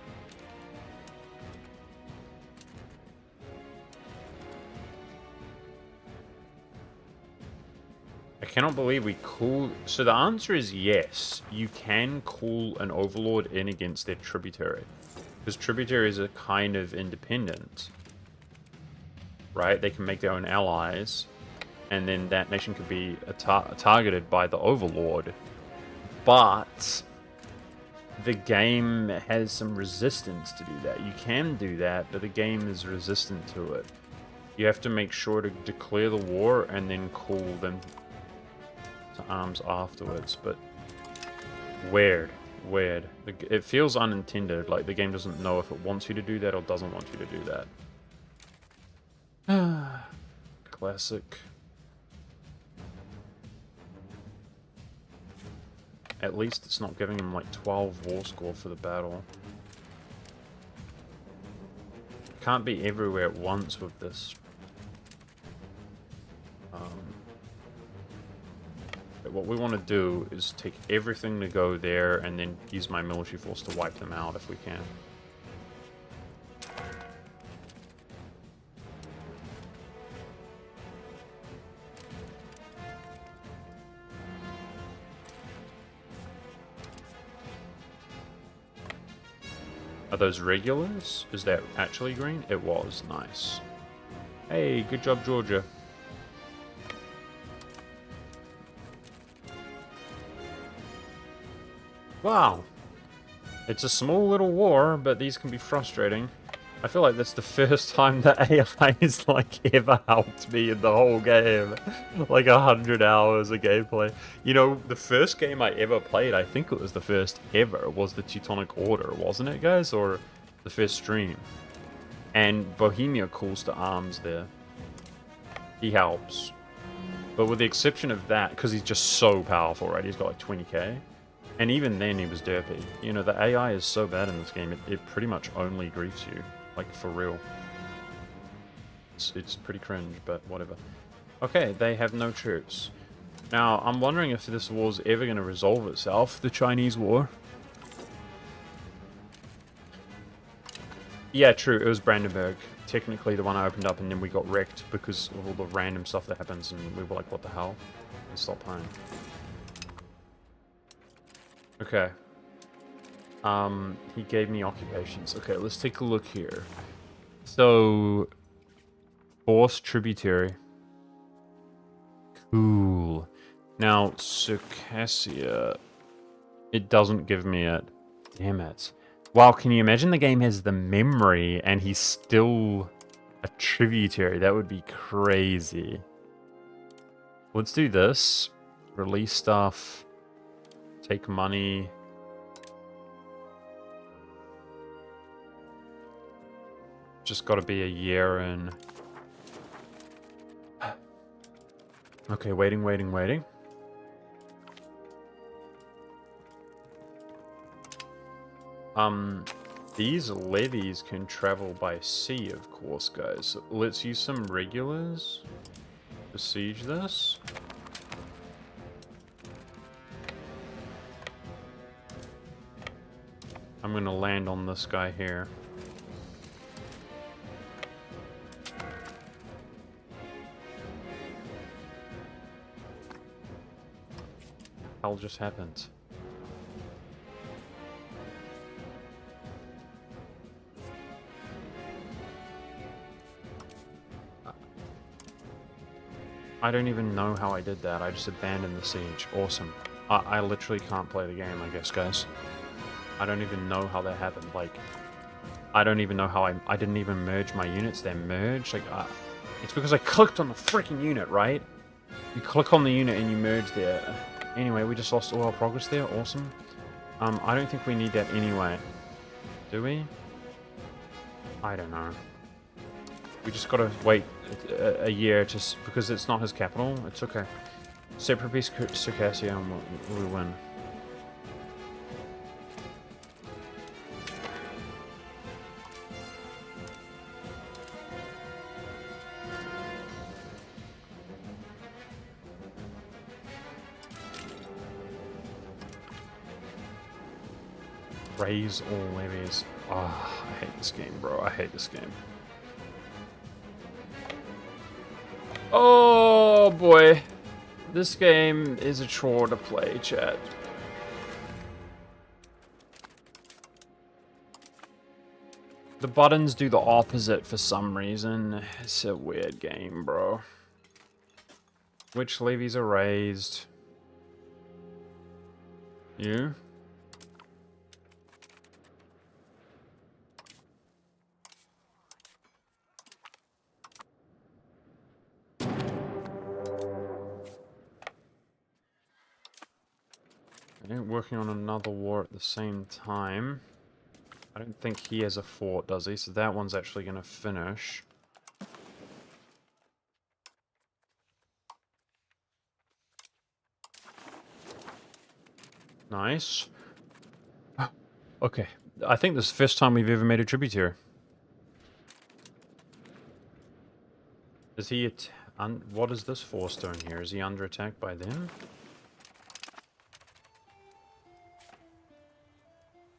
I cannot believe we call... So the answer is yes. You can call an overlord in against their tributary. Because tributaries are kind of independent. Right? They can make their own allies. And then that nation could be targeted by the overlord. But the game has some resistance to do that. You can do that, but the game is resistant to it. You have to make sure to declare the war and then call them to arms afterwards, but weird. It feels unintended, like the game doesn't know if it wants you to do that or doesn't want you to do that. Classic. At least it's not giving him like 12 war score for the battle. Can't be everywhere at once with this. What we want to do is take everything to go there and then use my military force to wipe them out if we can. Are those regulars? Is that actually green? It was. Nice. Hey, good job, Georgia. Wow. It's a small little war, but these can be frustrating. I feel like that's the first time that AI has like ever helped me in the whole game. Like 100 hours of gameplay. You know, the first game I ever played, I think it was the first ever, was the Teutonic Order, wasn't it, guys? Or the first stream. And Bohemia calls to arms there. He helps. But with the exception of that, because he's just so powerful, right? He's got like 20k. And even then, he was derpy. You know, the AI is so bad in this game, it pretty much only griefs you. Like, for real. It's pretty cringe, but whatever. Okay, they have no troops. Now, I'm wondering if this war's ever going to resolve itself, the Chinese war. Yeah, true, it was Brandenburg. Technically, the one I opened up, and then we got wrecked because of all the random stuff that happens, and we were like, what the hell? And stopped playing. Okay. He gave me occupations. Okay, let's take a look here. So, forced tributary. Cool. Now, Circassia. It doesn't give me it. Damn it. Wow, can you imagine the game has the memory and he's still a tributary? That would be crazy. Let's do this. Release stuff. Take money. Just got to be a year in. Okay, waiting. These levies can travel by sea, of course, guys. Let's use some regulars to siege this. I'm gonna land on this guy here. Hell just happened. I don't even know how I did that. I just abandoned the siege. Awesome. I literally can't play the game, I guess, guys. I don't even know how that happened. Like, I don't even know how I didn't even merge my units. They're merged. Like, it's because I clicked on the freaking unit, right? You click on the unit and you merge there. Anyway, we just lost all our progress there. Awesome. I don't think we need that anyway. Do we? I don't know. We just gotta wait a year to, because it's not his capital. It's okay. Separate piece Circassia and we win. Raise all levies. Ah, I hate this game, bro. I hate this game. Oh boy. This game is a chore to play, chat. The buttons do the opposite for some reason. It's a weird game, bro. Which levies are raised? You? They're working on another war at the same time. I don't think he has a fort, does he? So that one's actually going to finish. Nice. Okay. I think this is the first time we've ever made a tributary. Is he what is this force doing here? Is he under attack by them?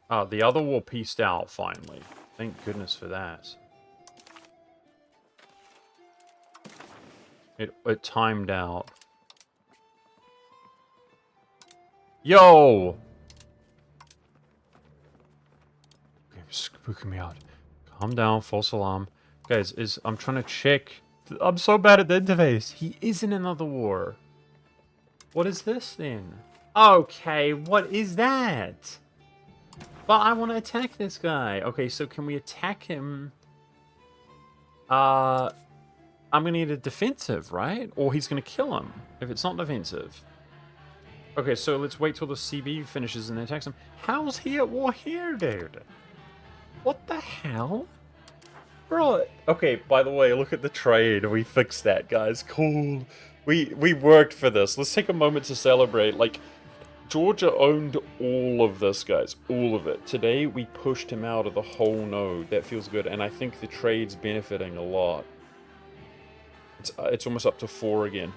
Oh, the other war pieced out, finally. Thank goodness for that. It timed out. Yo! Okay, spooking me out. Calm down, false alarm. Guys, I'm trying to check. I'm so bad at the interface. He is in another war. What is this then? Okay, what is that? But I want to attack this guy. Okay, so can we attack him? I'm gonna need a defensive, right? Or he's gonna kill him if it's not defensive. Okay, so let's wait till the CB finishes and then attacks him. How's he at war here, dude? What the hell? Bro, okay, by the way, look at the trade. We fixed that, guys. Cool. We worked for this. Let's take a moment to celebrate. Like, Georgia owned all of this, guys. All of it. Today, we pushed him out of the whole node. That feels good. And I think the trade's benefiting a lot. It's almost up to 4 again.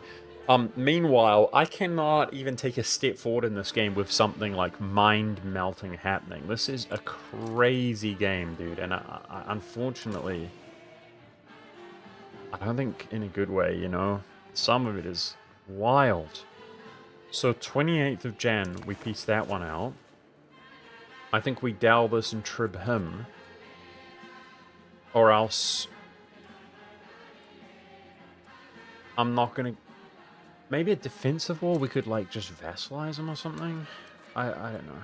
Meanwhile, I cannot even take a step forward in this game with something like mind-melting happening. This is a crazy game, dude. And unfortunately, I don't think in a good way, you know? Some of it is wild. So 28th of Jan, we piece that one out. I think we dowel this and trib him. Or else I'm not gonna... Maybe a defensive war? We could, like, just vassalize him or something? I don't know.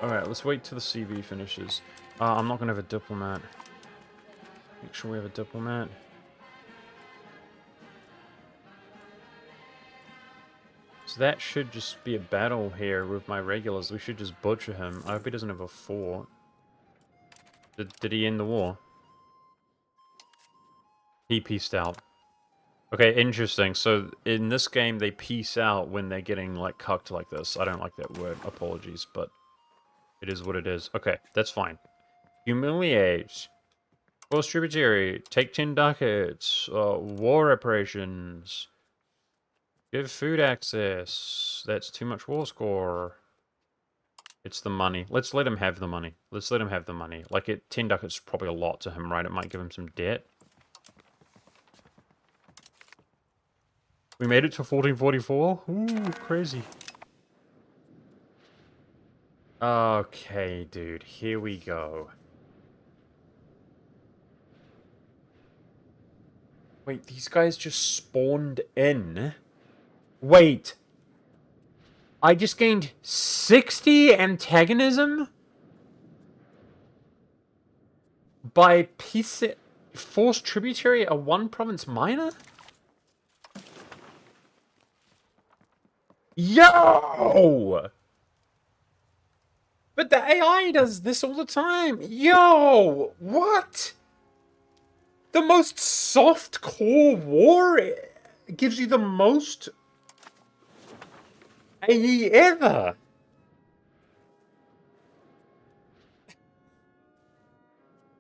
Alright, let's wait till the CV finishes. I'm not gonna have a diplomat. Make sure we have a diplomat. So that should just be a battle here with my regulars. We should just butcher him. I hope he doesn't have a fort. Did he end the war? He pieced out. Okay, interesting. So in this game, they piece out when they're getting, like, cucked like this. I don't like that word. Apologies, but it is what it is. Okay, that's fine. Humiliate. Force tributary. Take 10 ducats. War reparations. Give food access. That's too much war score. It's the money. Let's let him have the money. Let's let him have the money. Like, 10 ducats is probably a lot to him, right? It might give him some debt. We made it to 1444? Ooh, crazy. Okay, dude. Here we go. Wait, these guys just spawned in? Wait! I just gained 60 antagonism by forced tributary, a 1 province minor? Yo! But the AI does this all the time. Yo! What? The most soft core war gives you the most AE ever.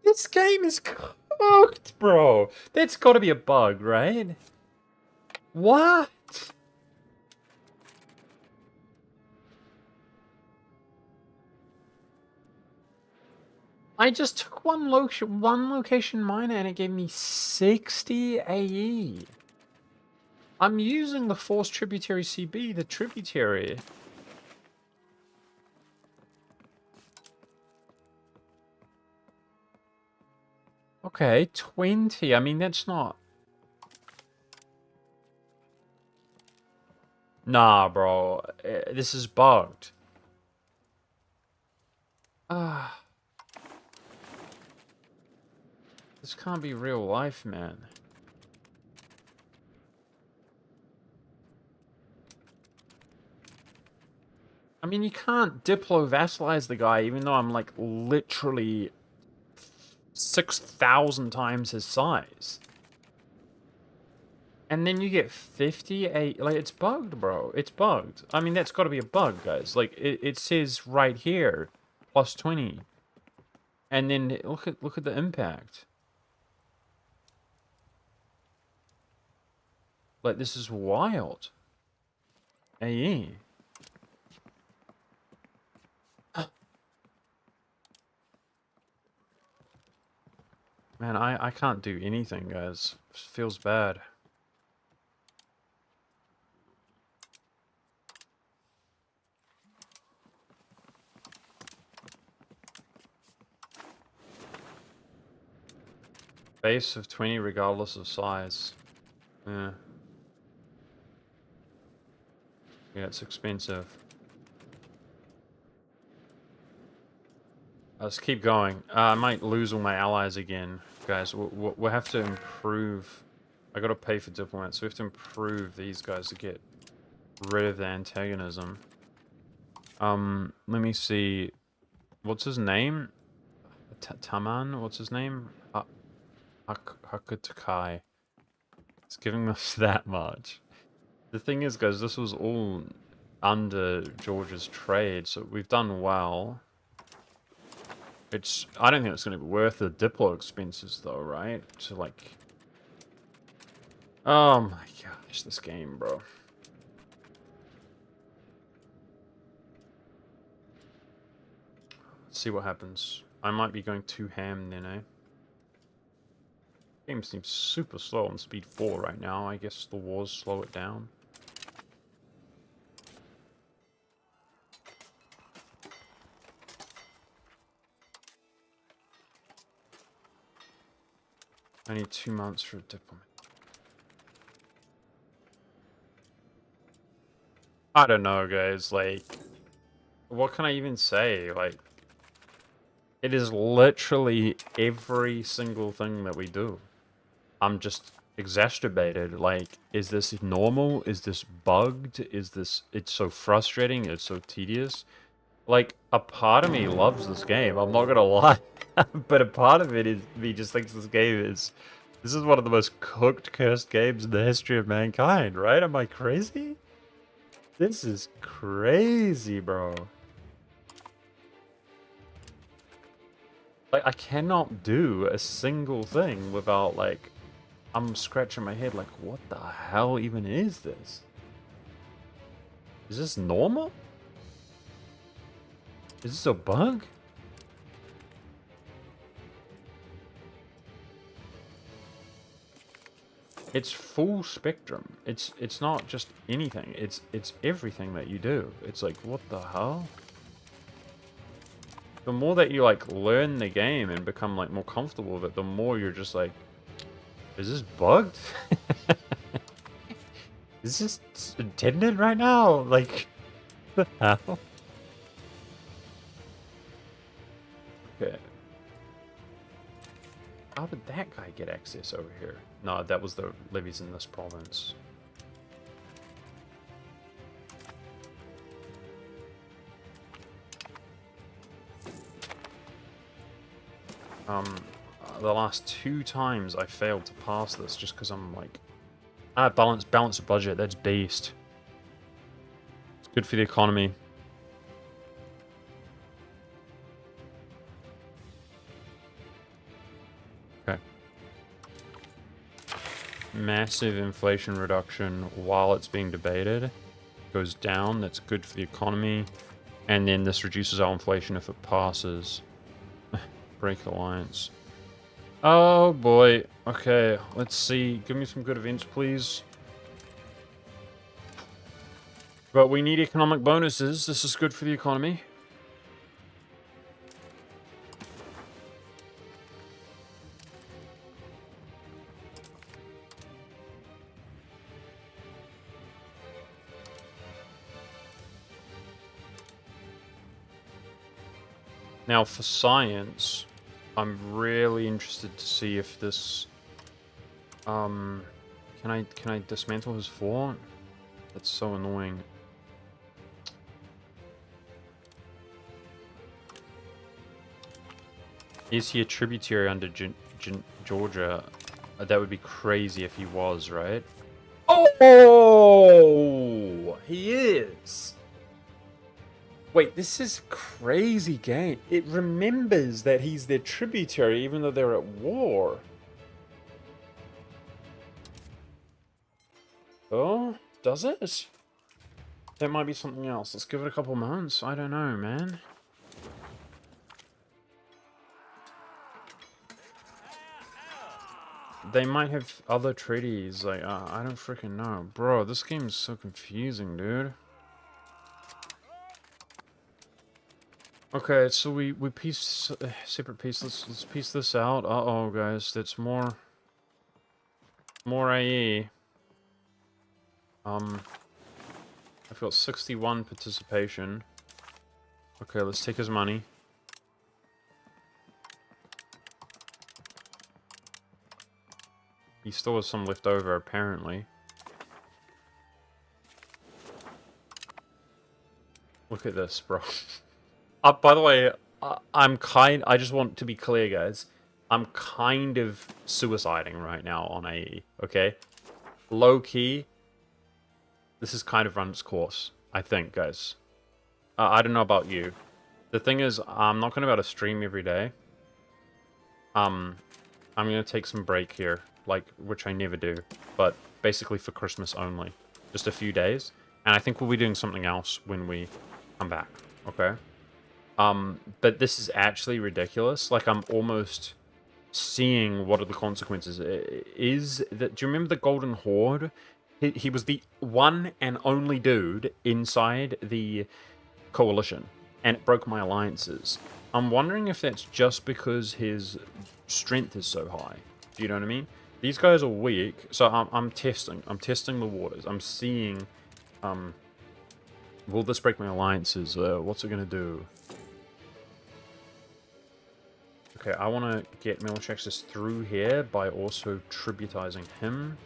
This game is cooked, bro. That's got to be a bug, right? What? I just took one location miner and it gave me 60 AE. I'm using the Force Tributary CB, the tributary. Okay, 20. I mean, that's not... Nah, bro. This is bugged. This can't be real life, man. I mean, you can't Diplo-vassalize the guy, even though I'm, like, literally 6,000 times his size. And then you get 58... Like, it's bugged, bro. It's bugged. I mean, that's got to be a bug, guys. Like, it says right here, plus 20. And then look at the impact. Like, this is wild. AE. Man, I can't do anything, guys. It feels bad. Base of 20 regardless of size. Yeah. Yeah, it's expensive. Let's keep going. I might lose all my allies again. Guys, we'll have to improve. I gotta pay for diplomats, so we have to improve these guys to get rid of the antagonism. Let me see. What's his name? Taman? What's his name? Hakutakai. It's giving us that much. The thing is, guys, this was all under George's trade, so we've done well. I don't think it's going to be worth the Diplo expenses, though, right? So, like... Oh my gosh, this game, bro. Let's see what happens. I might be going too ham then, eh? Game seems super slow on speed 4 right now. I guess the wars slow it down. I need 2 months for a diplomat. I don't know, guys. Like, what can I even say? Like, it is literally every single thing that we do. I'm just exacerbated. Like, is this normal? Is this bugged? Is this... It's so frustrating. It's so tedious. Like, a part of me loves this game. I'm not gonna lie. But a part of it is me just thinks this game is... This is one of the most cooked, cursed games in the history of mankind, right? Am I crazy? This is crazy, bro. Like, I cannot do a single thing without, like... I'm scratching my head like, what the hell even is this? Is this normal? Is this a bug? It's full spectrum. It's not just anything. It's everything that you do. It's like, what the hell? The more that you like learn the game and become like more comfortable with it, the more you're just like, is this bugged? Is this intended right now? Like, the hell? Okay. How did that guy get access over here? No, that was the levies in this province. The last 2 times I failed to pass this just because I'm like, balance the budget. That's beast. It's good for the economy. Okay. Massive inflation reduction while it's being debated. Goes down. That's good for the economy. And then this reduces our inflation if it passes. Break alliance. Oh boy. Okay, let's see. Give me some good events, please. But we need economic bonuses. This is good for the economy. Now for science, I'm really interested to see if this can I dismantle his fort? That's so annoying. Is he a tributary under Georgia? That would be crazy if he was, right? Oh, he is. Wait, this is crazy game. It remembers that he's their tributary even though they're at war. Oh, does it? That might be something else. Let's give it a couple months. I don't know, man. They might have other treaties. Like, I don't freaking know. Bro, this game is so confusing, dude. Okay, so we piece separate piece. Let's piece this out. Uh-oh, guys, that's more AE. I've got 61 participation. Okay, let's take his money. He still has some left over, apparently. Look at this, bro. By the way, I just want to be clear, guys. I'm kind of suiciding right now on AE, okay? Low-key, this has kind of run its course, I think, guys. I don't know about you. The thing is, I'm not going to be able to stream every day. I'm going to take some break here, like, which I never do. But basically for Christmas only. Just a few days. And I think we'll be doing something else when we come back, okay? But this is actually ridiculous. Like, I'm almost seeing what are the consequences. Is that, do you remember the Golden Horde? He was the one and only dude inside the coalition, and it broke my alliances. I'm wondering if that's just because his strength is so high. Do you know what I mean? These guys are weak, so I'm testing the waters. I'm seeing, will this break my alliances? What's it gonna do? Okay, I want to get military access through here by also tributizing him.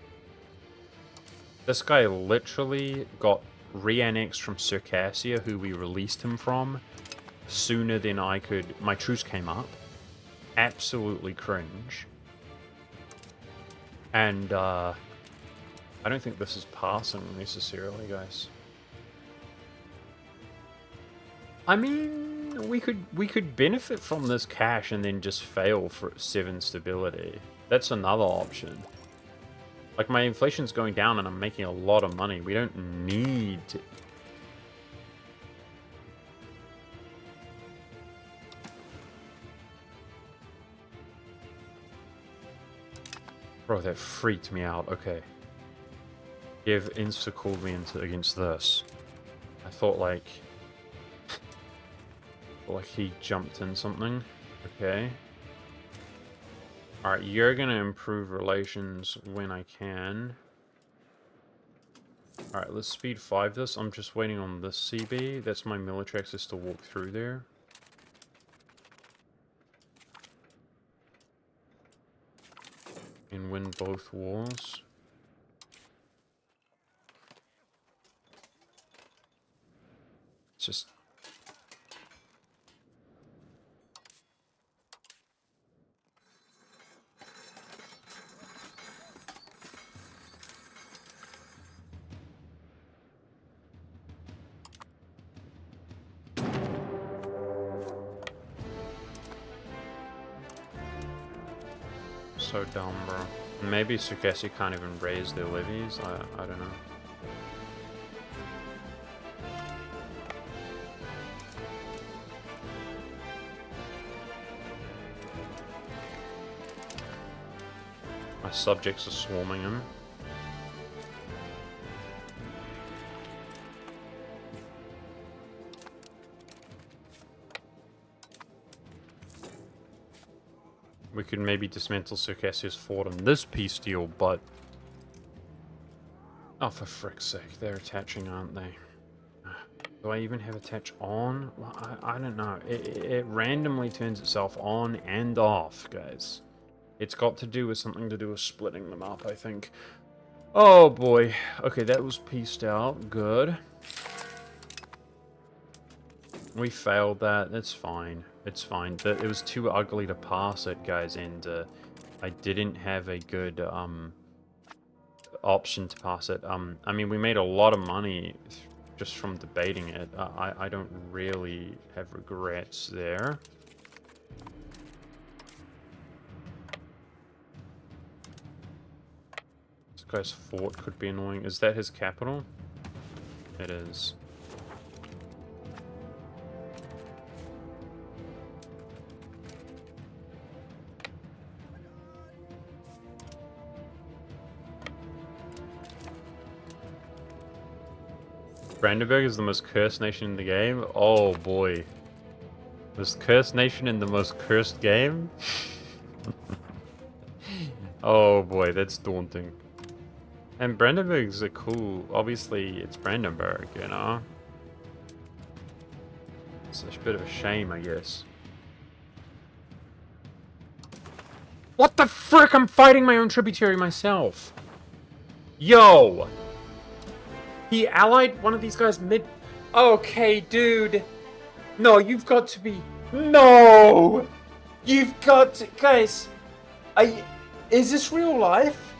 This guy literally got re-annexed from Circassia, who we released him from, sooner than I could. My truce came up. Absolutely cringe. And, I don't think this is passing necessarily, guys. I mean, we could benefit from this cash and then just fail for 7 stability. That's another option. Like, my inflation's going down and I'm making a lot of money. We don't need to... Bro, that freaked me out. Okay. Give insta-called me into against this. I thought, like he jumped in something. Okay. Alright, you're gonna improve relations when I can. Alright, let's speed 5 this. I'm just waiting on this CB. That's my military access to walk through there. And win both wars. It's just... so dumb, bro. Maybe Circassia can't even raise their levies. I don't know. My subjects are swarming him. We could maybe dismantle Circassia's fort on this peace deal, but... Oh, for frick's sake, they're attaching, aren't they? Do I even have attach on? Well, I don't know. It randomly turns itself on and off, guys. It's got to do with something to do with splitting them up, I think. Oh, boy. Okay, that was pieced out. Good. We failed that. That's fine. It's fine. It was too ugly to pass it, guys, and I didn't have a good option to pass it. I mean, we made a lot of money just from debating it. I don't really have regrets there. This guy's fort could be annoying. Is that his capital? It is. Brandenburg is the most cursed nation in the game? Oh boy. This cursed nation in the most cursed game? Oh boy, that's daunting. And Brandenburg's a cool... Obviously, it's Brandenburg, you know? It's a bit of a shame, I guess. What the frick? I'm fighting my own tributary myself! Yo! He allied one of these guys mid... Okay, dude. No, you've got to be... No! You've got to... Guys, is this real life?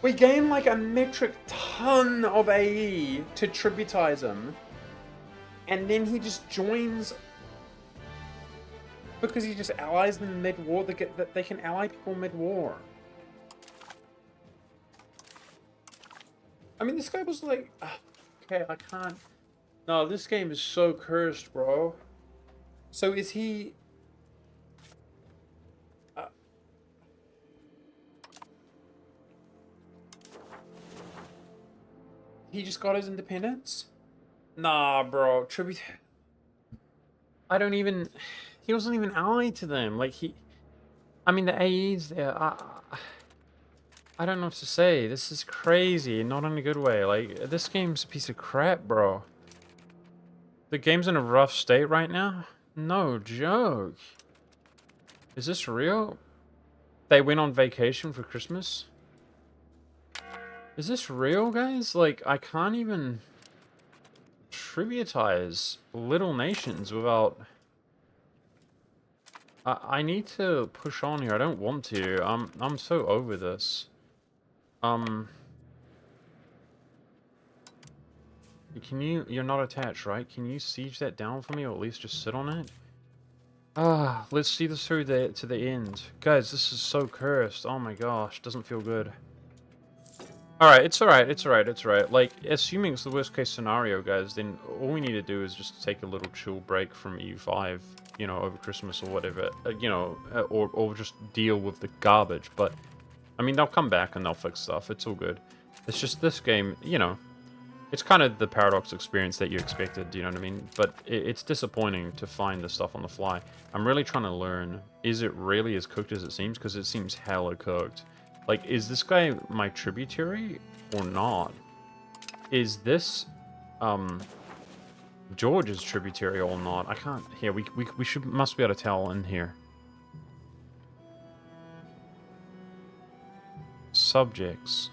We gain like a metric ton of AE to tributize him. And then he just joins... Because he just allies them mid-war. They can ally people mid-war. I mean, this guy was like... Okay, I can't... No, this game is so cursed, bro. So is he... He just got his independence? Nah, bro. Tribute... I don't even... He wasn't even allied to them. Like, he... I mean, the AE's there. I don't know what to say. This is crazy, not in a good way. Like, this game's a piece of crap, bro. The game's in a rough state right now? No joke. Is this real? They went on vacation for Christmas? Is this real, guys? Like, I can't even tributize little nations without... I need to push on here. I don't want to. I'm so over this. Can you... You're not attached, right? Can you siege that down for me, or at least just sit on it? Let's see this through to the end. Guys, this is so cursed. Oh my gosh, doesn't feel good. Alright, it's alright, it's alright, it's alright. Like, assuming it's the worst case scenario, guys, then all we need to do is just take a little chill break from EU5, you know, over Christmas or whatever, you know, or just deal with the garbage. But, I mean, they'll come back and they'll fix stuff. It's all good. It's just this game, you know, it's kind of the paradox experience that you expected, you know what I mean? But it's disappointing to find this stuff on the fly. I'm really trying to learn, is it really as cooked as it seems? Because it seems hella cooked. Like, is this guy my tributary or not? Is this George's tributary or not? I can't. Here, we must be able to tell in here. Subjects,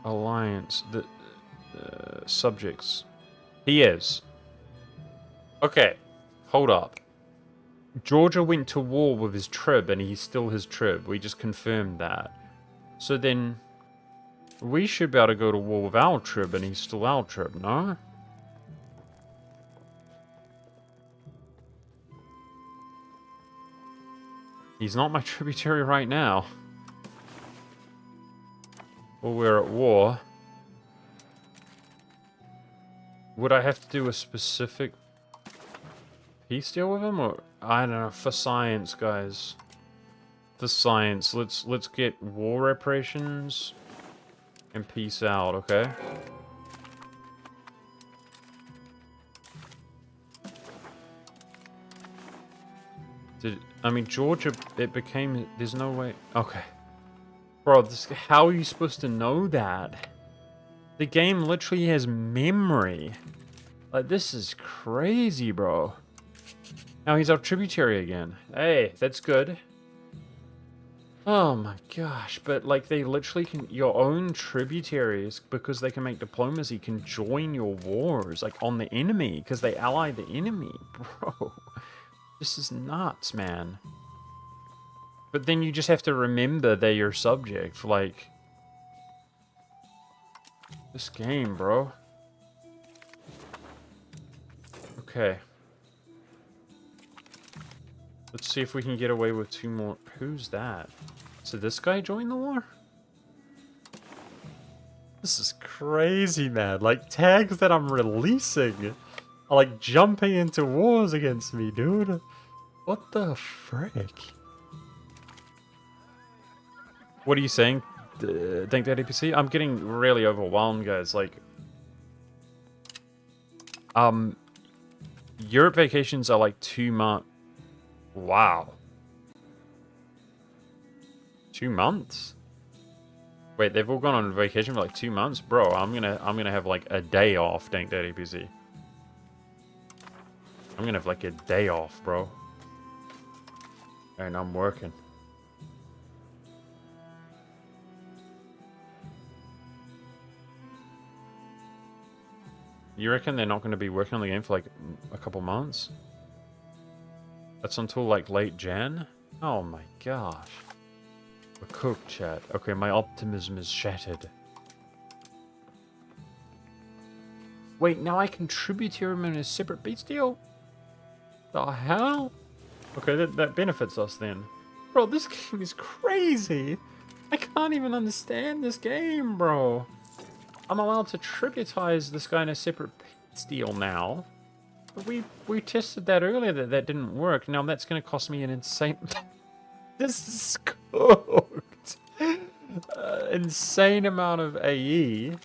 alliance, the subjects. He is. Okay, hold up. Georgia went to war with his trib, and he's still his trib. We just confirmed that. So then, we should be able to go to war with our trib, and he's still our trib, no? He's not my tributary right now. Well, we're at war. Would I have to do a specific peace deal with him, or I don't know? For science, guys. For science, let's get war reparations and peace out, okay? I mean, Georgia, it became, there's no way, okay. Bro, how are you supposed to know that? The game literally has memory. Like, this is crazy, bro. Now he's our tributary again. Hey, that's good. Oh my gosh, but like they literally can, your own tributaries, because they can make diplomacy, can join your wars, like on the enemy, because they ally the enemy, bro. This is nuts, man. But then you just have to remember they're your subject, like... This game, bro. Okay. Let's see if we can get away with 2 more... Who's that? So this guy joined the war? This is crazy, man. Like, tags that I'm releasing are like jumping into wars against me, dude. What the frick? What are you saying? Thank that APC? I'm getting really overwhelmed, guys. Like, Europe vacations are like 2 months. Wow. 2 months? Wait, they've all gone on vacation for like 2 months? Bro, I'm gonna have like a day off, thank that APC. I'm gonna have like a day off, bro. And I'm working. You reckon they're not going to be working on the game for like a couple months? That's until like late Jan? Oh my gosh. We're cooked, chat. Okay, my optimism is shattered. Wait, now I can tributary him in a separate beats deal? The hell? Okay, that benefits us then. Bro, this game is crazy. I can't even understand this game, bro. I'm allowed to tributize this guy in a separate peace deal now. But we tested that earlier that didn't work. Now that's going to cost me an insane... This is cooked. Insane amount of AE.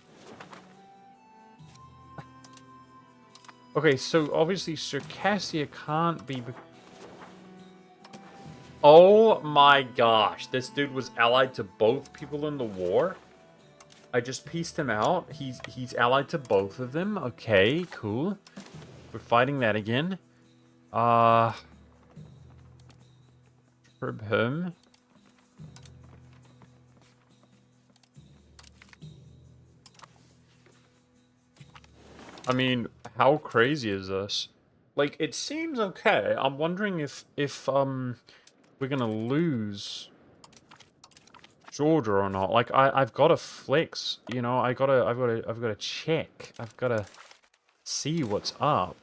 Okay, so obviously Circassia can't be... Oh my gosh, this dude was allied to both people in the war? I just pieced him out. He's allied to both of them. Okay, cool. We're fighting that again. Trib him. I mean, how crazy is this? Like, it seems okay. I'm wondering if we're gonna lose Georgia or not. Like, I've got to flex, you know. I've got to check. I've got to see what's up.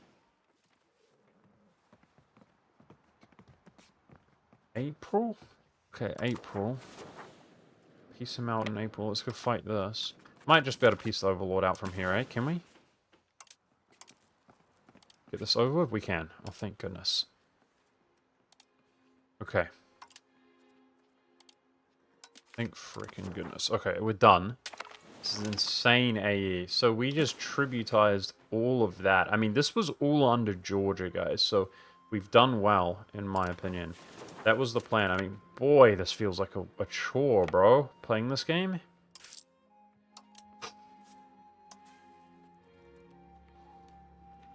April? Okay, April. Piece him out in April. Let's go fight this. Might just be able to piece the Overlord out from here, eh? Can we? Get this over with? We can. Oh, thank goodness. Okay. Thank freaking goodness. Okay, we're done. This is insane AE. So we just tributized all of that. I mean, this was all under Georgia, guys. So we've done well, in my opinion. That was the plan. I mean, boy, this feels like a chore, bro. Playing this game.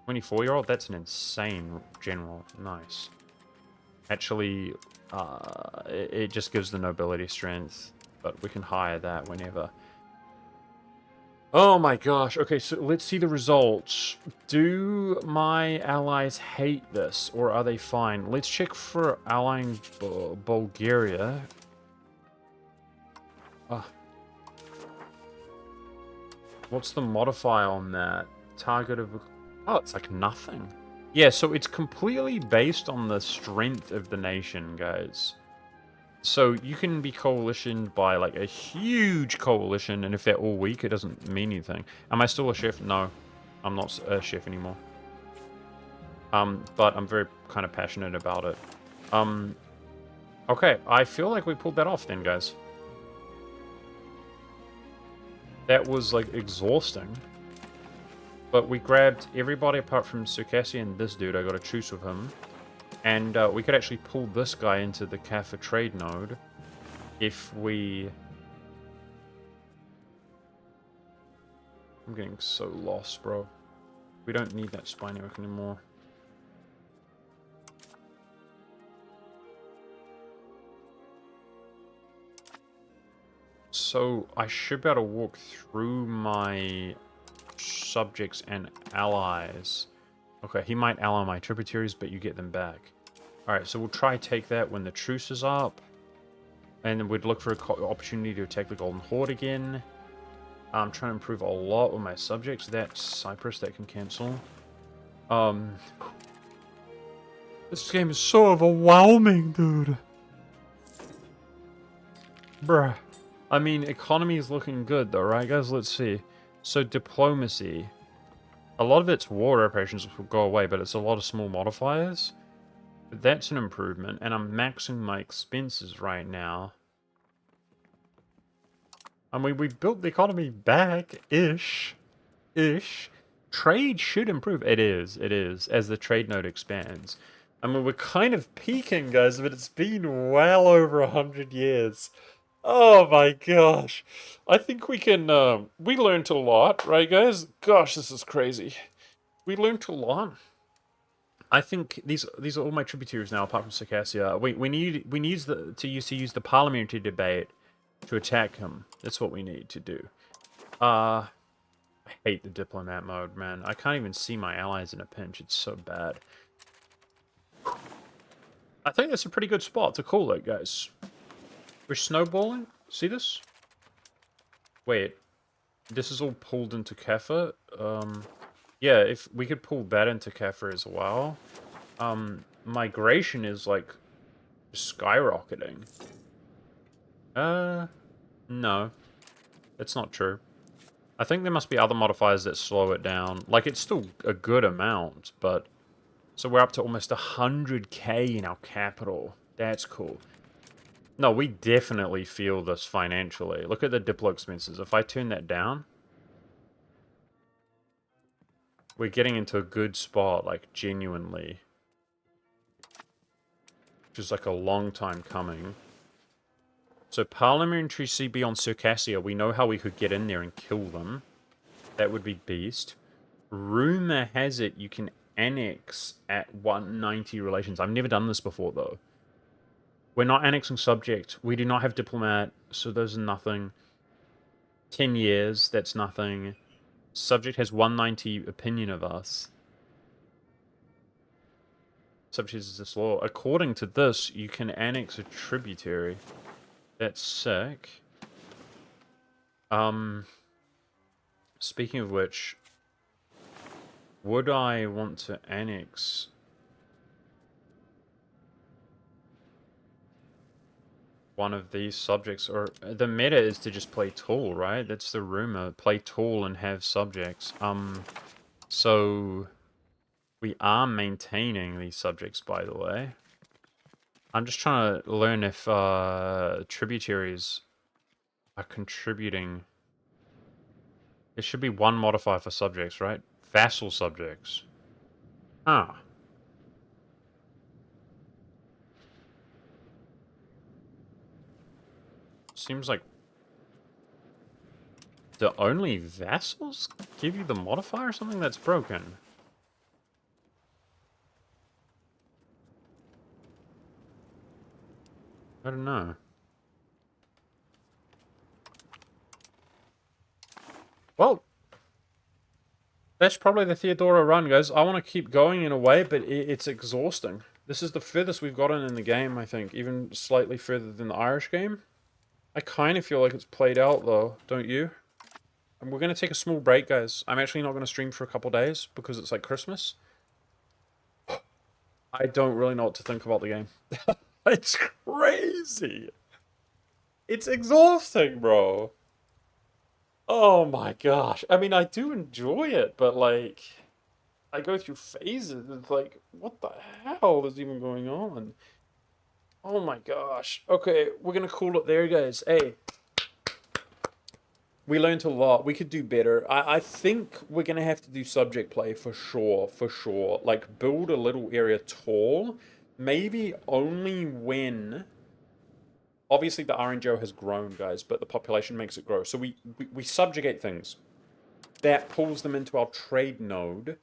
24-year-old? That's an insane general. Nice. Actually, it just gives the nobility strength, but we can hire that whenever. Oh my gosh. Okay, so let's see the results. Do my allies hate this, or are they fine? Let's check for allying Bulgaria. What's the modifier on that? Target of... Oh, it's like nothing. Yeah, so it's completely based on the strength of the nation, guys. So you can be coalitioned by like a huge coalition, and if they're all weak, it doesn't mean anything. Am I still a chef? No, I'm not a chef anymore. But I'm very kind of passionate about it. Okay, I feel like we pulled that off then, guys. That was like exhausting. But we grabbed everybody apart from Circassia and this dude. I got a truce with him. And we could actually pull this guy into the Kaffa trade node if we... I'm getting so lost, bro. We don't need that spy network anymore. So I should be able to walk through my subjects and allies. Okay, he might ally my tributaries, but you get them back. Alright, so we'll try take that when the truce is up. And then we'd look for an opportunity to attack the Golden Horde again. I'm trying to improve a lot with my subjects. That's Cyprus, that can cancel. This game is so overwhelming, dude. Bruh. I mean, economy is looking good though, right guys? Let's see. So, diplomacy. A lot of its war reparations will go away, but it's a lot of small modifiers. But that's an improvement, and I'm maxing my expenses right now. I mean, we've built the economy back, ish. Trade should improve. It is, as the trade node expands. I mean, we're kind of peaking, guys, but it's been well over 100 years. Oh my gosh. I think we can, we learned a lot, right guys? Gosh, this is crazy. We learned a lot. I think these are all my tributaries now, apart from Circassia. We need to use the parliamentary debate to attack him. That's what we need to do. I hate the diplomat mode, man. I can't even see my allies in a pinch. It's so bad. I think that's a pretty good spot to call it, guys. We're snowballing. See this? Wait. This is all pulled into Kaffa. Yeah, if we could pull that into Kaffa as well. Migration is like skyrocketing. No. That's not true. I think there must be other modifiers that slow it down. Like, it's still a good amount, but... So we're up to almost 100k in our capital. That's cool. No, we definitely feel this financially. Look at the Diplo expenses. If I turn that down... We're getting into a good spot, like, genuinely. Which is like a long time coming. So parliamentary CB on Circassia, we know how we could get in there and kill them. That would be beast. Rumor has it you can annex at 190 relations. I've never done this before though. We're not annexing subject. We do not have diplomat, so those are nothing. 10 years, that's nothing. Subject has 190 opinion of us. Subject is this law. According to this, you can annex a tributary. That's sick. Speaking of which, would I want to annex one of these subjects? Or the meta is to just play tall, right? That's the rumor. Play tall and have subjects. So we are maintaining these subjects, by the way. I'm just trying to learn if tributaries are contributing. There should be one modifier for subjects, right? Vassal subjects. Ah. Seems like... Do only vassals give you the modifier or something? That's broken? I don't know. Well, that's probably the Theodoro run, guys. I want to keep going in a way, but it's exhausting. This is the furthest we've gotten in the game, I think. Even slightly further than the Irish game. I kind of feel like it's played out, though. Don't you? And we're going to take a small break, guys. I'm actually not going to stream for a couple days because it's like Christmas. I don't really know what to think about the game. It's crazy. It's exhausting, bro. Oh my gosh. I mean, I do enjoy it, but like, I go through phases. It's like, what the hell is even going on? Oh my gosh. Okay, we're gonna call it there, guys. Hey, we learned a lot. We could do better. I think we're gonna have to do subject play for sure, for sure. Like, build a little area tall. Maybe only when obviously the RNGO has grown, guys, but the population makes it grow. So we subjugate things. That pulls them into our trade node.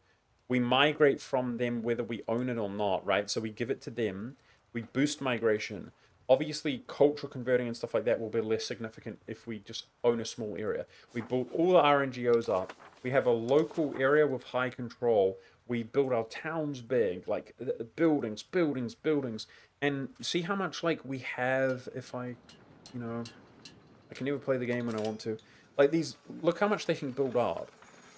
We migrate from them whether we own it or not, right? So we give it to them. We boost migration. Obviously, cultural converting and stuff like that will be less significant if we just own a small area. We build all the RNGOs up. We have a local area with high control. We build our towns big, like buildings, buildings, buildings. And see how much, like, we have if I, you know, I can never play the game when I want to. Like, these, look how much they can build up.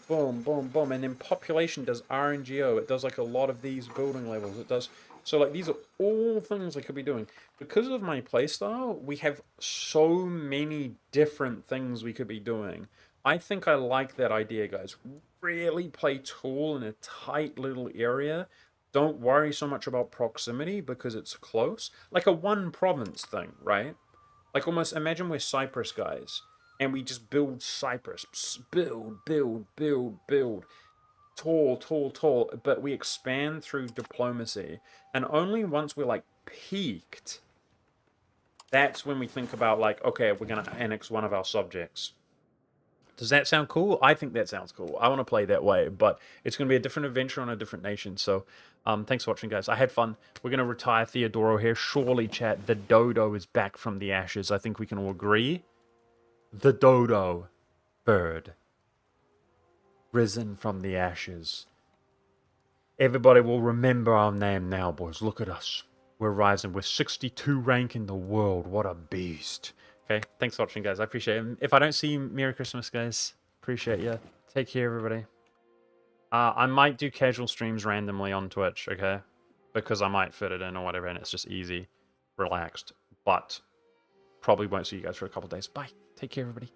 Boom, boom, boom. And then population does RNGO. It does, like, a lot of these building levels. It does... So, like, these are all things I could be doing. Because of my playstyle, we have so many different things we could be doing. I think I like that idea, guys. Really play tall in a tight little area. Don't worry so much about proximity because it's close. Like a one province thing, right? Like almost imagine we're Cyprus guys and we just build Cyprus. Build, build, build, build. Tall, tall, tall. But we expand through diplomacy. And only once we're like peaked, that's when we think about like, okay, we're going to annex one of our subjects. Does that sound cool? I think that sounds cool. I want to play that way, but it's going to be a different adventure on a different nation. So, thanks for watching, guys. I had fun. We're going to retire Theodoro here. Surely, chat, the dodo is back from the ashes. I think we can all agree. The dodo bird. Risen from the ashes. Everybody will remember our name now, boys. Look at us. We're rising. We're 62 rank in the world. What a beast. Okay, thanks for watching, guys. I appreciate it. If I don't see you, Merry Christmas, guys. Appreciate you. Take care, everybody. I might do casual streams randomly on Twitch, okay? Because I might fit it in or whatever, and it's just easy, relaxed. But probably won't see you guys for a couple days. Bye. Take care, everybody.